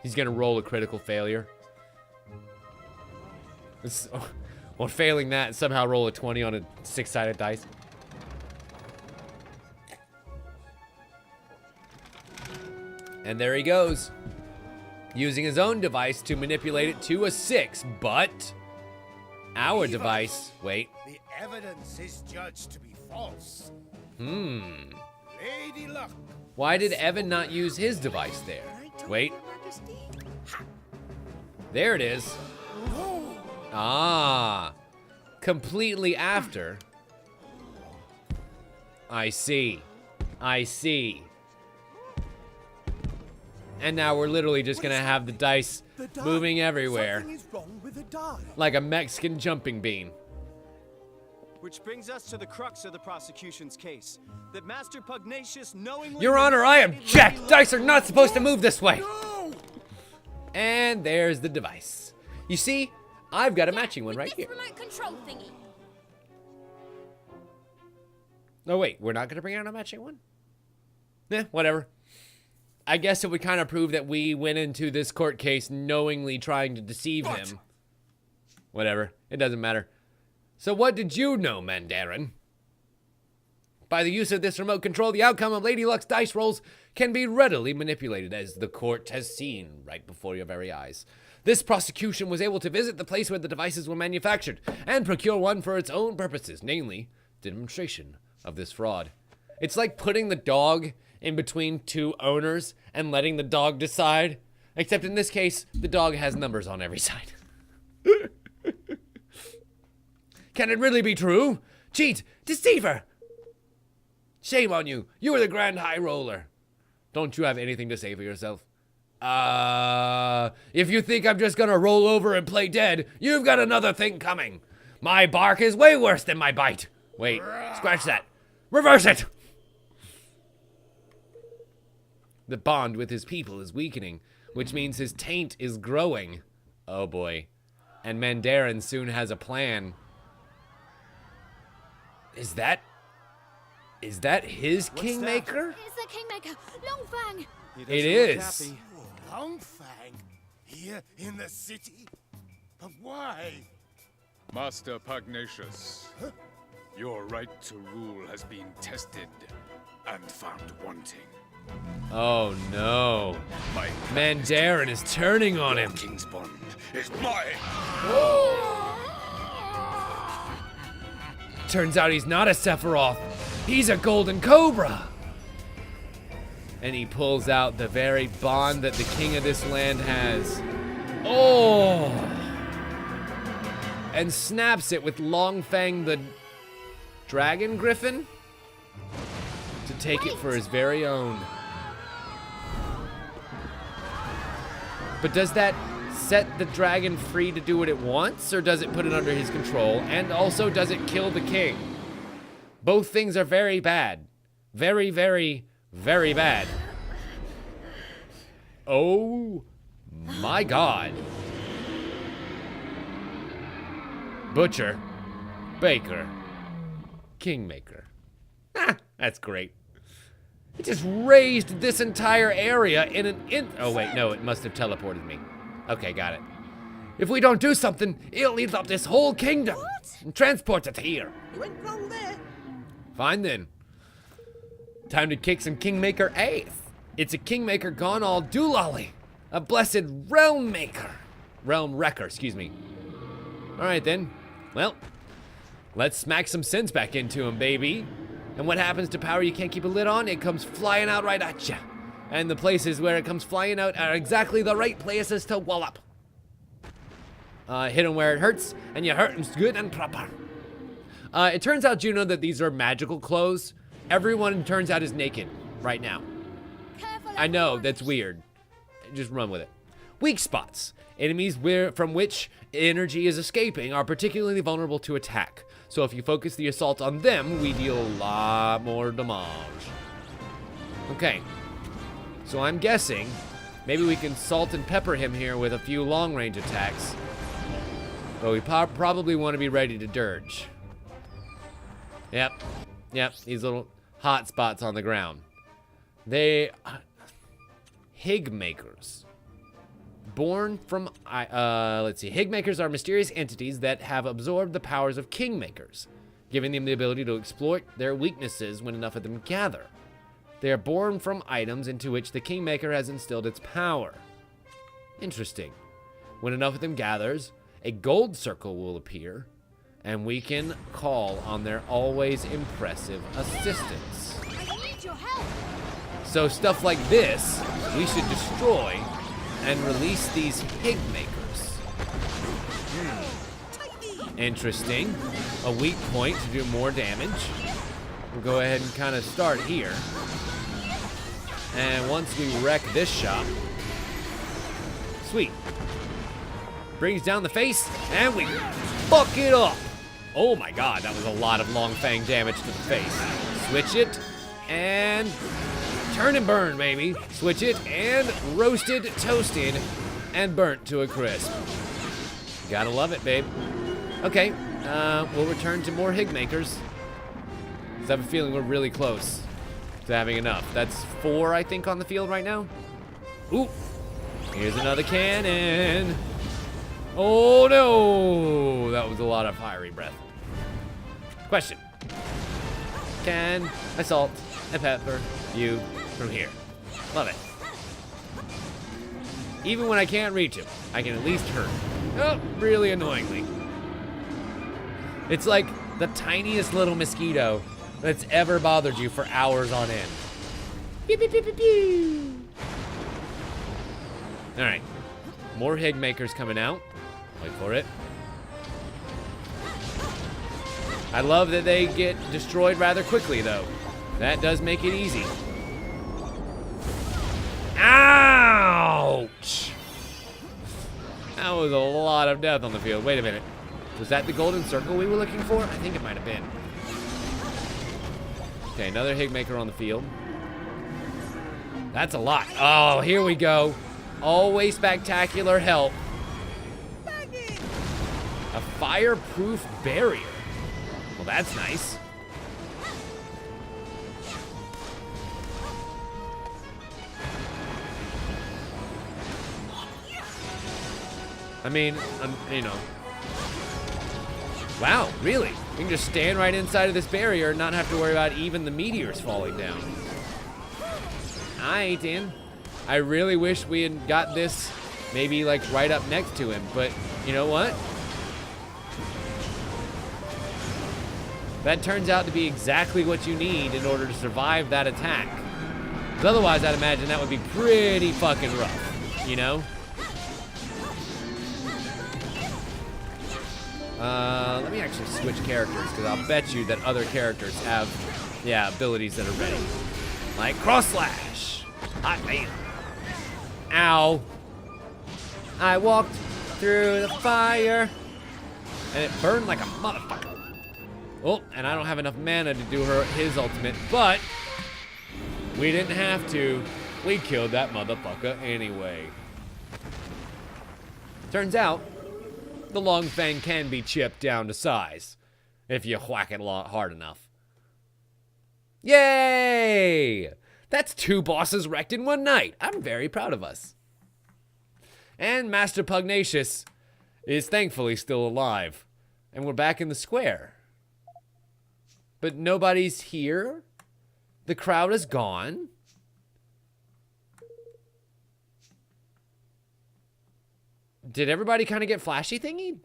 He's gonna roll a critical failure. Or failing that, somehow roll a 20 on a 6-sided dice. And there he goes. Using his own device to manipulate it to a 6, but our device, wait. The evidence is judged to be false. Lady Luck. Why did Evan not use his device there? Wait. There it is. Ah. Completely after. I see. And now we're literally just gonna have the dice moving everywhere. Something is wrong with the die. Like a Mexican jumping bean. Which brings us to the crux of the prosecution's case. That Master Pugnacious knowingly... Your Honor, I object! Dice are not supposed to move this way! No! And there's the device. You see, I've got a matching one right here. This remote control thingy. Oh wait, we're not gonna bring out a matching one? Whatever. I guess it would kind of prove that we went into this court case knowingly trying to deceive him. Whatever, it doesn't matter. So what did you know, Mandarin? By the use of this remote control, the outcome of Lady Luck's dice rolls can be readily manipulated, as the court has seen right before your very eyes. This prosecution was able to visit the place where the devices were manufactured and procure one for its own purposes, namely, demonstration of this fraud. It's like putting the dog in between two owners and letting the dog decide, except in this case, the dog has numbers on every side. Can it really be true? Cheat! Deceiver! Shame on you. You are the Grand High Roller. Don't you have anything to say for yourself? If you think I'm just gonna roll over and play dead, you've got another thing coming. My bark is way worse than my bite. Wait, scratch that. Reverse it! The bond with his people is weakening, which means his taint is growing. Oh boy. And Mandarin soon has a plan. Is that his Kingmaker? It's the Kingmaker, Longfang. He It doesn't look is. happy. Longfang? Here in the city? But why? Master Pugnacious, your right to rule has been tested and found wanting. Oh no. My Mandarin is turning on him. King's bond is mine. Turns out he's not a Sephiroth. He's a Golden Cobra. And he pulls out the very bond that the king of this land has. Oh! And snaps it with Longfang the Dragon Griffin to take it for his very own. But does that set the dragon free to do what it wants, or does it put it under his control? And also, does it kill the king? Both things are very bad. Very, very, very bad. Oh my God. Butcher, Baker, Kingmaker. That's great. It just raised this entire area in an oh wait, no, it must have teleported me. Okay, got it. If we don't do something, it'll eat up this whole kingdom. And transport it here. You went wrong there. Fine then. Time to kick some Kingmaker ass. It's a Kingmaker gone all doolally. A blessed realm maker. Realm wrecker, excuse me. Alright then. Well, let's smack some sense back into him, baby. And what happens to power you can't keep a lid on? It comes flying out right at ya. And the places where it comes flying out are exactly the right places to wallop. Hit him where it hurts, and you hurt him good and proper. It turns out, Juno, that these are magical clothes. Everyone turns out is naked right now. Careful, I know, everyone. that's weird. Just run with it. Weak spots. Enemies from which energy is escaping are particularly vulnerable to attack. So if you focus the assault on them, we deal a lot more damage. Okay. So I'm guessing maybe we can salt and pepper him here with a few long-range attacks. But we probably want to be ready to dirge. Yep. These little hot spots on the ground. They... Higmakers. Born from... let's see. Higmakers are mysterious entities that have absorbed the powers of Kingmakers, giving them the ability to exploit their weaknesses when enough of them gather. They are born from items into which the Kingmaker has instilled its power. Interesting. When enough of them gathers, a gold circle will appear, and we can call on their always impressive assistance. I need your help. So stuff like this, we should destroy and release these Higmakers. Interesting. A weak point to do more damage. We'll go ahead and kind of start here. And once we wreck this shop, sweet. Brings down the face, and we fuck it up. Oh my God, that was a lot of long fang damage to the face. Switch it, and turn and burn, baby. Switch it, and roasted, toasted, and burnt to a crisp. Gotta love it, babe. Okay, we'll return to more Higmakers. I have a feeling we're really close to having enough. That's 4, I think, on the field right now. Ooh, here's another cannon. Oh no, that was a lot of fiery breath. Question. Can I salt and pepper you from here? Love it. Even when I can't reach him, I can at least hurt. Oh, really annoyingly. It's like the tiniest little mosquito that's ever bothered you for hours on end. Pew, pew, pew, pew, pew. All right, more Higmakers coming out. Wait for it. I love that they get destroyed rather quickly, though. That does make it easy. Ouch! That was a lot of death on the field. Wait a minute. Was that the golden circle we were looking for? I think it might have been. Okay, another Higmaker on the field. That's a lot. Oh, here we go. Always spectacular help. A fireproof barrier. Well, that's nice. I mean, you know. Wow, really? We can just stand right inside of this barrier and not have to worry about even the meteors falling down. Alright, Dan. I really wish we had got this maybe like right up next to him, but you know what? That turns out to be exactly what you need in order to survive that attack. Because otherwise, I'd imagine that would be pretty fucking rough, you know? Let me actually switch characters, because I'll bet you that other characters have, yeah, abilities that are ready. Like Cross Slash. Hot damn. Ow. I walked through the fire, and it burned like a motherfucker. Oh, and I don't have enough mana to do his ultimate, but we didn't have to. We killed that motherfucker anyway. Turns out, the Long Fang can be chipped down to size if you whack it hard enough. Yay! That's 2 bosses wrecked in one night. I'm very proud of us. And Master Pugnacious is thankfully still alive. And we're back in the square. But nobody's here. The crowd is gone. Did everybody kind of get flashy thingy?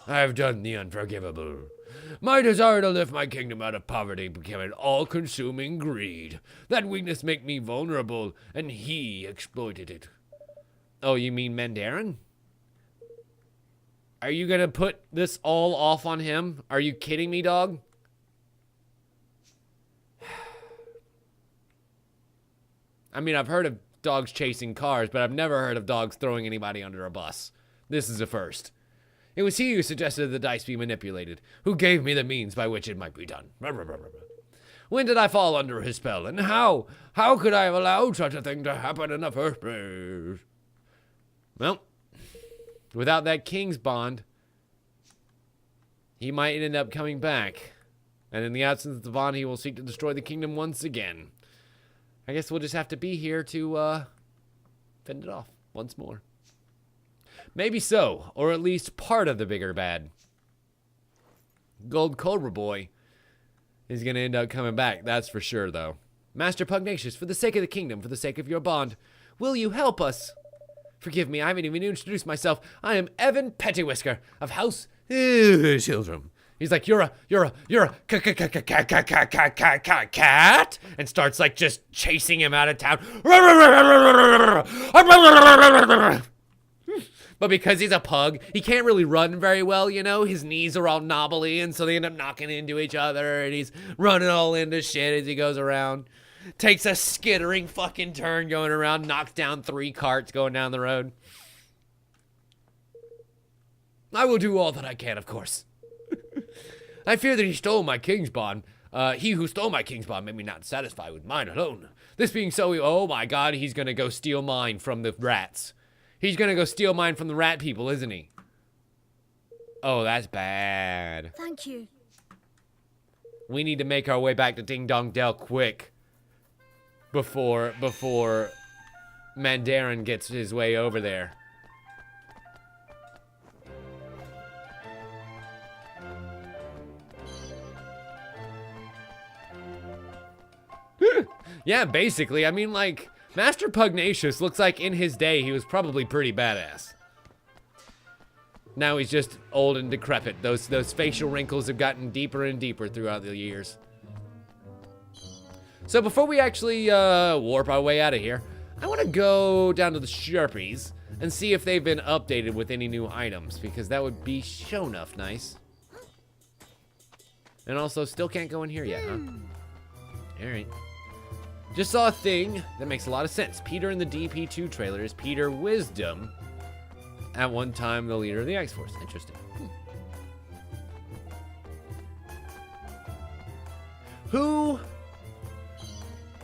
I've done the unforgivable. My desire to lift my kingdom out of poverty became an all-consuming greed. That weakness made me vulnerable, and he exploited it. Oh, you mean Mandarin? Are you gonna put this all off on him? Are you kidding me, dog? I mean, I've heard of dogs chasing cars, but I've never heard of dogs throwing anybody under a bus. This is a first. It was he who suggested the dice be manipulated, who gave me the means by which it might be done. When did I fall under his spell, and how? How could I have allowed such a thing to happen in the first place? Well, without that king's bond, he might end up coming back. And in the absence of the bond, he will seek to destroy the kingdom once again. I guess we'll just have to be here to fend it off once more. Maybe so, or at least part of the bigger bad. Gold Cobra Boy is going to end up coming back, that's for sure, though. Master Pugnacious, for the sake of the kingdom, for the sake of your bond, will you help us? Forgive me, I haven't even introduced myself. I am Evan Pettywhisker of House Children. He's like, you're a cat, and starts like just chasing him out of town. But because he's a pug, he can't really run very well, you know? His knees are all knobbly, and so they end up knocking into each other, and he's running all into shit as he goes around. Takes a skittering fucking turn going around, knocks down 3 carts going down the road. I will do all that I can, of course. I fear that he stole my king's bond. He who stole my king's bond made me not satisfied with mine alone. This being so, oh my god, he's gonna go steal mine from the rats. He's gonna go steal mine from the rat people, isn't he? Oh, that's bad. Thank you. We need to make our way back to Ding Dong Dell quick. Before Mandarin gets his way over there. Yeah, basically. I mean, like, Master Pugnacious looks like in his day he was probably pretty badass. Now he's just old and decrepit. Those facial wrinkles have gotten deeper and deeper throughout the years. So before we actually warp our way out of here, I want to go down to the Sharpies and see if they've been updated with any new items, because that would be show enough nice. And also, still can't go in here yet, huh? Alright. Just saw a thing that makes a lot of sense. Peter in the DP2 trailer is Peter Wisdom. At one time, the leader of the X-Force. Interesting.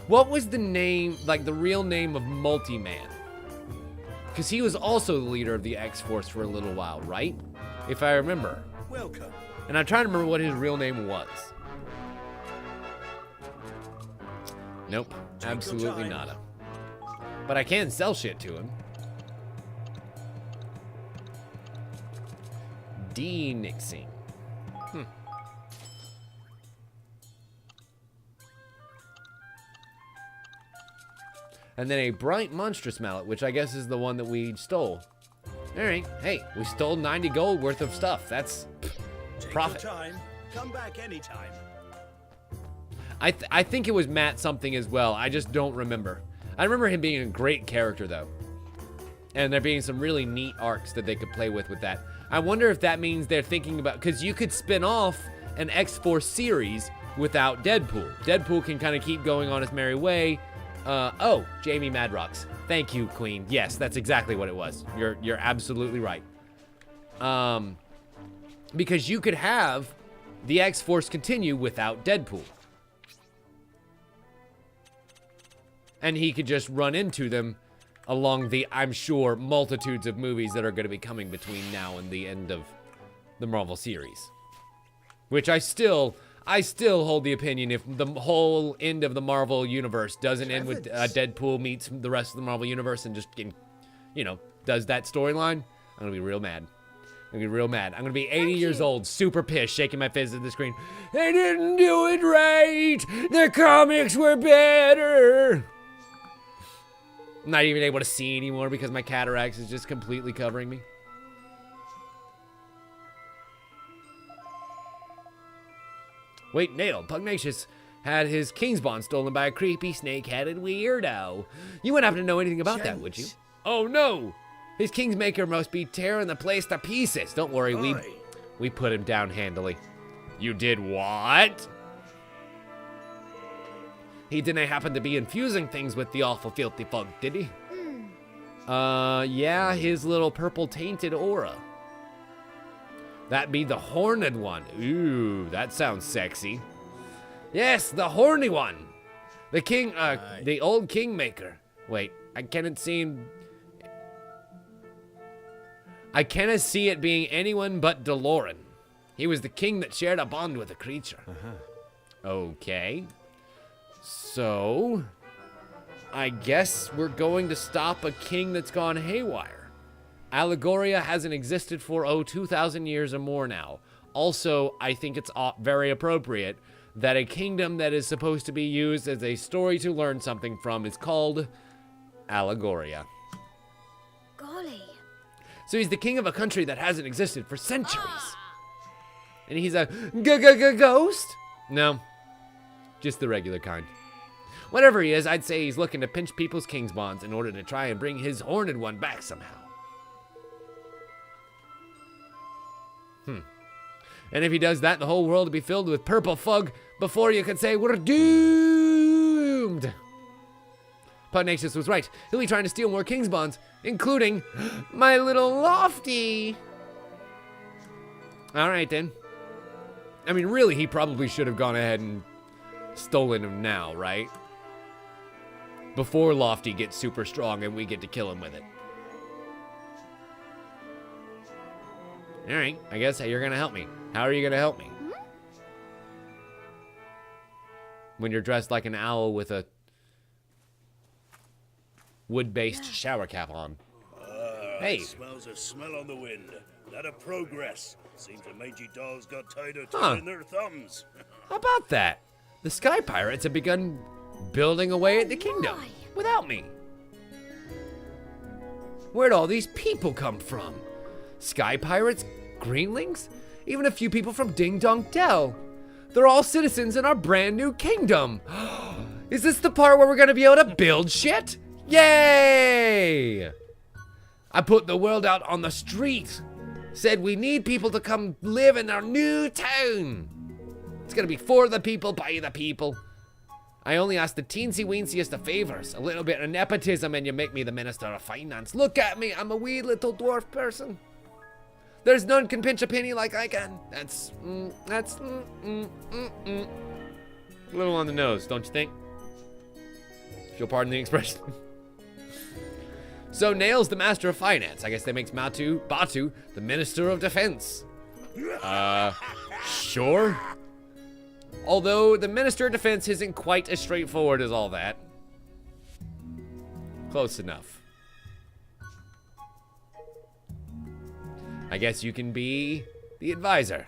What was the name, like the real name of Multi-Man? Because he was also the leader of the X-Force for a little while, right? If I remember. Welcome. And I'm trying to remember what his real name was. Nope, absolutely nada. But I can sell shit to him. Denixing. And then a bright monstrous mallet, which I guess is the one that we stole. Alright, hey, we stole 90 gold worth of stuff. That's profit. Take your time. Come back anytime. I think it was Matt something as well. I just don't remember. I remember him being a great character, though. And there being some really neat arcs that they could play with that. I wonder if that means they're thinking about... Because you could spin off an X-Force series without Deadpool. Deadpool can kind of keep going on his merry way. Oh, Jamie Madrox. Thank you, Queen. Yes, that's exactly what it was. You're absolutely right. Because you could have the X-Force continue without Deadpool. And he could just run into them along the, I'm sure, multitudes of movies that are going to be coming between now and the end of the Marvel series. Which I still hold the opinion, if the whole end of the Marvel universe doesn't end with Deadpool meets the rest of the Marvel universe and just, does that storyline, I'm going to be real mad. I'm going to be real mad. I'm going to be 80 years old, super pissed, shaking my fist at the screen. They didn't do it right! The comics were better! I'm not even able to see anymore because my cataracts is just completely covering me. Wait, Nail, Pugnacious had his king's bond stolen by a creepy snake-headed weirdo. You wouldn't happen to know anything about that, would you? Oh no! His Kingsmaker must be tearing the place to pieces. Don't worry, we put him down handily. You did what? He didn't happen to be infusing things with the awful filthy fog, did he? Yeah, his little purple tainted aura. That be the horned one. Ooh, that sounds sexy. Yes, the horny one. The king, the old kingmaker. Wait, I cannot see it being anyone but DeLorean. He was the king that shared a bond with a creature. Okay. So, I guess we're going to stop a king that's gone haywire. Allegoria hasn't existed for, 2,000 years or more now. Also, I think it's very appropriate that a kingdom that is supposed to be used as a story to learn something from is called Allegoria. Golly. So he's the king of a country that hasn't existed for centuries. And he's a ghost? No, just the regular kind. Whatever he is, I'd say he's looking to pinch people's king's bonds in order to try and bring his horned one back somehow. And if he does that, the whole world will be filled with purple fog before you could say we're doomed. Pugnacious was right. He'll be trying to steal more king's bonds, including my little Lofty. All right, then. I mean, really, he probably should have gone ahead and stolen him now, right? Before Lofty gets super strong and we get to kill him with it. All right, I guess you're going to help me. How are you going to help me? When you're dressed like an owl with a wood-based shower cap on. Hey. Smells a smell on the wind. That a progress. Seems the mangy dolls got tired of twiddling their thumbs. How about that? The Sky Pirates have begun building away at the kingdom without me. Where'd all these people come from? Sky Pirates? Greenlings? Even a few people from Ding Dong Dell. They're all citizens in our brand new kingdom. Is this the part where we're gonna be able to build shit? Yay! I put the world out on the street. Said we need people to come live in our new town. It's gonna be for the people, by the people. I only ask the teensy-weensiest of favors. A little bit of nepotism and you make me the Minister of Finance. Look at me, I'm a wee little dwarf person. There's none can pinch a penny like I can. That's a little on the nose, don't you think? If you'll pardon the expression. So Nail's the Master of Finance. I guess that makes Batu the Minister of Defense. Sure. Although the Minister of Defense isn't quite as straightforward as all that. Close enough. I guess you can be the advisor.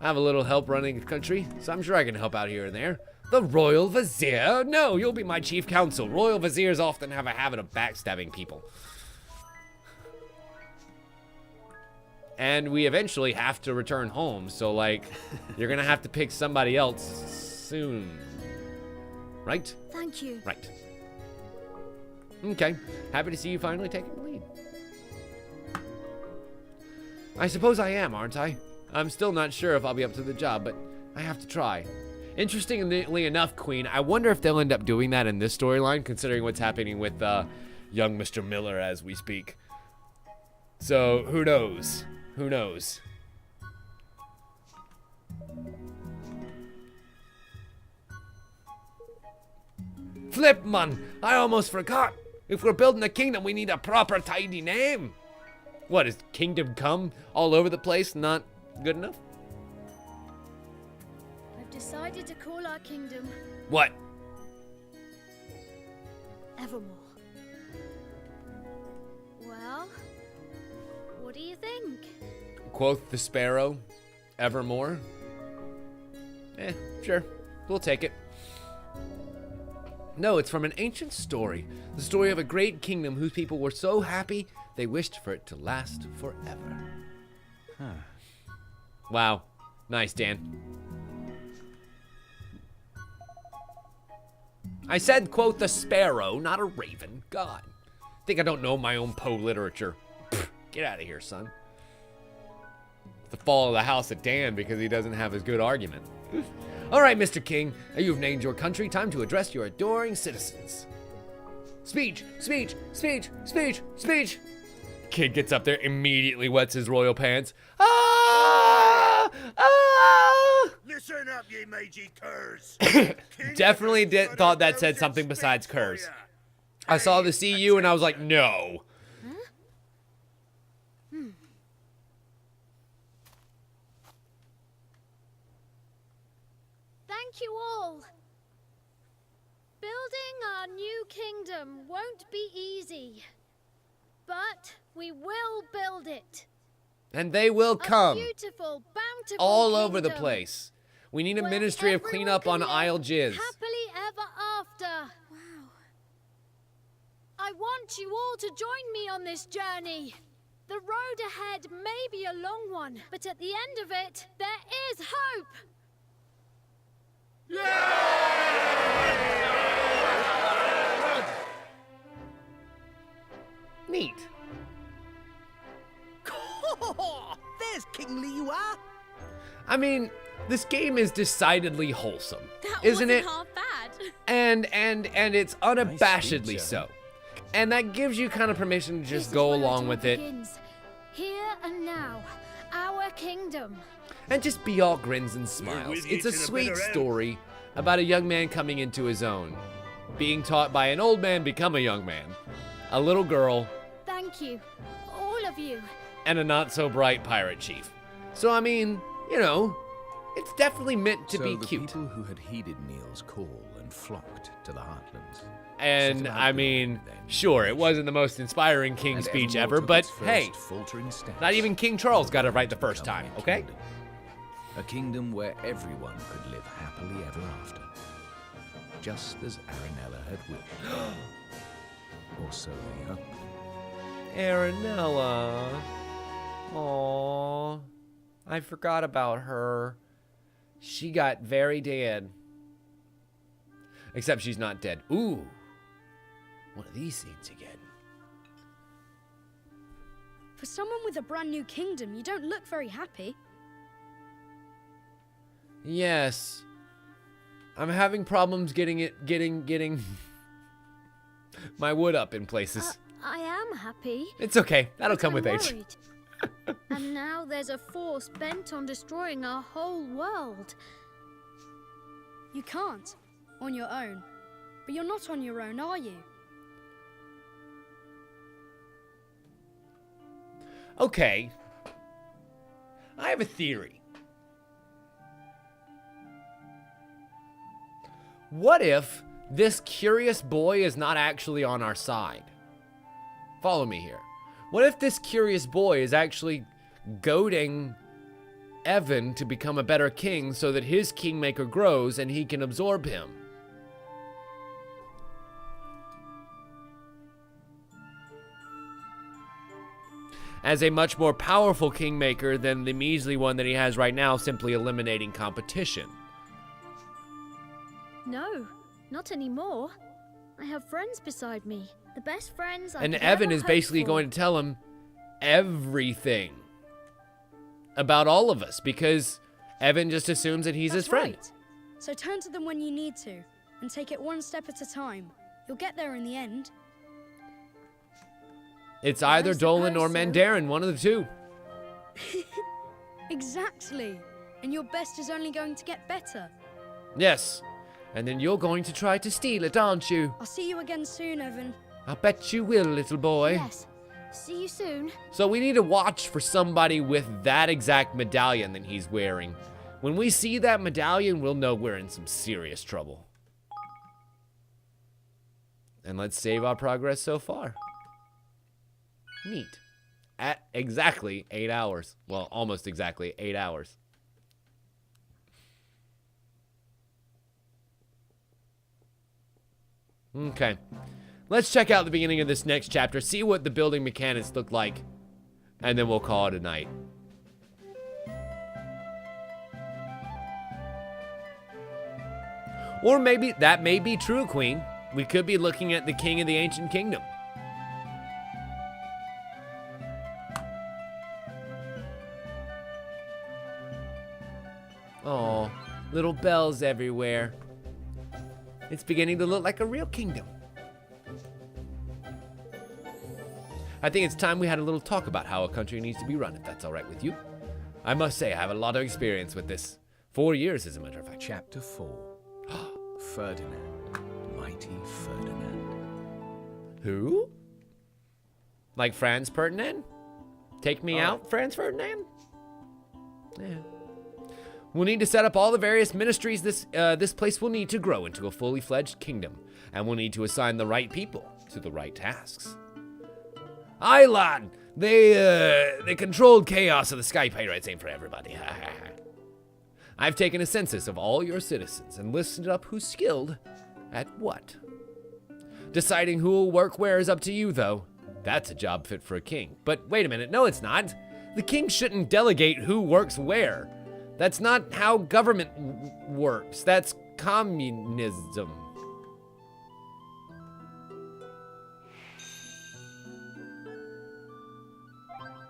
I have a little help running the country, so I'm sure I can help out here and there. The Royal Vizier? No, you'll be my chief counsel. Royal Viziers often have a habit of backstabbing people. And we eventually have to return home, so, like, you're gonna have to pick somebody else soon. Right? Thank you. Right. Okay. Happy to see you finally taking the lead. I suppose I am, aren't I? I'm still not sure if I'll be up to the job, but I have to try. Interestingly enough, Queen, I wonder if they'll end up doing that in this storyline, considering what's happening with young Mr. Miller as we speak. So, who knows? Who knows? Flip, man! I almost forgot! If we're building a kingdom, we need a proper tidy name! What, is Kingdom Come all over the place not good enough? I've decided to call our kingdom What? Evermore. Well, what do you think? Quoth the sparrow, Evermore? Sure. We'll take it. No, it's from an ancient story. The story of a great kingdom whose people were so happy they wished for it to last forever. Huh. Wow. Nice, Dan. I said, quote, the sparrow, not a raven. God. Think I don't know my own Poe literature. Pfft, get out of here, son. The fall of the house of Dan because he doesn't have as good argument. All right, Mr. King, you've named your country. Time to address your adoring citizens. Speech, speech, speech, speech, speech. Kid gets up there, immediately wets his royal pants. Ah! Ah! Listen up, ye mangy curs. Definitely thought that said something besides curs. I saw the CU and I was like, no. Thank you all. Building our new kingdom won't be easy, but we will build it. And they will come. A beautiful, bountiful all over the kingdom place. We need a where ministry of everyone cleanup can on live Isle Jizz. happily ever after. Wow. I want you all to join me on this journey. The road ahead may be a long one, but at the end of it, there is hope. Neat. There's King Liu. I mean, this game is decidedly wholesome, That isn't wasn't it? half bad. And it's unabashedly speech, so. And that gives you kind of permission to This just is go where it along all with it begins. Here and now, our kingdom. and just be all grins and smiles. with you It's a to the sweet bitter end. story about a young man coming into his own, being taught by an old man become a young man, a little girl, Thank you, all of you. and a not so bright pirate chief. So I mean, you know, it's definitely meant to be the cute. people who had heeded Neil's call and flocked to the Heartlands. And set about I building mean, their new sure, it nation. wasn't the most inspiring king And speech Evermore ever, took but its first hey, faltering steps not even King Charles got it right the first becoming time, a okay? kingdom. A kingdom where everyone could live happily ever after. Just as Aranella had wished. Or so they hoped. Aranella. Aww. I forgot about her. She got very dead. Except she's not dead. Ooh. One of these scenes again. For someone with a brand new kingdom, you don't look very happy. Yes. I'm having problems getting my wood up in places. I am happy. It's okay. That'll but come I'm with age. worried. And now there's a force bent on destroying our whole world. You can't, on your own. But you're not on your own, are you? Okay. I have a theory. What if this curious boy is not actually on our side? Follow me here. What if this curious boy is actually goading Evan to become a better king so that his kingmaker grows and he can absorb him? As a much more powerful kingmaker than the measly one that he has right now, simply eliminating competition. No, not anymore. I have friends beside me. The best friends I And could Evan ever is hope basically for. going to tell him everything about all of us because Evan just assumes that he's That's his friend. right. So turn to them when you need to, and take it one step at a time. You'll get there in the end. It's either Dolan or suppose so. Mandarin, one of the two. Exactly. And your best is only going to get better. Yes. And then you're going to try to steal it, aren't you? I'll see you again soon, Evan. I bet you will, little boy. Yes. See you soon. So we need to watch for somebody with that exact medallion that he's wearing. When we see that medallion, we'll know we're in some serious trouble. And let's save our progress so far. Neat. At exactly 8 hours. Well, almost exactly 8 hours. Okay. Let's check out the beginning of this next chapter, see what the building mechanics look like, and then we'll call it a night. Or maybe that may be true, Queen. We could be looking at the king of the ancient kingdom. Oh, little bells everywhere. It's beginning to look like a real kingdom. I think it's time we had a little talk about how a country needs to be run, if that's all right with you. I must say, I have a lot of experience with this. 4 years, as a matter of fact. Chapter 4. Ferdinand. Mighty Ferdinand. Who? Like Franz Ferdinand? Take me out, Franz Ferdinand? Yeah. We'll need to set up all the various ministries this place will need to grow into a fully fledged kingdom. And we'll need to assign the right people to the right tasks. Aye, lad. The controlled chaos of the Sky Pirates ain't for everybody. I've taken a census of all your citizens and listed up who's skilled at what. Deciding who will work where is up to you, though. That's a job fit for a king. But wait a minute, no it's not. The king shouldn't delegate who works where. That's not how government works. That's communism.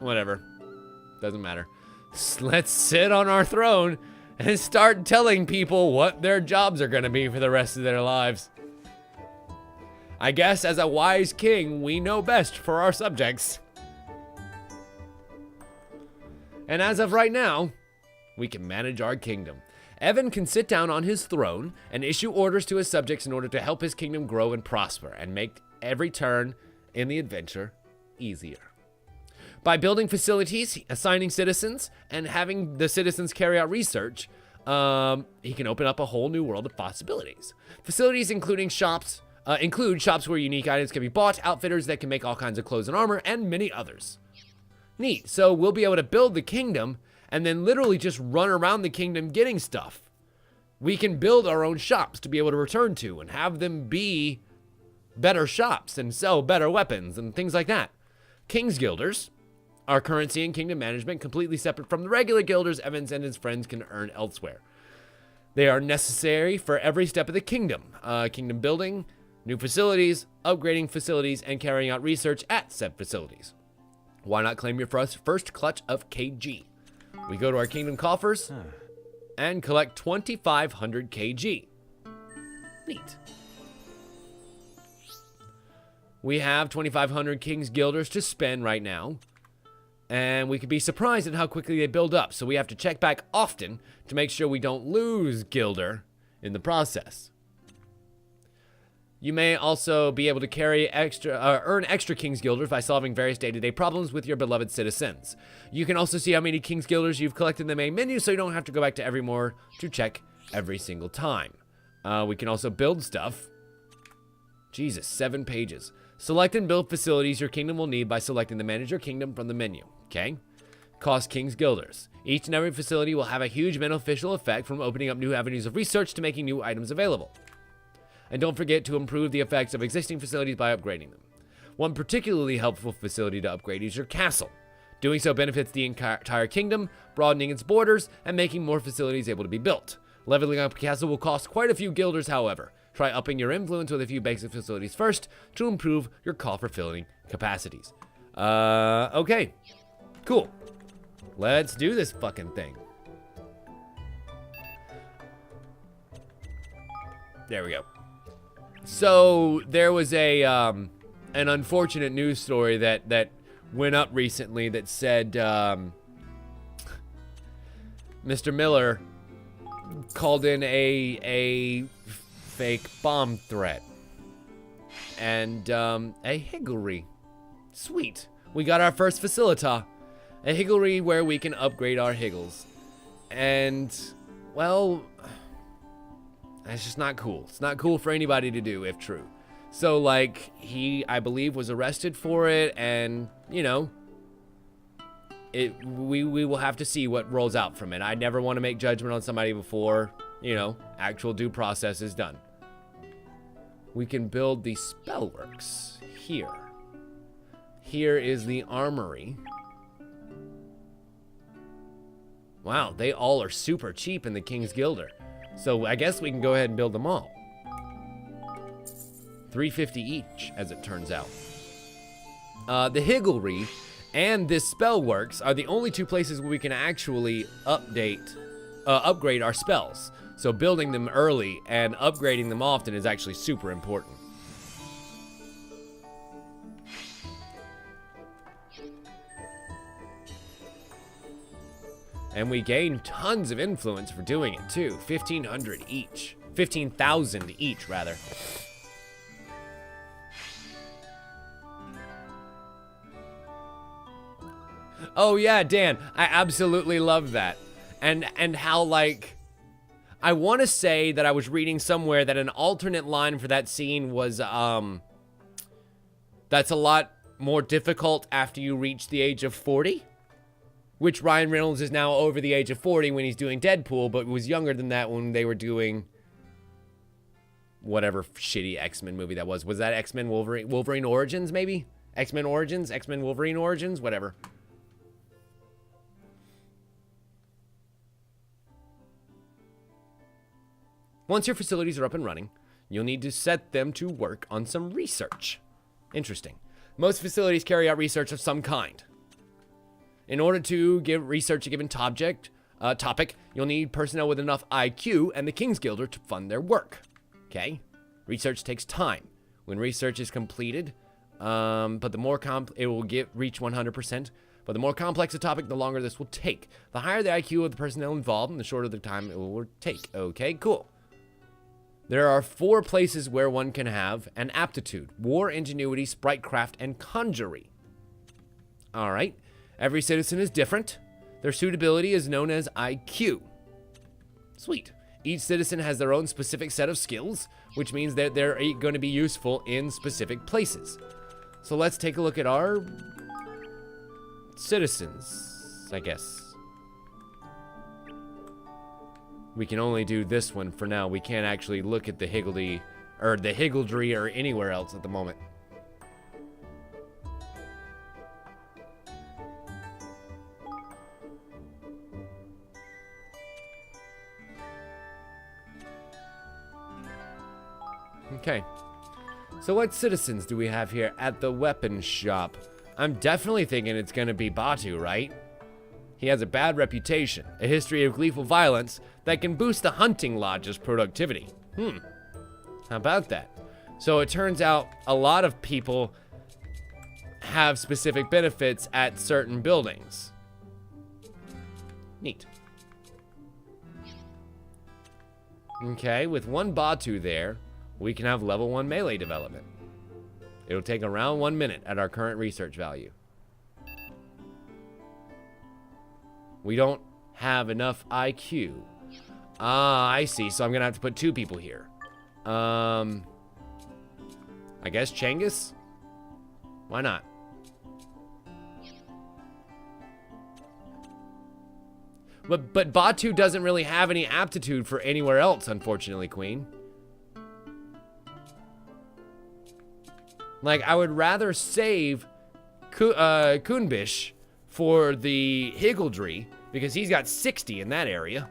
Whatever. Doesn't matter. Let's sit on our throne and start telling people what their jobs are going to be for the rest of their lives. I guess as a wise king, we know best for our subjects. And as of right now, we can manage our kingdom. Evan can sit down on his throne and issue orders to his subjects in order to help his kingdom grow and prosper and make every turn in the adventure easier. By building facilities, assigning citizens, and having the citizens carry out research, he can open up a whole new world of possibilities. Facilities include shops where unique items can be bought, outfitters that can make all kinds of clothes and armor, and many others. Neat. So we'll be able to build the kingdom and then literally just run around the kingdom getting stuff. We can build our own shops to be able to return to and have them be better shops and sell better weapons and things like that. King's Guilders are currency and kingdom management completely separate from the regular guilders Evans and his friends can earn elsewhere. They are necessary for every step of the kingdom. Kingdom building, new facilities, upgrading facilities, and carrying out research at said facilities. Why not claim your first clutch of KG? We go to our kingdom coffers and collect 2,500 KG. Neat. We have 2,500 King's Guilders to spend right now. And we could be surprised at how quickly they build up. So we have to check back often to make sure we don't lose Gilder in the process. You may also be able to earn extra King's Guilders by solving various day-to-day problems with your beloved citizens. You can also see how many King's Guilders you've collected in the main menu, so you don't have to go back to Evermore to check every single time. We can also build stuff. Jesus, 7 pages. Select and build facilities your kingdom will need by selecting the Manage Your Kingdom from the menu. Okay? Cost King's Guilders. Each and every facility will have a huge beneficial effect from opening up new avenues of research to making new items available. And don't forget to improve the effects of existing facilities by upgrading them. One particularly helpful facility to upgrade is your castle. Doing so benefits the entire kingdom, broadening its borders, and making more facilities able to be built. Leveling up a castle will cost quite a few guilders, however. Try upping your influence with a few basic facilities first to improve your coffer filling capacities. Okay. Cool. Let's do this fucking thing. There we go. So, there was a, an unfortunate news story that went up recently that said, Mr. Miller called in a fake bomb threat. And, a higglery. Sweet. We got our first facilita. A higglery where we can upgrade our higgles. And, well, that's just not cool. It's not cool for anybody to do, if true. So, like, he, I believe, was arrested for it, and, you know, we will have to see what rolls out from it. I never want to make judgment on somebody before, you know, actual due process is done. We can build the spellworks here. Here is the armory. Wow, they all are super cheap in the King's Guilder. So I guess we can go ahead and build them all. 350 each, as it turns out. The higglery and this spellworks are the only two places where we can actually upgrade our spells. So building them early and upgrading them often is actually super important. And we gain tons of influence for doing it too. 1,500 each. 15,000 each, rather. Oh yeah, Dan, I absolutely love that. And how, like, I want to say that I was reading somewhere that an alternate line for that scene was, that's a lot more difficult after you reach the age of 40. Which Ryan Reynolds is now over the age of 40 when he's doing Deadpool, but was younger than that when they were doing whatever shitty X-Men movie that was. Was that X-Men Wolverine Origins, maybe? X-Men Origins? X-Men Wolverine Origins? Whatever. Once your facilities are up and running, you'll need to set them to work on some research. Interesting. Most facilities carry out research of some kind. In order to research a given topic, you'll need personnel with enough IQ and the King's Guilder to fund their work. Okay? Research takes time. When research is completed, but the more it will reach 100%. But the more complex the topic, the longer this will take. The higher the IQ of the personnel involved, and the shorter the time it will take. Okay, cool. There are 4 places where one can have an aptitude: War, Ingenuity, Spritecraft, and Conjury. All right. Every citizen is different. Their suitability is known as IQ. Sweet. Each citizen has their own specific set of skills, which means that they're going to be useful in specific places. So let's take a look at our citizens, I guess. We can only do this one for now. We can't actually look at the higgledy, or the higgledry, or anywhere else at the moment. Okay, so what citizens do we have here at the weapon shop? I'm definitely thinking it's gonna be Batu, right? He has a bad reputation, a history of gleeful violence that can boost the hunting lodge's productivity. How about that? So it turns out a lot of people have specific benefits at certain buildings. Neat. Okay, with one Batu there, we can have level 1 melee development. It'll take around 1 minute at our current research value. We don't have enough IQ. Ah, I see. So I'm gonna have to put 2 people here. I guess Changus? Why not? But Batu doesn't really have any aptitude for anywhere else, unfortunately, Queen. Like, I would rather save Kunbish for the Higgledy, because he's got 60 in that area.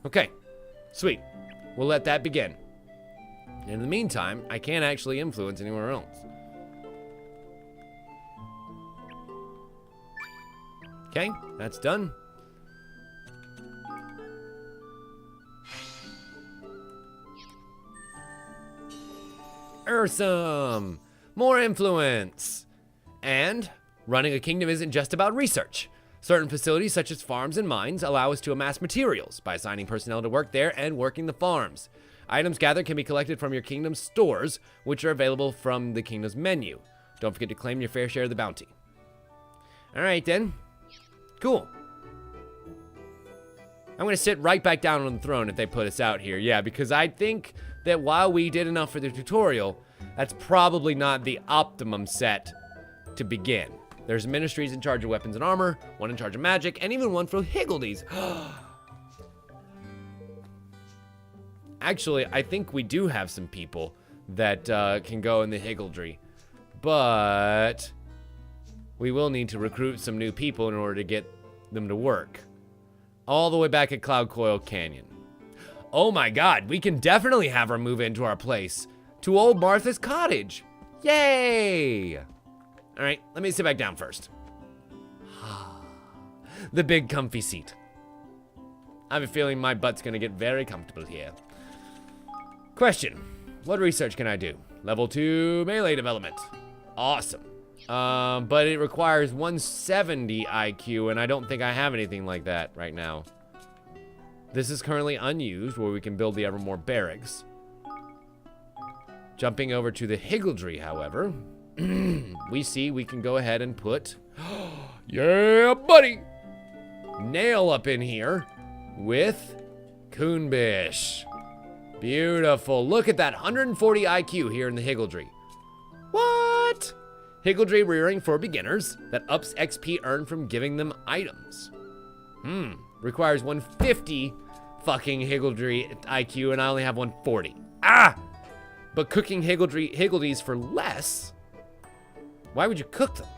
Okay, sweet. We'll let that begin. And in the meantime, I can't actually influence anywhere else. Okay, that's done. Awesome! More influence! And running a kingdom isn't just about research. Certain facilities, such as farms and mines, allow us to amass materials by assigning personnel to work there and working the farms. Items gathered can be collected from your kingdom's stores, which are available from the kingdom's menu. Don't forget to claim your fair share of the bounty. Alright then. Cool. I'm going to sit right back down on the throne if they put us out here. Yeah, because I think that while we did enough for the tutorial, that's probably not the optimum set to begin. There's ministries in charge of weapons and armor, one in charge of magic, and even one for Higgledies. Actually, I think we do have some people that can go in the Higgledy, but we will need to recruit some new people in order to get them to work. All the way back at Cloud Coil Canyon. Oh my god, we can definitely have her move into our place. To old Martha's cottage. Yay! Alright, let me sit back down first. The big comfy seat. I have a feeling my butt's gonna get very comfortable here. Question, what research can I do? Level 2 melee development. Awesome. But it requires 170 IQ, and I don't think I have anything like that right now. This is currently unused, where we can build the Evermore barracks. Jumping over to the Higgledy, however, we see we can go ahead and put, yeah, buddy, Nail up in here with Kunbish. Beautiful. Look at that, 140 IQ here in the Higgledy. What? Higgledy rearing for beginners that ups XP earned from giving them items. Requires 150 fucking Higgledy IQ, and I only have 140. Ah! But cooking Higgledies for less? Why would you cook them?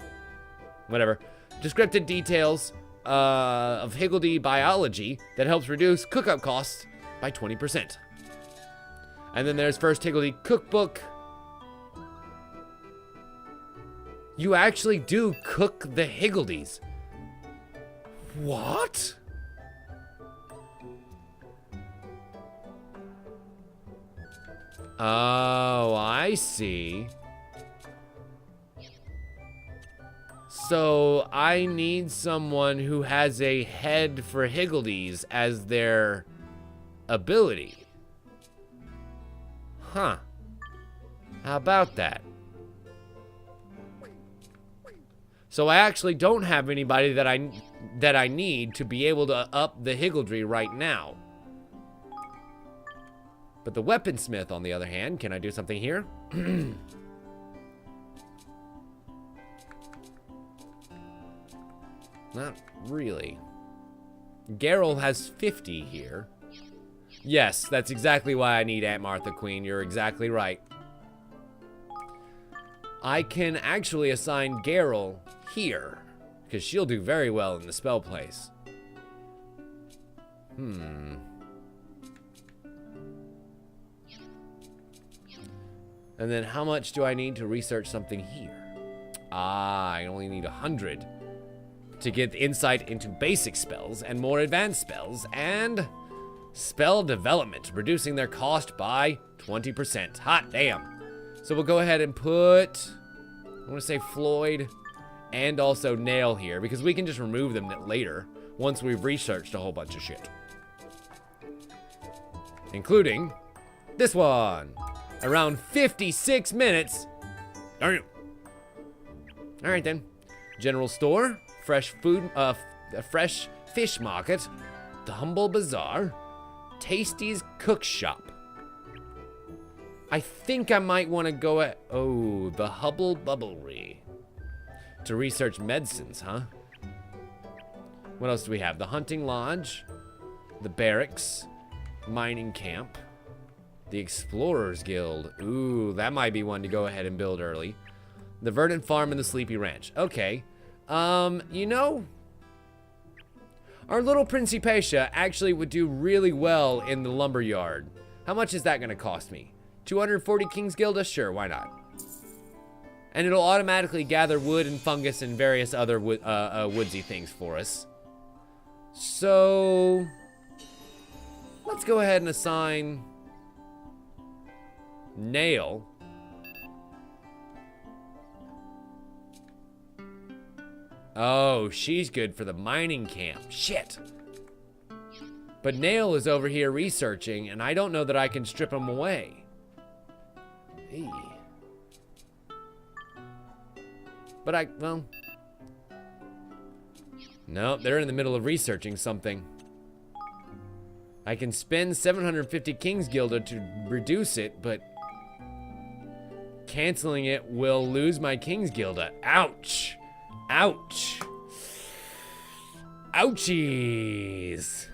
Whatever. Descriptive details of Higgledy biology that helps reduce cook-up costs by 20%. And then there's First Higgledy Cookbook. You actually do cook the Higgledies. What? Oh, I see. So I need someone who has a head for Higgledies as their ability. Huh. How about that? So I actually don't have anybody that I need to be able to up the Higgledy right now. But the weaponsmith, on the other hand, can I do something here? Not really. Geralt has 50 here. Yes, that's exactly why I need Aunt Martha Queen. You're exactly right. I can actually assign Geralt here, because she'll do very well in the spell place. And then how much do I need to research something here? Ah, I only need 100 to get insight into basic spells and more advanced spells and spell development, reducing their cost by 20%. Hot damn. So we'll go ahead and put, I want to say Floyd and also Nail here, because we can just remove them later once we've researched a whole bunch of shit. Including this one. Around 56 minutes. Darn it. All right then. General store, fresh food, fresh fish market, the humble bazaar, Tasty's cook shop. I think I might want to go at... Oh, the Hubble Bubblery. To research medicines, huh? What else do we have? The Hunting Lodge. The Barracks. Mining Camp. The Explorers Guild. Ooh, that might be one to go ahead and build early. The Verdant Farm and the Sleepy Ranch. Okay. You know... Our little Principatia actually would do really well in the lumber yard. How much is that going to cost me? 240 King's Gilda? Sure, why not? And it'll automatically gather wood and fungus and various other woodsy things for us. So... let's go ahead and assign... Nail. Oh, she's good for the mining camp. Shit. But Nail is over here researching, and I don't know that I can strip him away. Hey. But well... Nope, they're in the middle of researching something. I can spend 750 King's Gilda to reduce it, but... canceling it will lose my King's Gilda. Ouch! Ouch! Ouchies!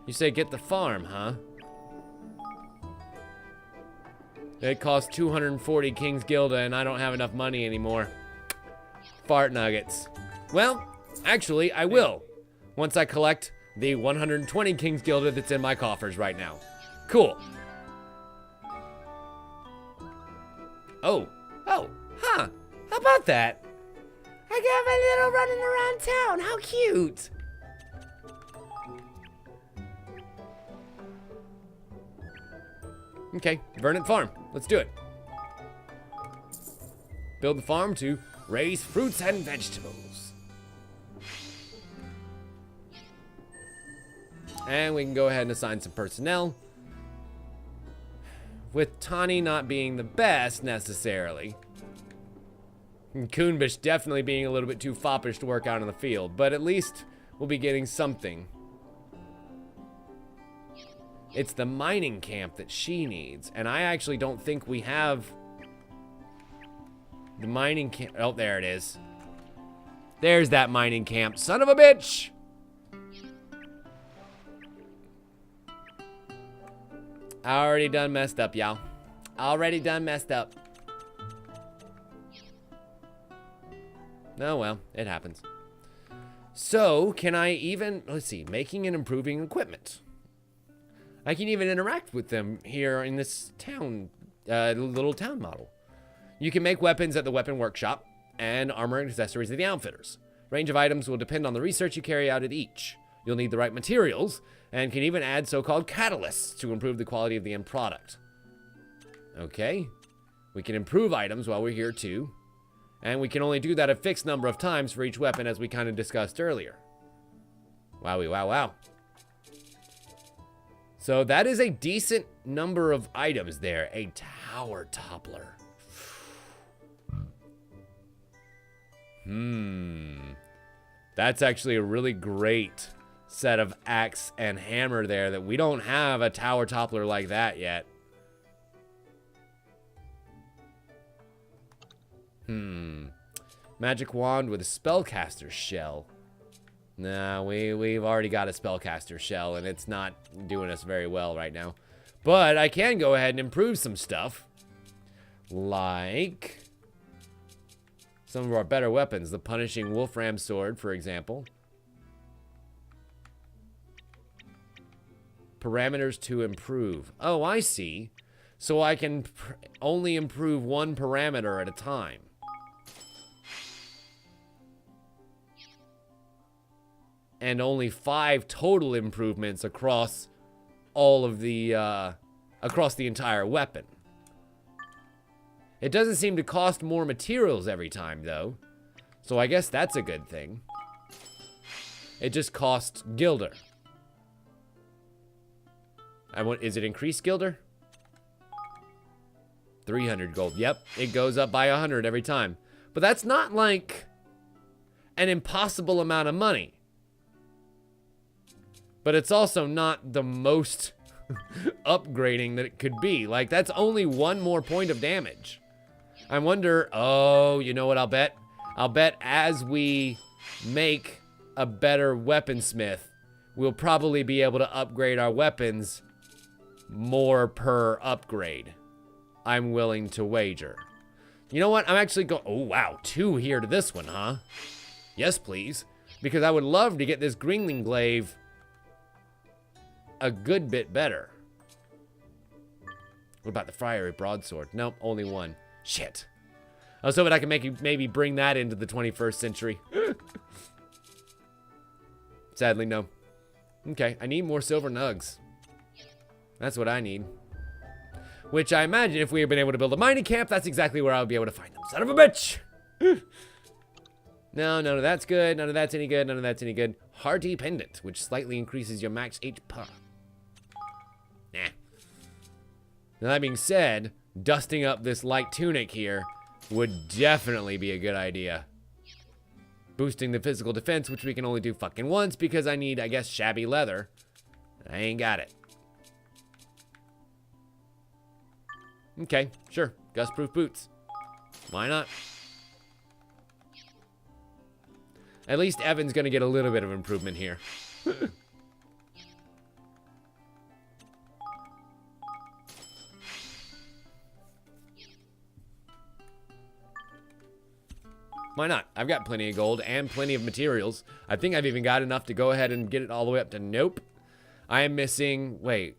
You say get the farm, huh? It costs 240 King's Gilda and I don't have enough money anymore. Fart nuggets. Well, actually, I will. Once I collect the 120 King's Gilda that's in my coffers right now. Cool. Oh, huh. How about that? I got my little running around town. How cute. Okay, Revenant Farm. Let's do it. Build the farm to raise fruits and vegetables. And we can go ahead and assign some personnel. With Tani not being the best, necessarily. And Kuhnbish definitely being a little bit too foppish to work out in the field. But at least we'll be getting something. It's the mining camp that she needs. And I actually don't think we have... the mining camp... Oh, there it is. There's that mining camp. Son of a bitch! Already done messed up, y'all. Already done messed up. Oh, well, it happens. So, can I even... let's see. Making and improving equipment. I can even interact with them here in this town, little town model. You can make weapons at the weapon workshop and armor and accessories at the outfitters. Range of items will depend on the research you carry out at each. You'll need the right materials and can even add so-called catalysts to improve the quality of the end product. Okay. We can improve items while we're here too. And we can only do that a fixed number of times for each weapon as we kind of discussed earlier. Wowie, wow, wow. So that is a decent number of items there. A tower toppler. That's actually a really great set of axe and hammer there that we don't have a tower toppler like that yet. Magic wand with a spellcaster shell. Nah, we've already got a spellcaster shell, and it's not doing us very well right now. But I can go ahead and improve some stuff. Like some of our better weapons. The Punishing Wolfram Sword, for example. Parameters to improve. Oh, I see. So I can only improve one parameter at a time. And only 5 total improvements across all of the, across the entire weapon. It doesn't seem to cost more materials every time, though. So I guess that's a good thing. It just costs Gilder. Is it increased Gilder? 300 gold. Yep, it goes up by 100 every time. But that's not like an impossible amount of money. but it's also not the most upgrading that it could be. Like, that's only one more point of damage. I wonder, oh, you know what I'll bet? I'll bet as we make a better weaponsmith, we'll probably be able to upgrade our weapons more per upgrade. I'm willing to wager. You know what? I'm actually going... Oh, wow. 2 here to this one, huh? Yes, please. Because I would love to get this Greenling Glaive a good bit better. What about the Fiery Broadsword? Nope, only 1. Shit. I was hoping I could maybe bring that into the 21st century. Sadly, no. Okay, I need more silver nugs. That's what I need. Which I imagine if we had been able to build a mining camp, that's exactly where I would be able to find them. Son of a bitch! No, none of that's good. None of that's any good. None of that's any good. Hearty Pendant, which slightly increases your max HP. Nah. Now, that being said, dusting up this light tunic here would definitely be a good idea. Boosting the physical defense, which we can only do fucking once because I need, I guess, shabby leather. I ain't got it. Okay, sure. Gust-proof boots. Why not? At least Evan's gonna get a little bit of improvement here. Why not? I've got plenty of gold and plenty of materials. I think I've even got enough to go ahead and get it all the way up to nope. I am missing... Wait.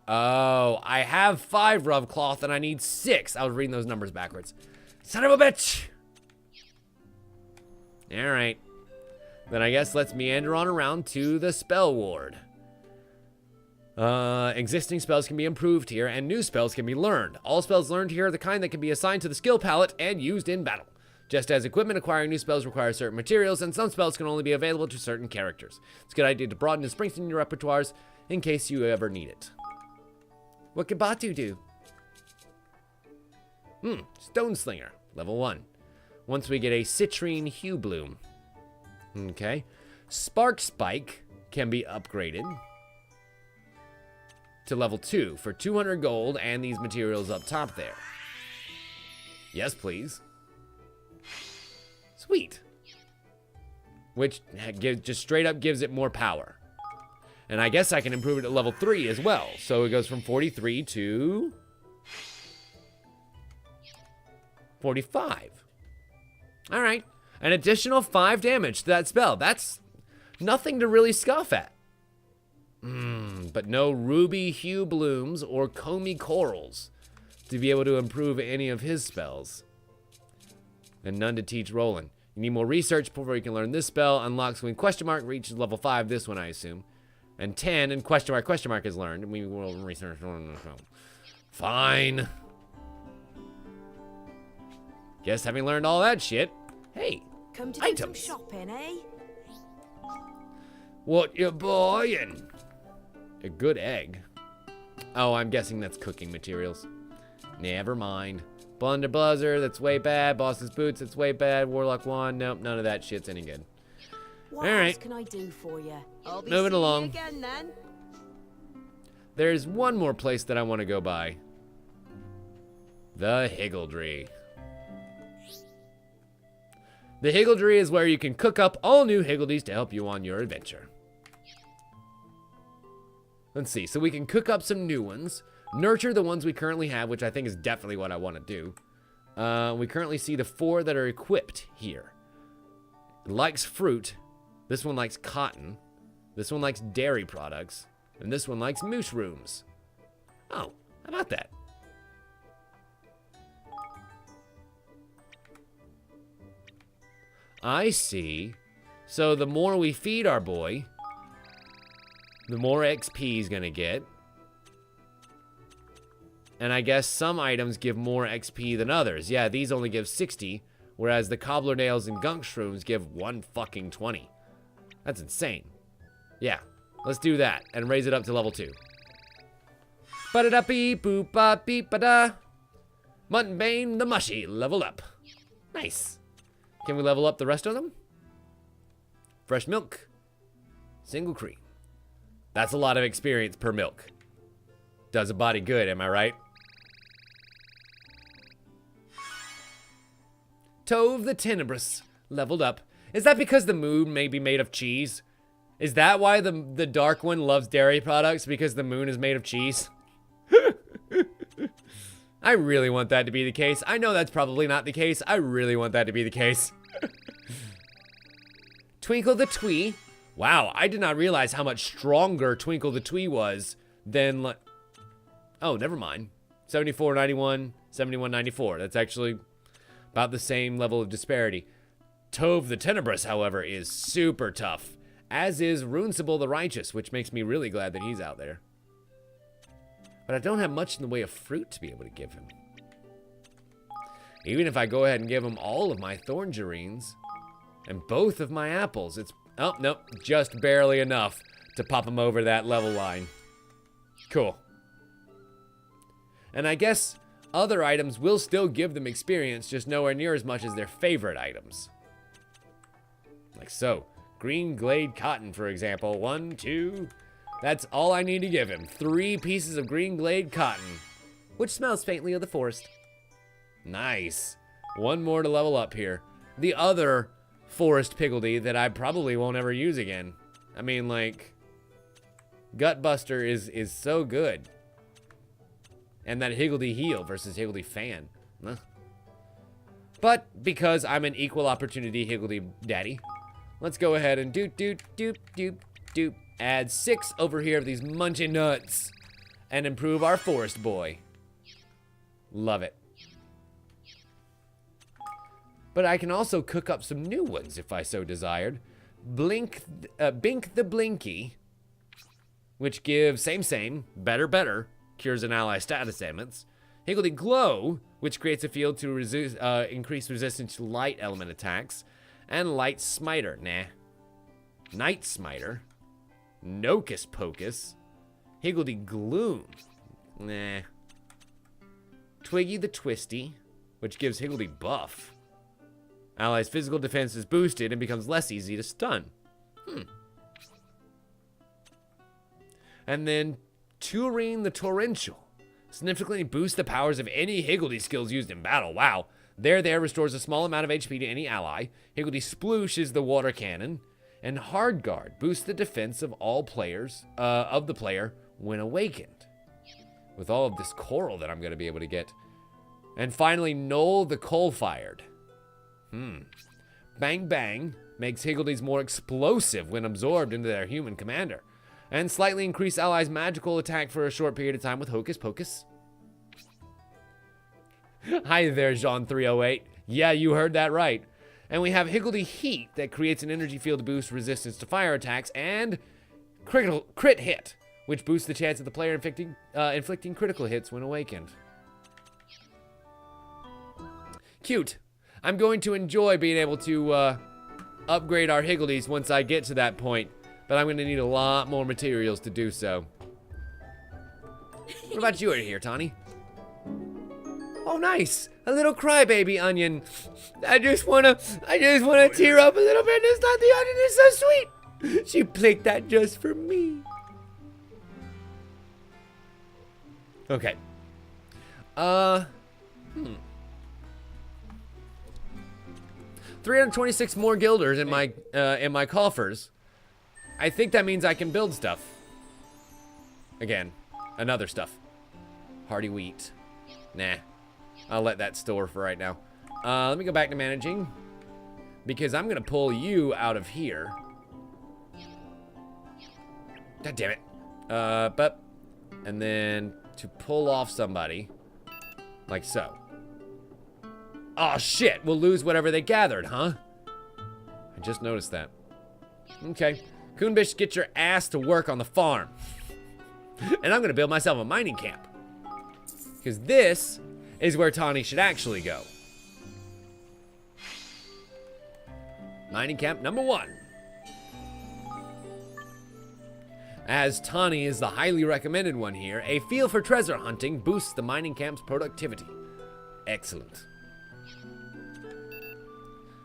Oh, I have 5 rough cloth and I need 6. I was reading those numbers backwards. Son of a bitch! Alright. Then I guess let's meander on around to the spell ward. Existing spells can be improved here and new spells can be learned. All spells learned here are the kind that can be assigned to the skill palette and used in battle. Just as equipment, acquiring new spells requires certain materials, and some spells can only be available to certain characters. It's a good idea to broaden and strengthen your repertoires in case you ever need it. What can Batu do? Stone Slinger, level 1. Once we get a Citrine Hue Bloom. Okay. Spark Spike can be upgraded to level 2 for 200 gold and these materials up top there. Yes, please. Sweet. Which just straight up gives it more power. And I guess I can improve it at level 3 as well. So it goes from 43 to 45. All right. An additional 5 damage to that spell. That's nothing to really scoff at. But no Ruby Hue Blooms or Comey Corals to be able to improve any of his spells. And none to teach Roland. You need more research before you can learn this spell. Unlocks when question mark reaches level 5. This one, I assume. And 10 and question mark is learned. We will research. Fine. Guess having learned all that shit. Hey, come to do some shopping, eh? What you buying? A good egg. Oh, I'm guessing that's cooking materials. Never mind. Blunder Buzzer, that's way bad. Boss's Boots, that's way bad. Warlock Wand, nope, none of that shit's any good. What else can I do for you? I'll be moving along. Again, then. There's one more place that I want to go by. The Higgledy. The Higgledy is where you can cook up all new Higgledies to help you on your adventure. Let's see, so we can cook up some new ones. Nurture the ones we currently have, which I think is definitely what I want to do. We currently see the 4 that are equipped here. It likes fruit. This one likes cotton. This one likes dairy products. And this one likes mushrooms. Oh, how about that? I see. So the more we feed our boy, the more XP he's gonna get. And I guess some items give more XP than others. Yeah, these only give 60, whereas the Cobbler Nails and Gunk Shrooms give 120. That's insane. Yeah, let's do that and raise it up to level 2. Ba-da-da-beep-boop-ba-beep-ba-da. Muttonbane the Mushy, level up. Nice. Can we level up the rest of them? Fresh milk. Single cream. That's a lot of experience per milk. Does a body good, am I right? Tove the Tenebrous leveled up. Is that because the moon may be made of cheese? Is that why the dark one loves dairy products? Because the moon is made of cheese? I really want that to be the case. I know that's probably not the case. I really want that to be the case. Twinkle the Twee. Wow, I did not realize how much stronger Twinkle the Twee was than... Oh, never mind. 74.91, 71.94. That's actually about the same level of disparity. Tove the Tenebrous, however, is super tough. As is Runesable the Righteous, which makes me really glad that he's out there. But I don't have much in the way of fruit to be able to give him. Even if I go ahead and give him all of my Thorngerines and both of my apples, it's... Oh, nope, just barely enough to pop him over that level line. Cool. And I guess other items will still give them experience, just nowhere near as much as their favorite items. Like so. Green Glade Cotton, for example. 1, 2... That's all I need to give him. 3 pieces of Green Glade Cotton, which smells faintly of the forest. Nice. 1 more to level up here. The other Forest Piggledy that I probably won't ever use again. I mean, like, Gutbuster is so good. And that Higgledy Heel versus Higgledy Fan. Huh. But because I'm an equal opportunity Higgledy Daddy, let's go ahead and doop. Add 6 over here of these munchy nuts and improve our Forest Boy. Love it. But I can also cook up some new ones if I so desired. Bink the Blinky, which gives same, better, cures an ally status ailments. Higgledy Glow, which creates a field to increase resistance to light element attacks. And Light Smiter, Night Smiter. Nocus Pocus. Higgledy Gloom. Twiggy the Twisty, which gives Higgledy Buff. Allies' physical defense is boosted and becomes less easy to stun. And then Turine the Torrential. Significantly boosts the powers of any Higgledy skills used in battle. Wow. There restores a small amount of HP to any ally. Higgledy Sploosh is the water cannon. And Hard Guard boosts the defense of all players, of the player when awakened. With all of this coral that I'm going to be able to get. And finally, Knoll the Coal-Fired. Bang Bang makes Higgledies more explosive when absorbed into their human commander. And slightly increase allies' magical attack for a short period of time with Hocus Pocus. Hi there, Jean308. Yeah, you heard that right. And we have Higgledy Heat that creates an energy field to boost resistance to fire attacks, and Crit Hit, which boosts the chance of the player inflicting critical hits when awakened. Cute. I'm going to enjoy being able to upgrade our Higgledies once I get to that point, but I'm going to need a lot more materials to do so. What about you right here, Tawny? Oh, nice. A little crybaby onion. I just wanna tear up a little bit. It's not the onion. It's so sweet. She picked that just for me. Okay. 326 more guilders in my coffers. I think that means I can build stuff. Again, another stuff. Hardy wheat. Nah. I'll let that store for right now. Let me go back to managing. Because I'm going to pull you out of here. God damn it. And then to pull off somebody. Like so. Oh shit, we'll lose whatever they gathered, huh? I just noticed that. Okay. Coonbish, get your ass to work on the farm. And I'm going to build myself a mining camp. Because this is where Tawny should actually go. Mining camp number 1. As Tawny is the highly recommended one here, a feel for treasure hunting boosts the mining camp's productivity. Excellent.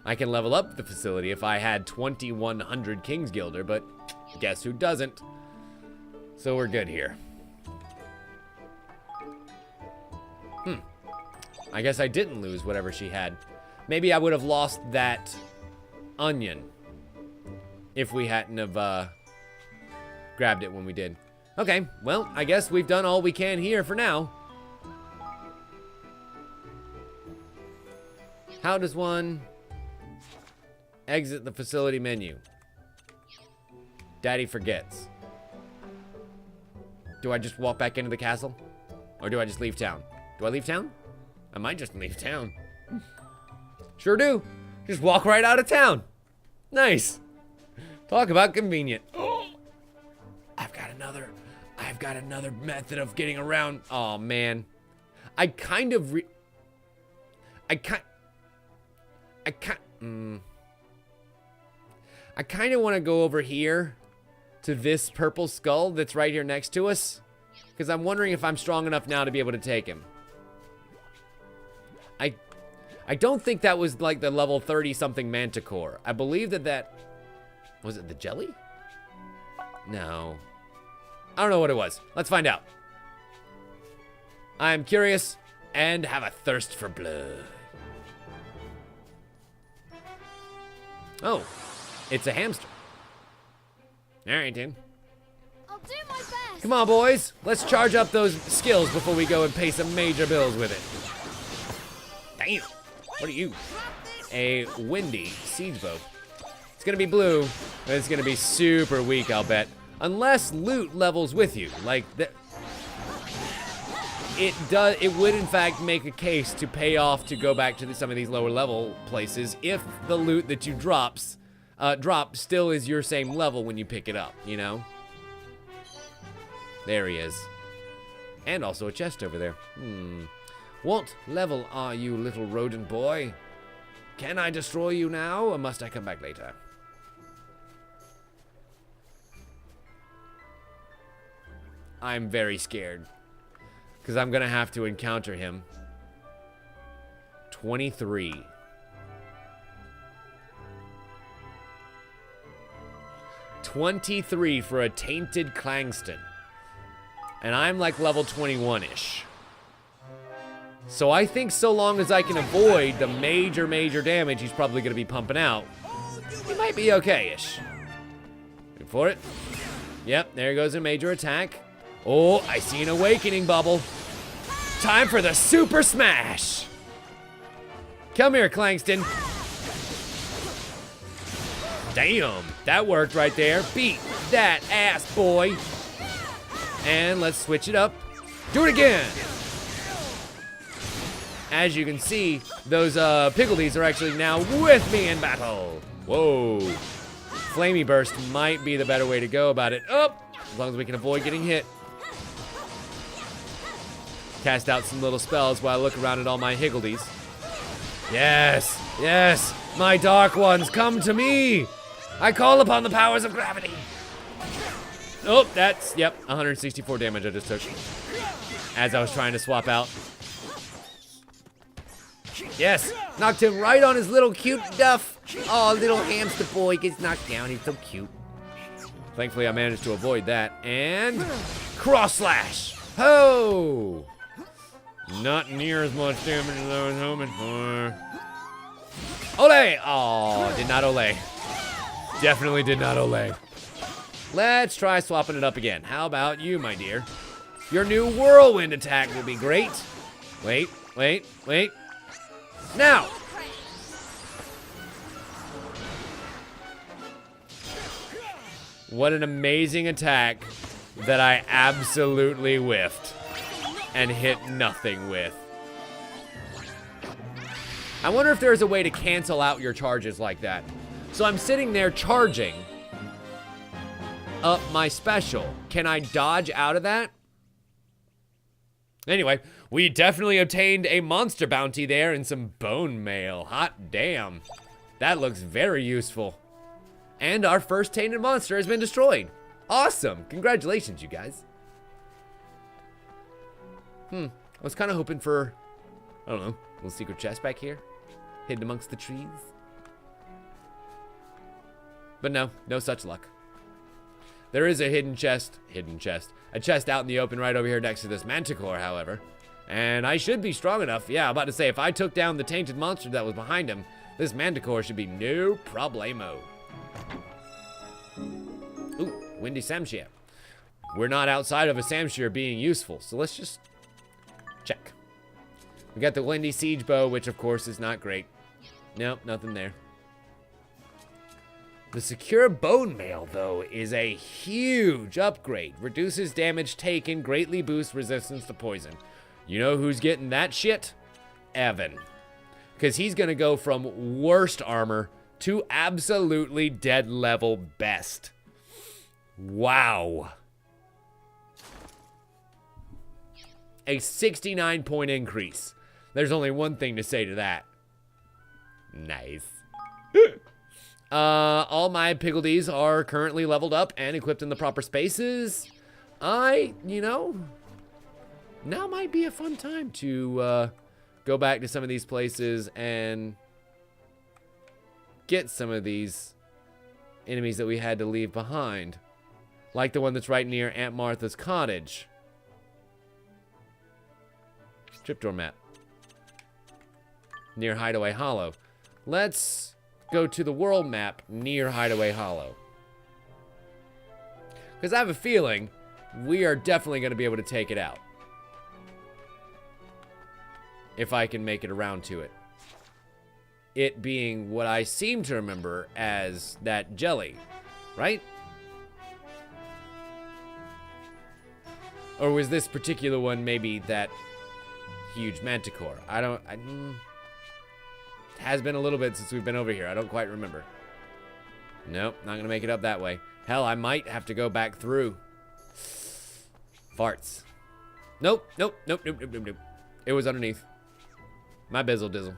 I can level up the facility if I had 2100 King's Guilder, but guess who doesn't? So we're good here. I guess I didn't lose whatever she had. Maybe I would have lost that onion if we hadn't have grabbed it when we did. Okay, well, I guess we've done all we can here for now. How does one exit the facility menu? Daddy forgets. Do I just walk back into the castle? Or do I just leave town? Do I leave town? I might just leave town. Sure do. Just walk right out of town. Nice. Talk about convenient. Oh, I've got another method of getting around. Oh man. I kind of want to go over here to this purple skull that's right here next to us, because I'm wondering if I'm strong enough now to be able to take him. I don't think that was like the level 30 something manticore. I believe that was it the jelly? No. I don't know what it was. Let's find out. I'm curious and have a thirst for blood. Oh, it's a hamster. All right, Tim. I'll do my best. Come on, boys. Let's charge up those skills before we go and pay some major bills with it. Damn. What are you? A windy siege bow. It's gonna be blue, but it's gonna be super weak, I'll bet. Unless loot levels with you, like that. It would in fact make a case to pay off to go back to some of these lower level places if the loot that you drop still is your same level when you pick it up, you know? There he is. And also a chest over there. What level are you, little rodent boy? Can I destroy you now, or must I come back later? I'm very scared, because I'm going to have to encounter him. 23. 23 for a tainted Clangston. And I'm like level 21-ish. So I think so long as I can avoid the major damage he's probably going to be pumping out, he might be okay-ish. Wait for it. Yep, there goes a major attack. Oh, I see an awakening bubble. Time for the super smash. Come here, Clangston. Damn, that worked right there. Beat that ass, boy. And let's switch it up. Do it again. As you can see, those Piggledies are actually now with me in battle. Whoa. Flamey Burst might be the better way to go about it. Oh, as long as we can avoid getting hit. Cast out some little spells while I look around at all my Higgledies. Yes, yes, my dark ones, come to me. I call upon the powers of gravity. Oh, that's, yep, 164 damage I just took. As I was trying to swap out. Yes, knocked him right on his little cute duff. Oh, little hamster boy gets knocked down. He's so cute. Thankfully, I managed to avoid that. And cross slash. Ho! Not near as much damage as I was hoping for. Ole! Oh, did not ole. Definitely did not ole. Let's try swapping it up again. How about you, my dear? Your new whirlwind attack will be great. Wait, wait, wait. Now! What an amazing attack that I absolutely whiffed and hit nothing with. I wonder if there's a way to cancel out your charges like that. So I'm sitting there charging up my special. Can I dodge out of that? Anyway, we definitely obtained a monster bounty there and some bone mail. Hot damn. That looks very useful. And our first tainted monster has been destroyed. Awesome. Congratulations, you guys. I was kind of hoping for, I don't know, a little secret chest back here, hidden amongst the trees. But no, no such luck. There is a hidden chest, a chest out in the open right over here next to this manticore, however. And I should be strong enough. Yeah, I'm about to say, if I took down the tainted monster that was behind him, this manticore should be no problemo. Ooh, windy samshire. We're not outside of a samshire being useful, so let's just check. We got the windy siege bow, which of course is not great. Nope, nothing there. The secure bone mail, though, is a huge upgrade. Reduces damage taken, greatly boosts resistance to poison. You know who's getting that shit? Evan. Because he's going to go from worst armor to absolutely dead level best. Wow. A 69-point increase. There's only one thing to say to that. Nice. All my Piggledies are currently leveled up and equipped in the proper spaces. You know, now might be a fun time to go back to some of these places and get some of these enemies that we had to leave behind. Like the one that's right near Aunt Martha's cottage. Tripdoor map. Near Hideaway Hollow. Let's go to the world map near Hideaway Hollow. Because I have a feeling we are definitely going to be able to take it out. If I can make it around to it. It being what I seem to remember as that jelly, right? Or was this particular one maybe that huge manticore? It has been a little bit since we've been over here. I don't quite remember. Nope, not gonna make it up that way. Hell, I might have to go back through. Farts. Nope. It was underneath. My bizzle dizzle.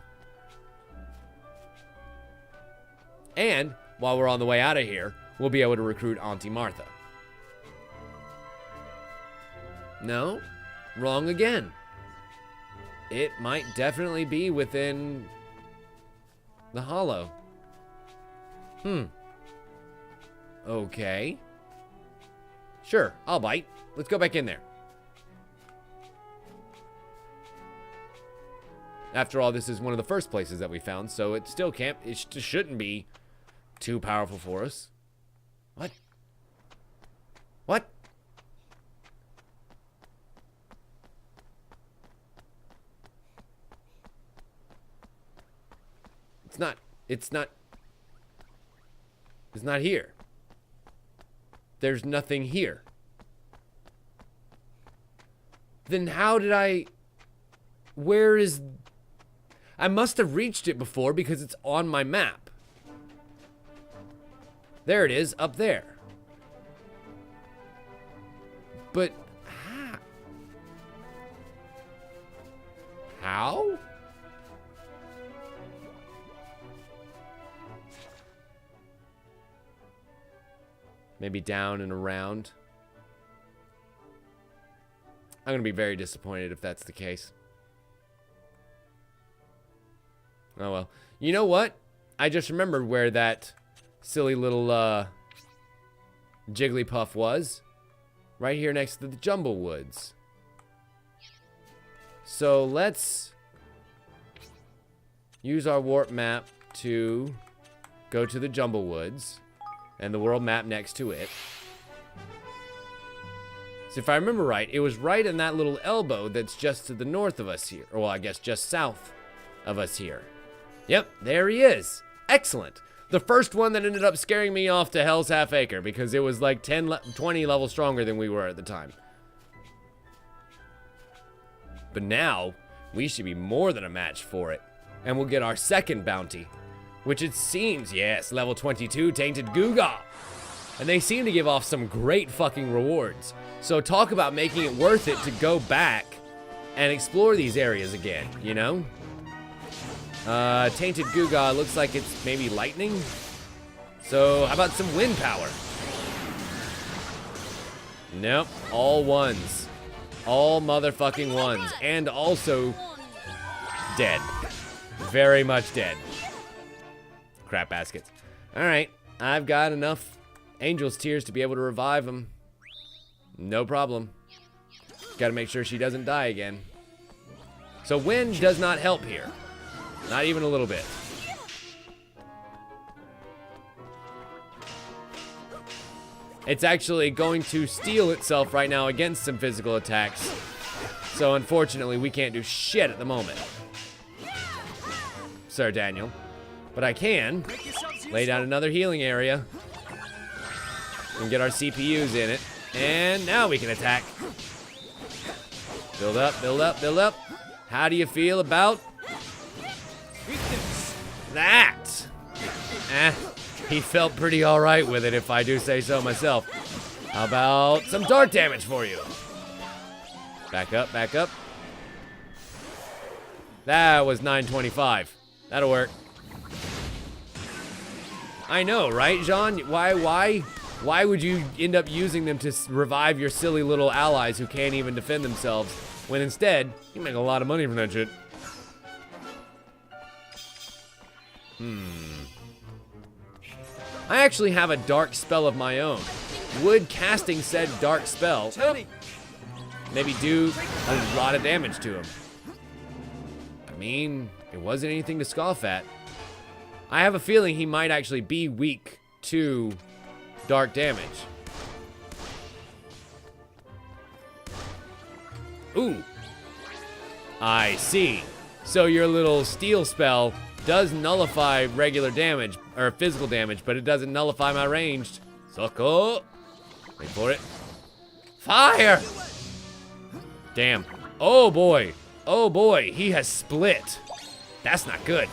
And while we're on the way out of here, we'll be able to recruit Auntie Martha. No, wrong again. It might definitely be within the hollow. Okay. Sure, I'll bite. Let's go back in there. After all, this is one of the first places that we found, so it still can't, it shouldn't be too powerful for us. What? What? It's not here. There's nothing here. Then how did where is, I must have reached it before because it's on my map. There it is, up there. But how? Maybe down and around. I'm gonna be very disappointed if that's the case. Oh well. You know what? I just remembered where that silly little Jigglypuff was. Right here next to the Jumble Woods. So let's use our warp map to go to the Jumble Woods. And the world map next to it. So if I remember right, it was right in that little elbow that's just to the north of us here. Or well, I guess just south of us here. Yep, there he is. Excellent. The first one that ended up scaring me off to Hell's Half Acre because it was like 20 levels stronger than we were at the time. But now, we should be more than a match for it. And we'll get our second bounty. Which it seems, yes, level 22, Tainted Guga. And they seem to give off some great fucking rewards. So talk about making it worth it to go back and explore these areas again, you know? Tainted Guga looks like it's maybe lightning. So how about some wind power? Nope, all ones. All motherfucking ones. And also dead. Very much dead. Crap baskets. Alright, I've got enough Angel's Tears to be able to revive him. No problem. Gotta make sure she doesn't die again. So wind does not help here. Not even a little bit. It's actually going to steel itself right now against some physical attacks. So unfortunately, we can't do shit at the moment, Sir Daniel. But I can lay down another healing area and get our CPUs in it. And now we can attack. Build up, build up, build up. How do you feel about that? He felt pretty alright with it, if I do say so myself. How about some dark damage for you? Back up, back up. That was 925. That'll work. I know, right, Jean? Why would you end up using them to revive your silly little allies who can't even defend themselves, when instead, you make a lot of money from that shit? I actually have a dark spell of my own. Would casting said dark spell maybe do a lot of damage to him? I mean, it wasn't anything to scoff at. I have a feeling he might actually be weak to dark damage. Ooh. I see. So your little steel spell does nullify regular damage, or physical damage, but it doesn't nullify my ranged. Sucko. Wait for it. Fire! Damn. Oh boy. Oh boy, he has split. That's not good.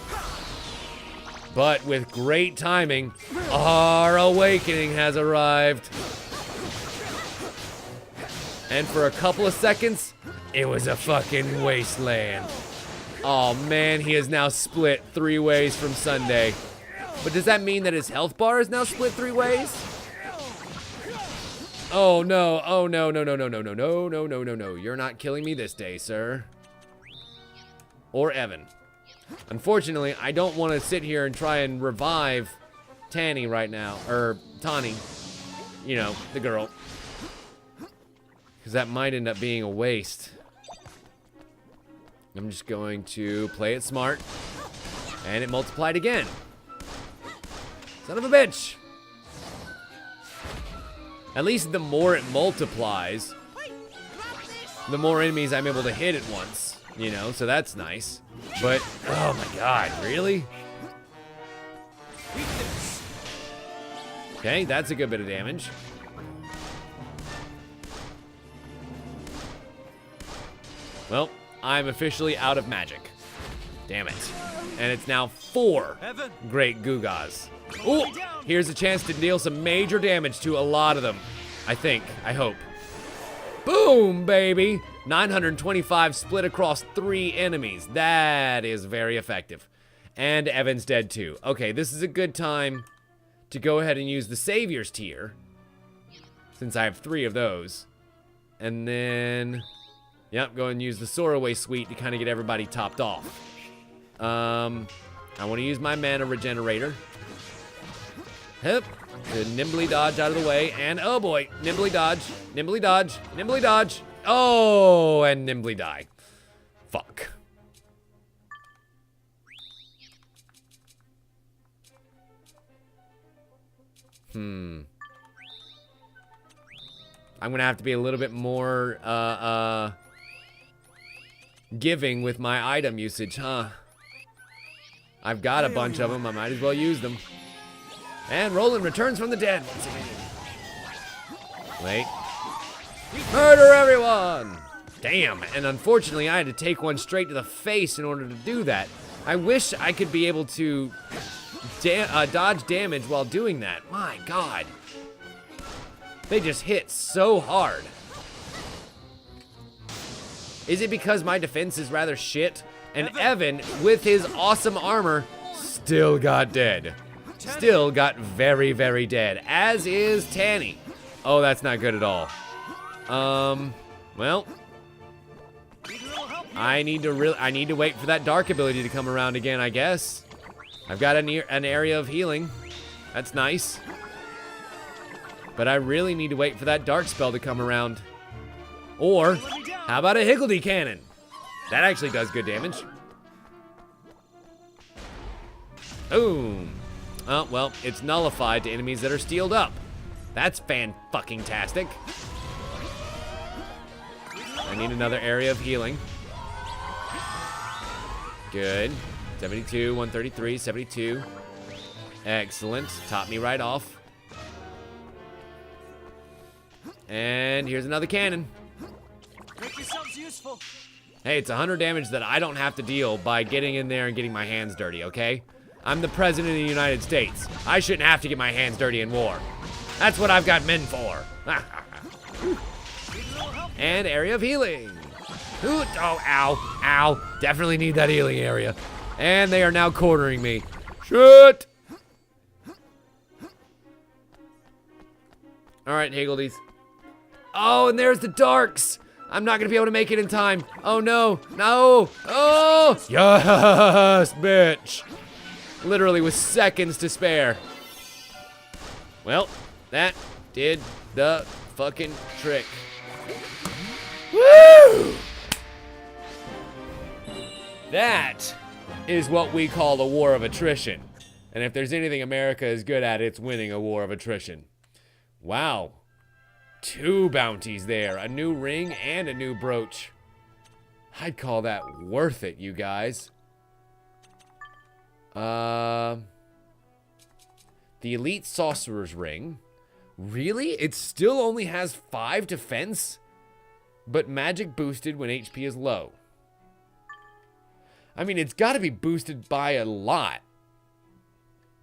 But with great timing, our awakening has arrived. And for a couple of seconds, it was a fucking wasteland. Oh man, he is now split 3 ways from Sunday. But does that mean that his health bar is now split 3 ways? Oh no, oh no, no, no, no, no, no, no, no, no, no, no. You're not killing me this day, sir. Or Evan. Unfortunately, I don't want to sit here and try and revive Tanny right now. Or Tani. You know, the girl. Because that might end up being a waste. I'm just going to play it smart. And it multiplied again. Son of a bitch. At least the more it multiplies, the more enemies I'm able to hit at once. You know, so that's nice. But, oh my god, really? Okay, that's a good bit of damage. Well, I'm officially out of magic. Damn it. And it's now 4 great Gugas. Ooh, here's a chance to deal some major damage to a lot of them. I think, I hope. Boom, baby! 925 split across 3 enemies. That is very effective. And Evan's dead too. Okay, this is a good time to go ahead and use the Savior's Tier, since I have 3 of those. And then, yep, go and use the Soaraway Suite to kind of get everybody topped off. I want to use my mana regenerator. Yep. To nimbly dodge out of the way, and oh boy, nimbly dodge, nimbly dodge, nimbly dodge. Oh, and nimbly die. Fuck. I'm gonna have to be a little bit more giving with my item usage, huh? I've got a bunch of them, I might as well use them. And Roland returns from the dead once again. Wait. Murder everyone! Damn, and unfortunately I had to take one straight to the face in order to do that. I wish I could be able to dodge damage while doing that. My god. They just hit so hard. Is it because my defense is rather shit? And Evan, with his awesome armor, still got dead. Still got very, very dead. As is Tanny. Oh, that's not good at all. Well, I need to wait for that dark ability to come around again, I guess. I've got an area of healing. That's nice. But I really need to wait for that dark spell to come around. Or, how about a Higgledy Cannon? That actually does good damage. Boom. Oh, well, it's nullified to enemies that are steeled up. That's fan-fucking-tastic. I need another area of healing. Good. 72, 133, 72. Excellent. Top me right off. And here's another cannon. Make yourselves useful. Hey, it's 100 damage that I don't have to deal by getting in there and getting my hands dirty, okay? I'm the President of the United States. I shouldn't have to get my hands dirty in war. That's what I've got men for. And area of healing. Ooh, oh, ow, ow. Definitely need that healing area. And they are now cornering me. Shit! Alright, Higgledies. Oh, and there's the darks. I'm not gonna be able to make it in time. Oh no, no, oh! Yes, bitch. Literally with seconds to spare. Well, that did the fucking trick. Woo! That is what we call a war of attrition. And if there's anything America is good at, it's winning a war of attrition. Wow. 2 bounties there. A new ring and a new brooch. I'd call that worth it, you guys. The Elite Sorcerer's Ring. Really? It still only has 5 defense? But magic boosted when HP is low. I mean, it's got to be boosted by a lot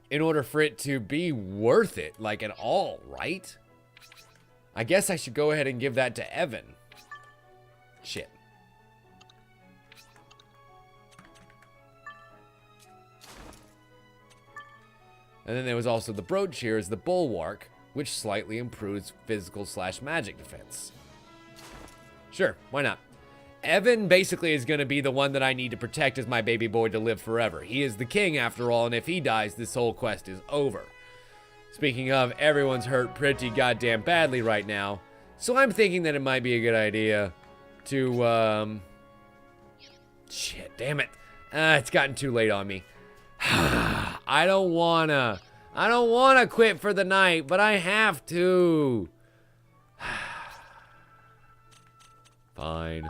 in order for it to be worth it, like at all, right? I guess I should go ahead and give that to Evan. Shit. And then there was also the brooch here as the Bulwark, which slightly improves physical / magic defense. Sure, why not? Evan basically is going to be the one that I need to protect as my baby boy to live forever. He is the king after all, and if he dies, this whole quest is over. Speaking of, everyone's hurt pretty goddamn badly right now, so I'm thinking that it might be a good idea to, shit, damn it. It's gotten too late on me. I don't wanna quit for the night, but I have to. Fine.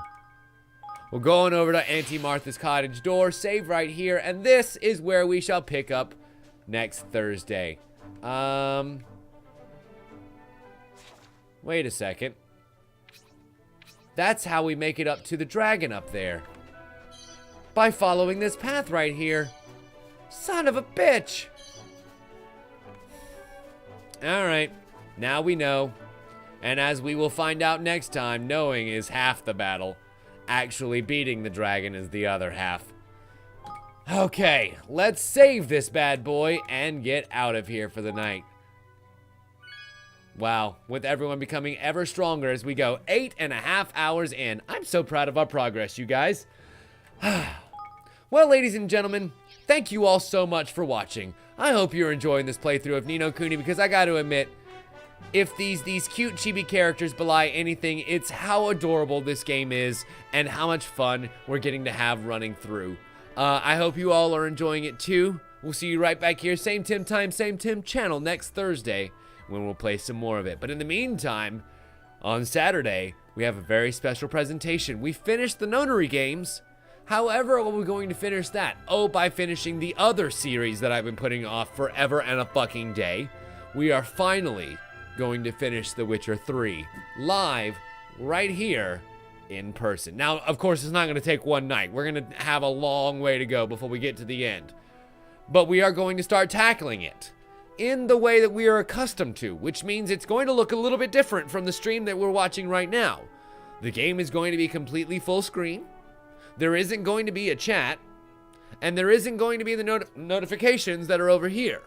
We're going over to Auntie Martha's cottage door, save right here, and this is where we shall pick up next Thursday. Wait a second. That's how we make it up to the dragon up there. By following this path right here. Son of a bitch! Alright, now we know. And as we will find out next time, knowing is half the battle. Actually beating the dragon is the other half. Okay, let's save this bad boy and get out of here for the night. Wow, with everyone becoming ever stronger as we go 8.5 hours in. I'm so proud of our progress, you guys. Well, ladies and gentlemen, thank you all so much for watching. I hope you're enjoying this playthrough of Ni No Kuni, because I gotta admit, if these cute chibi characters belie anything, it's how adorable this game is and how much fun we're getting to have running through. I hope you all are enjoying it too. We'll see you right back here, same Tim time, same Tim channel next Thursday when we'll play some more of it. But in the meantime, on Saturday, we have a very special presentation. We finished the Nonary games. However, are we going to finish that? Oh, by finishing the other series that I've been putting off forever and a fucking day. We are finally going to finish The Witcher 3 live right here in person. Now, of course, it's not going to take one night. We're going to have a long way to go before we get to the end. But we are going to start tackling it in the way that we are accustomed to, which means it's going to look a little bit different from the stream that we're watching right now. The game is going to be completely full screen. There isn't going to be a chat, and there isn't going to be the notifications that are over here.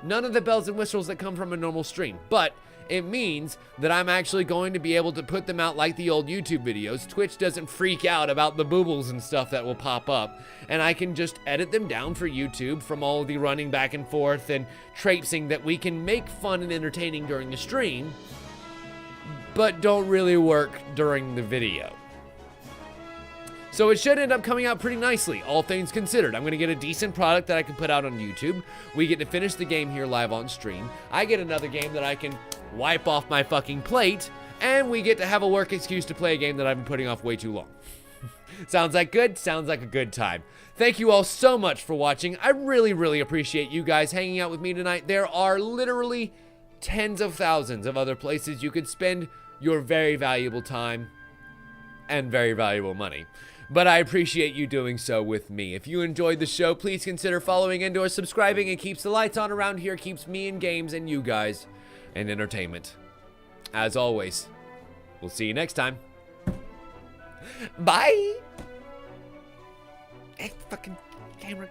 None of the bells and whistles that come from a normal stream. But it means that I'm actually going to be able to put them out like the old YouTube videos. Twitch doesn't freak out about the boobles and stuff that will pop up, and I can just edit them down for YouTube from all the running back and forth and traipsing that we can make fun and entertaining during the stream, but don't really work during the video. So it should end up coming out pretty nicely, all things considered. I'm going to get a decent product that I can put out on YouTube. We get to finish the game here live on stream. I get another game that I can wipe off my fucking plate, and we get to have a work excuse to play a game that I've been putting off way too long. Sounds like good? Sounds like a good time. Thank you all so much for watching. I really, really appreciate you guys hanging out with me tonight. There are literally tens of thousands of other places you could spend your very valuable time and very valuable money. But I appreciate you doing so with me. If you enjoyed the show, please consider following and or subscribing. It keeps the lights on around here, keeps me in games and you guys in entertainment. As always, we'll see you next time. Bye! Hey, fucking camera.